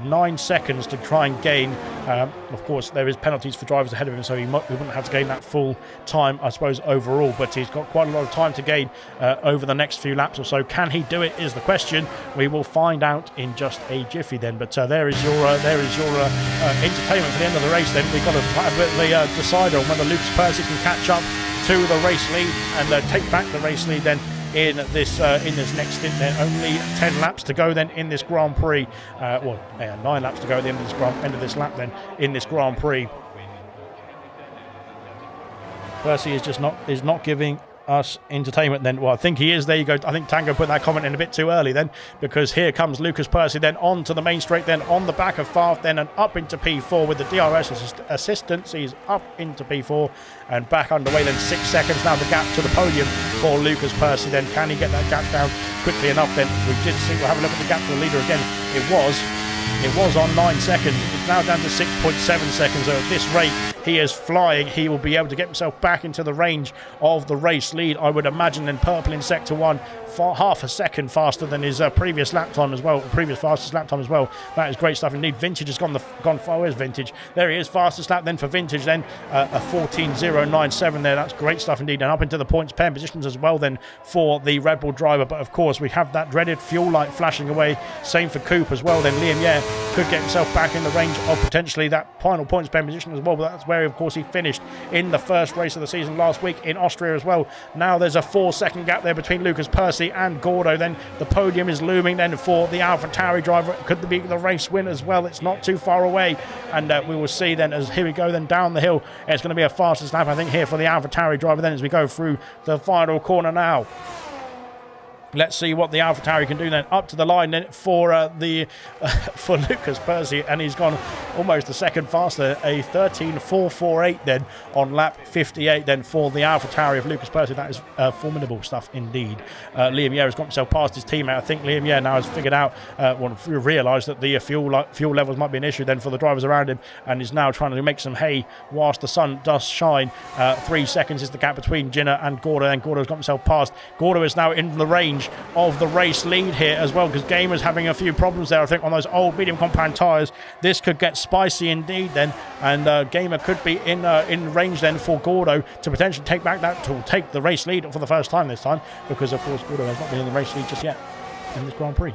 9 seconds to try and gain. Of course, there is penalties for drivers ahead of him, so he wouldn't have to gain that full time, I suppose, overall. But he's got quite a lot of time to gain over the next few laps or so. Can he do it is the question. We will find out in just a jiffy then. But there is your entertainment for the end of the race then. We've got a bit of a decider on whether Lucas Percy can catch up to the race lead and take back the race lead then. In this next stint, then only 10 laps to go then in this Grand Prix. 9 laps to go at the end of this lap then in this Grand Prix. Percy is not giving us entertainment then. Well, I think he is. There you go. I think Tango put that comment in a bit too early then, because here comes Lucas Percy then on to the main straight then, on the back of Favre then, and up into P4 with the DRS assistance. He's up into P4 and back underway then. 6 seconds now the gap to the podium for Lucas Percy then. Can he get that gap down quickly enough then? We'll have a look at the gap to the leader again. It was on 9 seconds. It's now down to 6.7 seconds. So at this rate, he is flying. He will be able to get himself back into the range of the race lead, I would imagine. And Purple in Sector 1, half a second faster than his previous lap time as well, previous fastest lap time as well. That is great stuff indeed. Vintage has gone far. Where's Vintage? There he is, fastest lap then for Vintage then, a 14.097 there. That's great stuff indeed. And up into the points pairing positions as well then for the Red Bull driver. But of course, we have that dreaded fuel light flashing away. Same for Coop as well then. Liam Yare could get himself back in the range of potentially that final points pairing position as well. But that's where, of course, he finished in the first race of the season last week in Austria as well. Now there's a 4-second gap there between Lucas Percy and Gordo. Then the podium is looming then for the AlphaTauri driver. Could be the race win as well. It's not too far away, and we will see then as here we go then down the hill. It's going to be a fastest lap, I think, here for the AlphaTauri driver then as we go through the final corner now. Let's see what the AlphaTauri can do then. Up to the line then for Lucas Percy, and he's gone almost a second faster, a 13.448 then on lap 58 then for the AlphaTauri of Lucas Percy. That is formidable stuff indeed. Liam Yare has got himself past his teammate. I think Liam Yare now has figured out, realised that the fuel levels might be an issue then for the drivers around him, and is now trying to make some hay whilst the sun does shine. 3 seconds is the gap between Jinner and Gordo, and Gordo's got himself past. Gordo is now in the range of the race lead here as well, because Gamer's having a few problems there, I think, on those old medium compound tyres. This could get spicy indeed then, and Gamer could be in range then for Gordo to potentially take the race lead for the first time this time, because of course Gordo has not been in the race lead just yet. in this Grand Prix.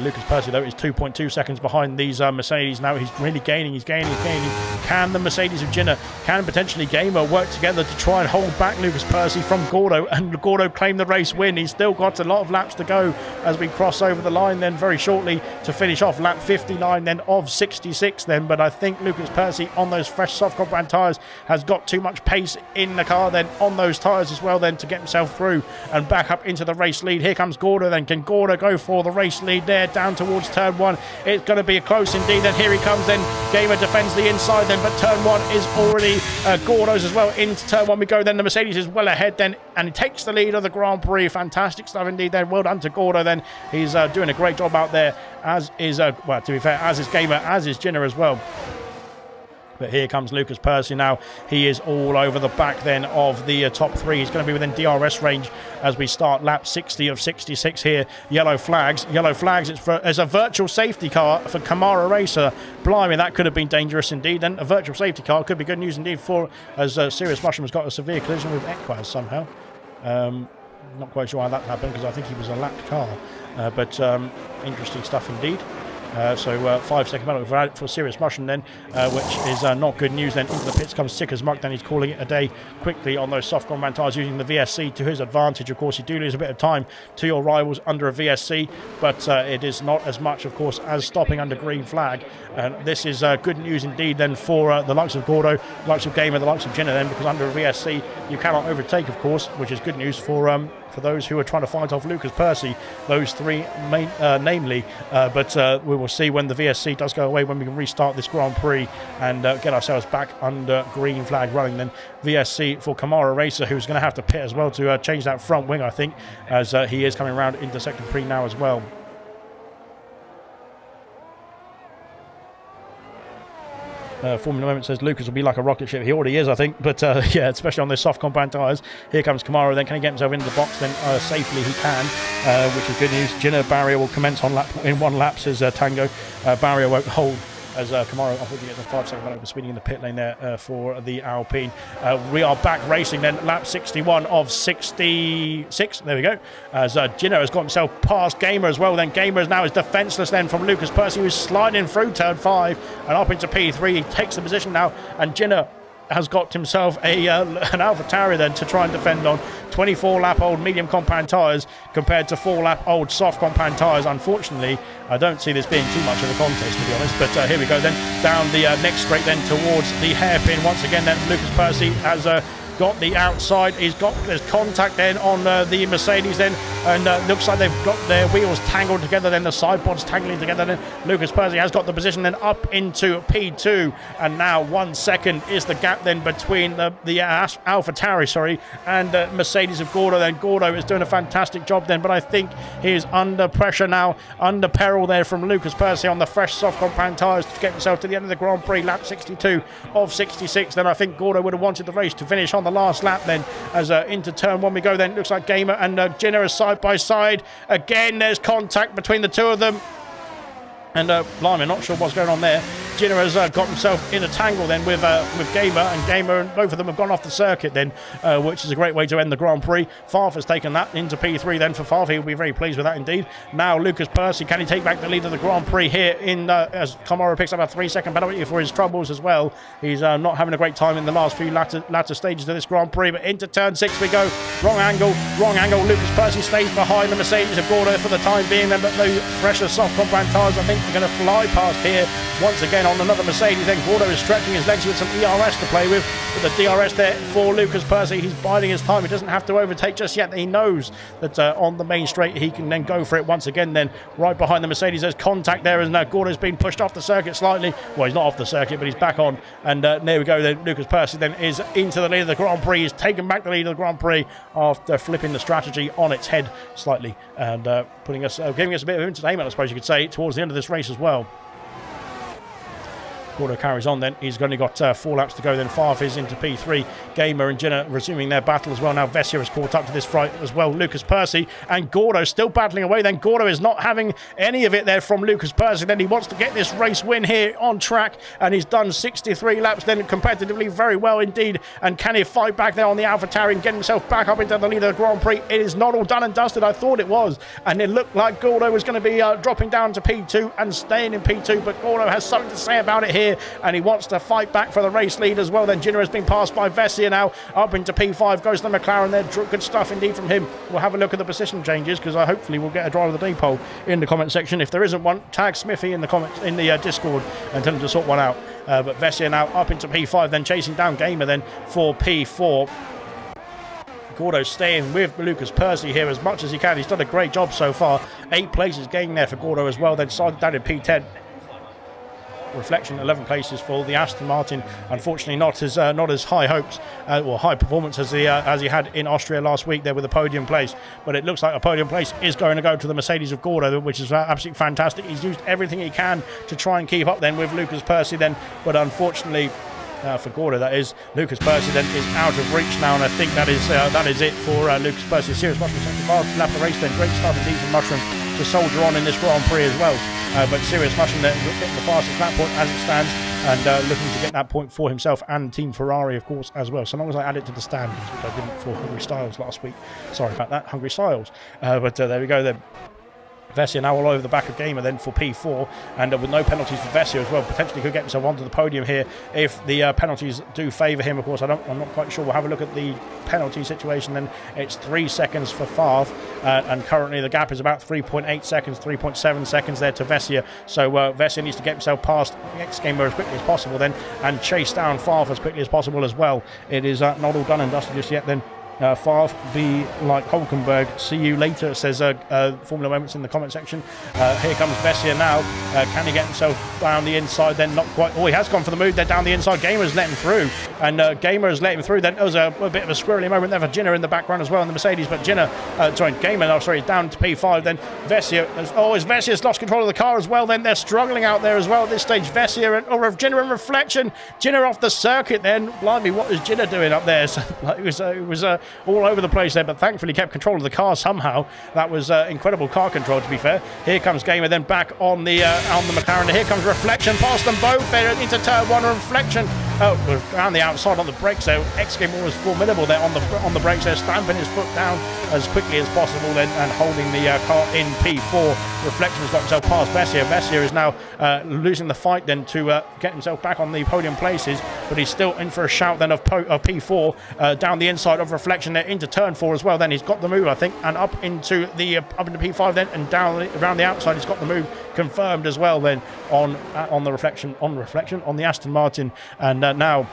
Lucas Percy, though, is 2.2 seconds behind these Mercedes now. He's really gaining. Can the Mercedes of Ginner, can potentially Gamer work together to try and hold back Lucas Percy from Gordo, and Gordo claim the race win? He's still got a lot of laps to go as we cross over the line then very shortly to finish off lap 59 then of 66 then. But I think Lucas Percy on those fresh soft compound tyres has got too much pace in the car then on those tyres as well then to get himself through and back up into the race lead. Here comes Gordo then. Can Gordo go for the race lead there down towards turn 1? It's going to be a close indeed then. Here he comes then. Gamer defends the inside then, but turn 1 is already Gordo's as well. Into turn 1 we go then. The Mercedes is well ahead then, and he takes the lead of the Grand Prix. Fantastic stuff indeed then. Well done to Gordo then. He's doing a great job out there, as is well, to be fair, as is Gamer, as is Ginner as well. But here comes Lucas Percy now. He is all over the back then of the top 3. He's going to be within DRS range as we start lap 60 of 66 here. Yellow flags. It's a virtual safety car for Kamara Racer. Blimey, that could have been dangerous indeed. And a virtual safety car could be good news indeed for, as Serious Mushroom's got a severe collision with Equaz somehow. Not quite sure how that happened, because I think he was a lapped car. But interesting stuff indeed. So 5 second penalty for Serious Mushroom then, which is not good news then. Into the pits comes Sick as Muck then. He's calling it a day quickly on those soft compound tyres using the VSC to his advantage. Of course, you do lose a bit of time to your rivals under a VSC, but it is not as much, of course, as stopping under green flag. And this is good news indeed then for the likes of Gordo, the likes of Gamer, the likes of Ginner then, because under a VSC you cannot overtake, of course, which is good news for those who are trying to fight off Lucas Percy, those three namely. But we will see when the VSC does go away, when we can restart this Grand Prix and get ourselves back under green flag running. Then VSC for Kamara Racer, who's going to have to pit as well to change that front wing, I think, as he is coming around into second Prix now as well. Formula Moment says Lucas will be like a rocket ship. He already is, I think. But yeah, especially on those soft compound tyres. Here comes Kamara. Then can he get himself into the box? Then safely he can, which is good news. Ginner barrier will commence on in 1 lap, says Tango. Barrier won't hold, as Kamara, I think he gets a 5 second penalty for speeding in the pit lane there for the Alpine. We are back racing then, lap 61 of 66. There we go. As Ginner has got himself past Gamer as well. Then Gamer now is defenceless then from Lucas Percy, who's sliding through turn 5 and up into P3. He takes the position now, and Ginner has got himself an AlphaTauri then to try and defend on. 24 lap old medium compound tyres compared to 4 lap old soft compound tyres. Unfortunately, I don't see this being too much of a contest, to be honest. But here we go then, down the next straight then towards the hairpin. Once again then, Lucas Percy has got the outside. There's contact then on the Mercedes then, and looks like they've got their wheels tangled together then, the side pods tangling together then. Lucas Percy has got the position then up into P2, and now 1 second is the gap then between the AlphaTauri, and Mercedes of Gordo. Then Gordo is doing a fantastic job then, but I think he is under pressure now, under peril there from Lucas Percy on the fresh soft compound tyres to get himself to the end of the Grand Prix, lap 62 of 66. Then I think Gordo would have wanted the race to finish on the last lap then, as into turn 1 we go then. Looks like Gamer and Ginner are side by side. Again, there's contact between the two of them. And blimey, not sure what's going on there. Ginner has got himself in a tangle then with Gamer, and both of them have gone off the circuit then, which is a great way to end the Grand Prix. Farf has taken that into P3 then. For Farf, he will be very pleased with that indeed. Now Lucas Percy, can he take back the lead of the Grand Prix here in as Kamara picks up a 3 second penalty for his troubles as well. He's not having a great time in the last few latter stages of this Grand Prix, but into turn 6 we go. Wrong angle. Lucas Percy stays behind the Mercedes of Gordo for the time being then, but those fresher soft compound tyres, I think, are going to fly past here once again on another Mercedes. Then Gordo is stretching his legs with some ERS to play with the DRS there for Lucas Percy. He's biding his time. He doesn't have to overtake just yet. He knows that on the main straight he can then go for it once again then. Right behind the Mercedes, there's contact there, and Gordo's been pushed off the circuit slightly. Well, he's not off the circuit, but he's back on, and there we go then. Lucas Percy then is into the lead of the Grand Prix. He's taken back the lead of the Grand Prix after flipping the strategy on its head slightly, and giving us a bit of entertainment, I suppose you could say, towards the end of this race as well. Gordo carries on then. He's only got 4 laps to go. Then Farf is into P3. Gamer and Jenna resuming their battle as well. Now Vessia has caught up to this fight as well. Lucas Percy and Gordo still battling away. Then Gordo is not having any of it there from Lucas Percy. Then he wants to get this race win here on track, and he's done 63 laps then competitively very well indeed. And can he fight back there on the AlphaTauri and get himself back up into the lead of the Grand Prix? It is not all done and dusted. I thought it was, and it looked like Gordo was going to be dropping down to P2 and staying in P2, but Gordo has something to say about it here, and he wants to fight back for the race lead as well. Then Ginner has been passed by Vessia now, up into P5 goes the McLaren there. Good stuff indeed from him. We'll have a look at the position changes, because I hopefully will get a driver of the day poll in the comment section. If there isn't one, tag Smithy in the comments in the Discord and tell him to sort one out. But Vessia now up into P5, then chasing down Gamer then for P4. Gordo staying with Lucas Percy here as much as he can. He's done a great job so far. 8 places gained there for Gordo as well. Then sided down in P10. Reflection 11 places for the Aston Martin. Unfortunately not as high hopes or high performance as he had in Austria last week there with a podium place, but it looks like a podium place is going to go to the Mercedes of Gordo, which is absolutely fantastic. He's used everything he can to try and keep up then with Lucas Percy then, but unfortunately for Gordo, that is, Lucas Percy then is out of reach now, and I think that is it for Lucas Percy. Serious Mushroom second fast lap of the race then. Great start indeed from Mushroom to soldier on in this Grand Prix as well. But Serious Mushroom then getting the fastest lap point as it stands, and looking to get that point for himself and Team Ferrari, of course, as well. So long as I add it to the standings, which I didn't for Hungry Styles last week. Sorry about that, Hungry Styles. But there we go then. Vessia now all over the back of Gamer then for P4, and with no penalties for Vessia as well, potentially could get himself onto the podium here if the penalties do favour him. Of course, I'm not quite sure. We'll have a look at the penalty situation then. It's 3 seconds for Favre, and currently the gap is about 3.8 seconds, 3.7 seconds there to Vessia. So Vessia needs to get himself past X-Gamer as quickly as possible then, and chase down Favre as quickly as possible as well. It is not all done and dusted just yet then. Favre be like Hulkenberg. See you later, says Formula Moments in the comment section. Here comes Vessia now. Can he get himself down the inside? Then not quite. Oh, he has gone for the move. They're down the inside. Gamer's let him through, and Gamer has let him through. Then there was a bit of a squirrely moment there for Ginner in the background as well in the Mercedes, but Gamer, down to P5. Then Vessia. Vessia's lost control of the car as well. Then they're struggling out there as well at this stage. Vessia or Ginner in reflection. Ginner off the circuit. Then, blimey, what is Ginner doing up there? So, it was all over the place there, but thankfully kept control of the car somehow. That was incredible car control, to be fair. Here comes Gamer then back on the McLaren. Here comes Reflection past them both. They're into turn 1. Reflection around the outside on the brakes there. X-Gamer was formidable there on the brakes there, stamping his foot down as quickly as possible then, and holding the car in P4. Reflection has got himself past Vessia. Vessia is now losing the fight then to get himself back on the podium places, but he's still in for a shout then of P4 down the inside of Reflection there into turn 4 as well. Then he's got the move, I think, and up into P5 then, and down around the outside he's got the move confirmed as well then on the reflection on the Aston Martin, and now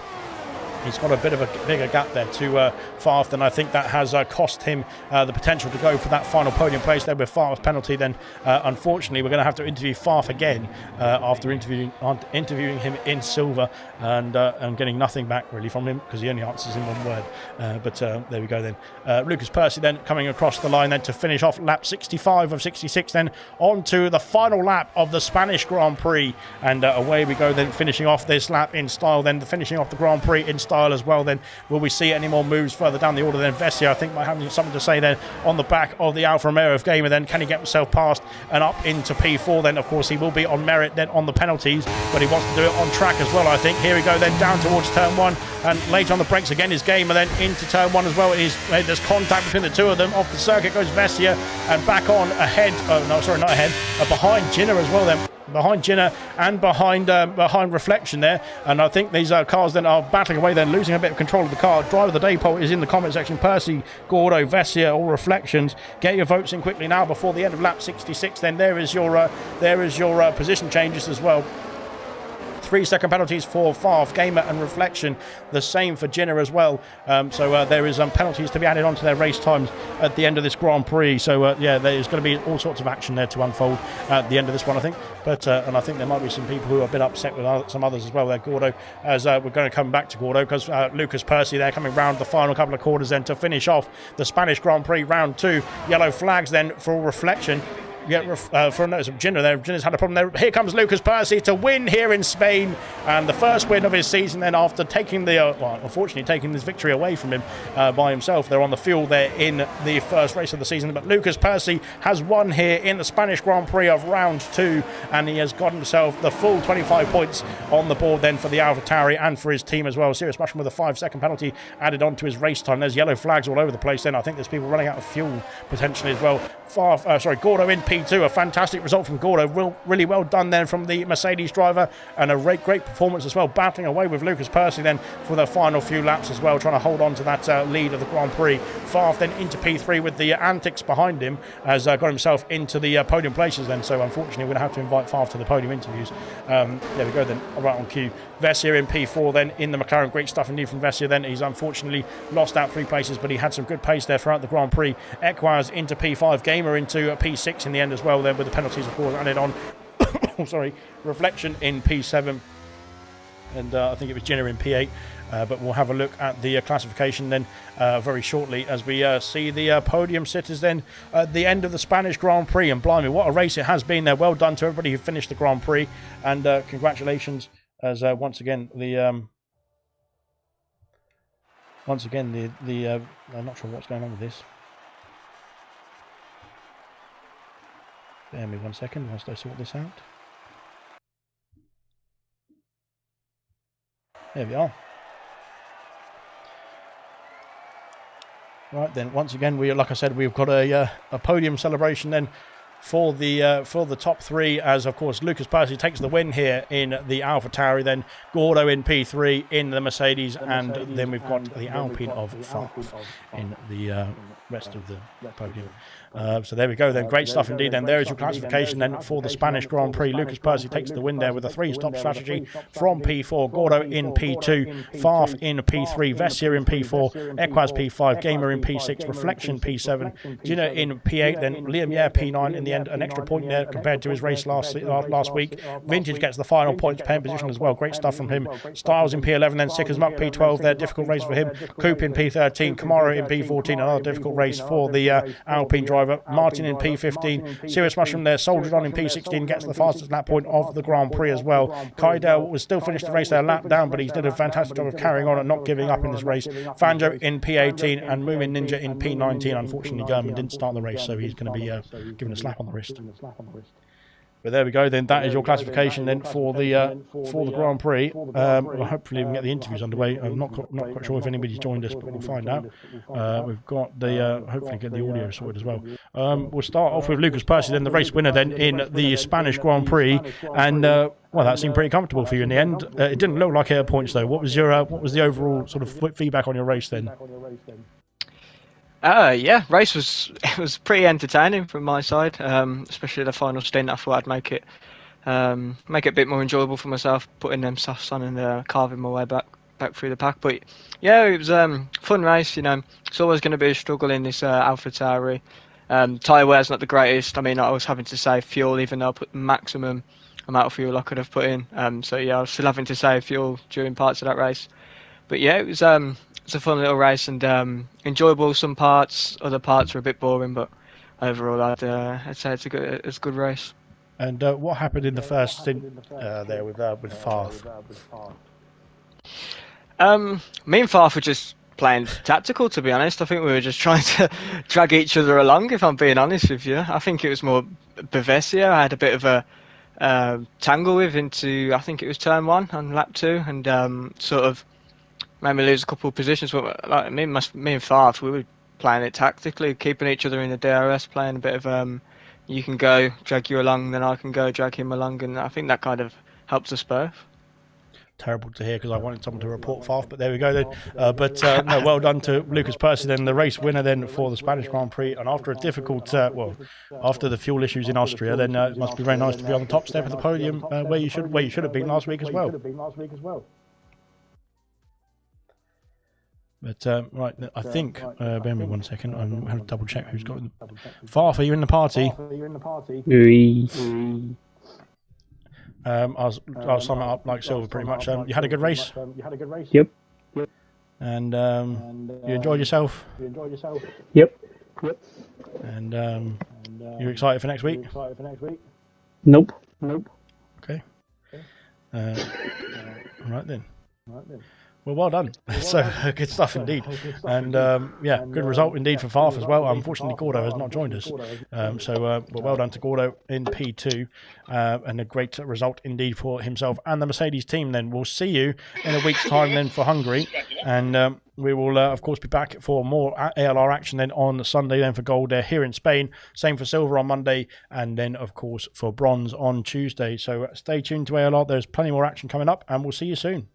he's got a bit of a bigger gap there to Favre, and I think that has cost him the potential to go for that final podium place there with Favre's penalty. Then unfortunately we're going to have to interview Favre again after interviewing him in silver, and getting nothing back really from him because he only answers in one word. But there we go then. Lucas Percy then coming across the line then to finish off lap 65 of 66 then on to the final lap of the Spanish Grand Prix, and away we go then, finishing off this lap in style then, finishing off the Grand Prix in style as well. Then will we see any more moves further down the order? Then Vessia, I think, might have something to say then on the back of the Alfa Romeo of Gamer. Then can he get himself past and up into P4? Then of course he will be on merit then on the penalties, but he wants to do it on track as well, I think. Here we go then down towards turn 1, and later on the brakes again is Gamer then into turn 1 as well. There's contact between the two of them. Off the circuit goes Vessia, and back on ahead, behind Ginner as well then. Behind Ginner and behind Reflection there, and I think these cars then are battling away, then losing a bit of control of the car. Driver of the day poll is in the comment section. Percy, Gordo, Vessia, or Reflections. Get your votes in quickly now before the end of lap 66. Then there is your position changes as well. 3-second penalties for Favre, Gamer and Reflection. The same for Ginner as well. So there is penalties to be added onto their race times at the end of this Grand Prix. So there's going to be all sorts of action there to unfold at the end of this one, I think. But and I think there might be some people who are a bit upset with some others as well there. Gordo, as we're going to come back to Gordo, because Lucas Percy there coming round the final couple of quarters then to finish off the Spanish Grand Prix round 2. Yellow flags then for Reflection. for a notice of Ginner there. Ginner's had a problem there. Here comes Lucas Percy to win here in Spain, and the first win of his season then after taking the, well, unfortunately taking this victory away from him by himself. They're on the field there in the first race of the season, but Lucas Percy has won here in the Spanish Grand Prix of round 2, and he has got himself the full 25 points on the board then for the AlphaTauri and for his team as well. Serious Mushroom with a 5-second penalty added on to his race time. There's yellow flags all over the place then. I think there's people running out of fuel potentially as well. Gordo in P2, a fantastic result from Gordo. Really well done then from the Mercedes driver, and a great performance as well, battling away with Lucas Percy then for the final few laps as well, trying to hold on to that lead of the Grand Prix. Farf then into P3 with the antics behind him, has got himself into the podium places then, so unfortunately we're going to have to invite Farf to the podium interviews. There we go then, right on cue. Vessia in P4 then in the McLaren. Great stuff indeed from Vessia then. He's unfortunately lost out 3 places, but he had some good pace there throughout the Grand Prix. Equaz into P5, Gamer into P6 in the end as well then, with the penalties of course added on. Sorry, Reflection in P7, and I think it was Jenner in P8, but we'll have a look at the classification then very shortly as we see the podium sitters then at the end of the Spanish Grand Prix. And blimey, what a race it has been there. Well done to everybody who finished the Grand Prix, and congratulations as once again the I'm not sure what's going on with this. Bear me 1 second whilst I sort this out. There we are. Right then, once again, like I said, we've got a podium celebration then for the top 3, as of course Lucas Percy takes the win here in the AlphaTauri, then Gordo in P3 in the Mercedes, and then we've got the Alpine of Farf in the rest of the podium. So there we go then, great stuff indeed then. There is your classification then for the Spanish Grand Prix. Lucas Percy takes the win there with a 3-stop strategy from P4, Gordo in P2, Farf in P3, Vessia in P4, Equaz P5, Gamer in P6, Reflection P7, Gina in P8, then Liam Yare P9 in the end, an extra point there compared to his race last week. Vintage gets the final points paying position as well, great stuff from him. Styles in P11, then Sickers Muck P12 there, difficult race for him. Coop in P13, Kamara in P14, another difficult race for the Alpine driver. Martin in P15, Serious Mushroom there, soldiered on in P16, gets the fastest lap point of the Grand Prix as well. Kaidel was still finished the race there, lap down, but he did a fantastic job of carrying on and not giving up in this race. Fanjo in P18 and Moomin Ninja in P19. Unfortunately, German didn't start the race, so he's going to be given a slap on the wrist. But there we go then, that is your classification then for the Grand Prix. Well, hopefully we can get the interviews underway. I'm not quite sure if anybody's joined us, but we'll find out. We've got the hopefully get the audio sorted as well. We'll start off with Lucas Percy then, the race winner then in the Spanish Grand Prix, and well, that seemed pretty comfortable for you in the end. It didn't look like air points though. What was the overall sort of feedback on your race then? Yeah, race was pretty entertaining from my side, especially the final stint. I thought I'd make it a bit more enjoyable for myself, putting them softs on and carving my way back through the pack. But yeah, it was fun race. You know, it's always going to be a struggle in this AlphaTauri. Tyre wear's not the greatest. I mean, I was having to save fuel, even though I put the maximum amount of fuel I could have put in. So yeah, I was still having to save fuel during parts of that race. But yeah, it was a fun little race and enjoyable some parts. Other parts were a bit boring, but overall I'd say it's a good race. And what happened in the first stint there with Farf? Me and Farf were just playing tactical, to be honest. I think we were just trying to drag each other along, if I'm being honest with you. I think it was more Bavessia. I had a bit of a tangle with into, I think it was turn 1 on lap 2, and sort of made me lose a couple of positions. But like me and Farf, we were playing it tactically, keeping each other in the DRS, playing a bit of you can go, drag you along, then I can go, drag him along, and I think that kind of helps us both. Terrible to hear, because I wanted someone to report Farf, but there we go then. No, well done to Lucas Percy then, the race winner then for the Spanish Grand Prix. And after a difficult, after the fuel issues in Austria, then it must be very nice to be on the top step of the podium where you should have been last week as well. But right, I think, bear with me 1 second, I'm going to double check who's got the... Farf, are you in the party? I'll sum it up like Silver pretty much. You had a good race? Yep. And you enjoyed yourself? Yep. And you're excited for next week? Nope. Okay. All right then. Well, well done. So good stuff indeed. And yeah, good result indeed for Farf as well. Unfortunately, Gordo has not joined us. Well done to Gordo in P2. And a great result indeed for himself and the Mercedes team. Then we'll see you in a week's time then for Hungary. And we will, of course, be back for more ALR action then on Sunday then for gold here in Spain. Same for silver on Monday. And then, of course, for bronze on Tuesday. So stay tuned to ALR. There's plenty more action coming up and we'll see you soon.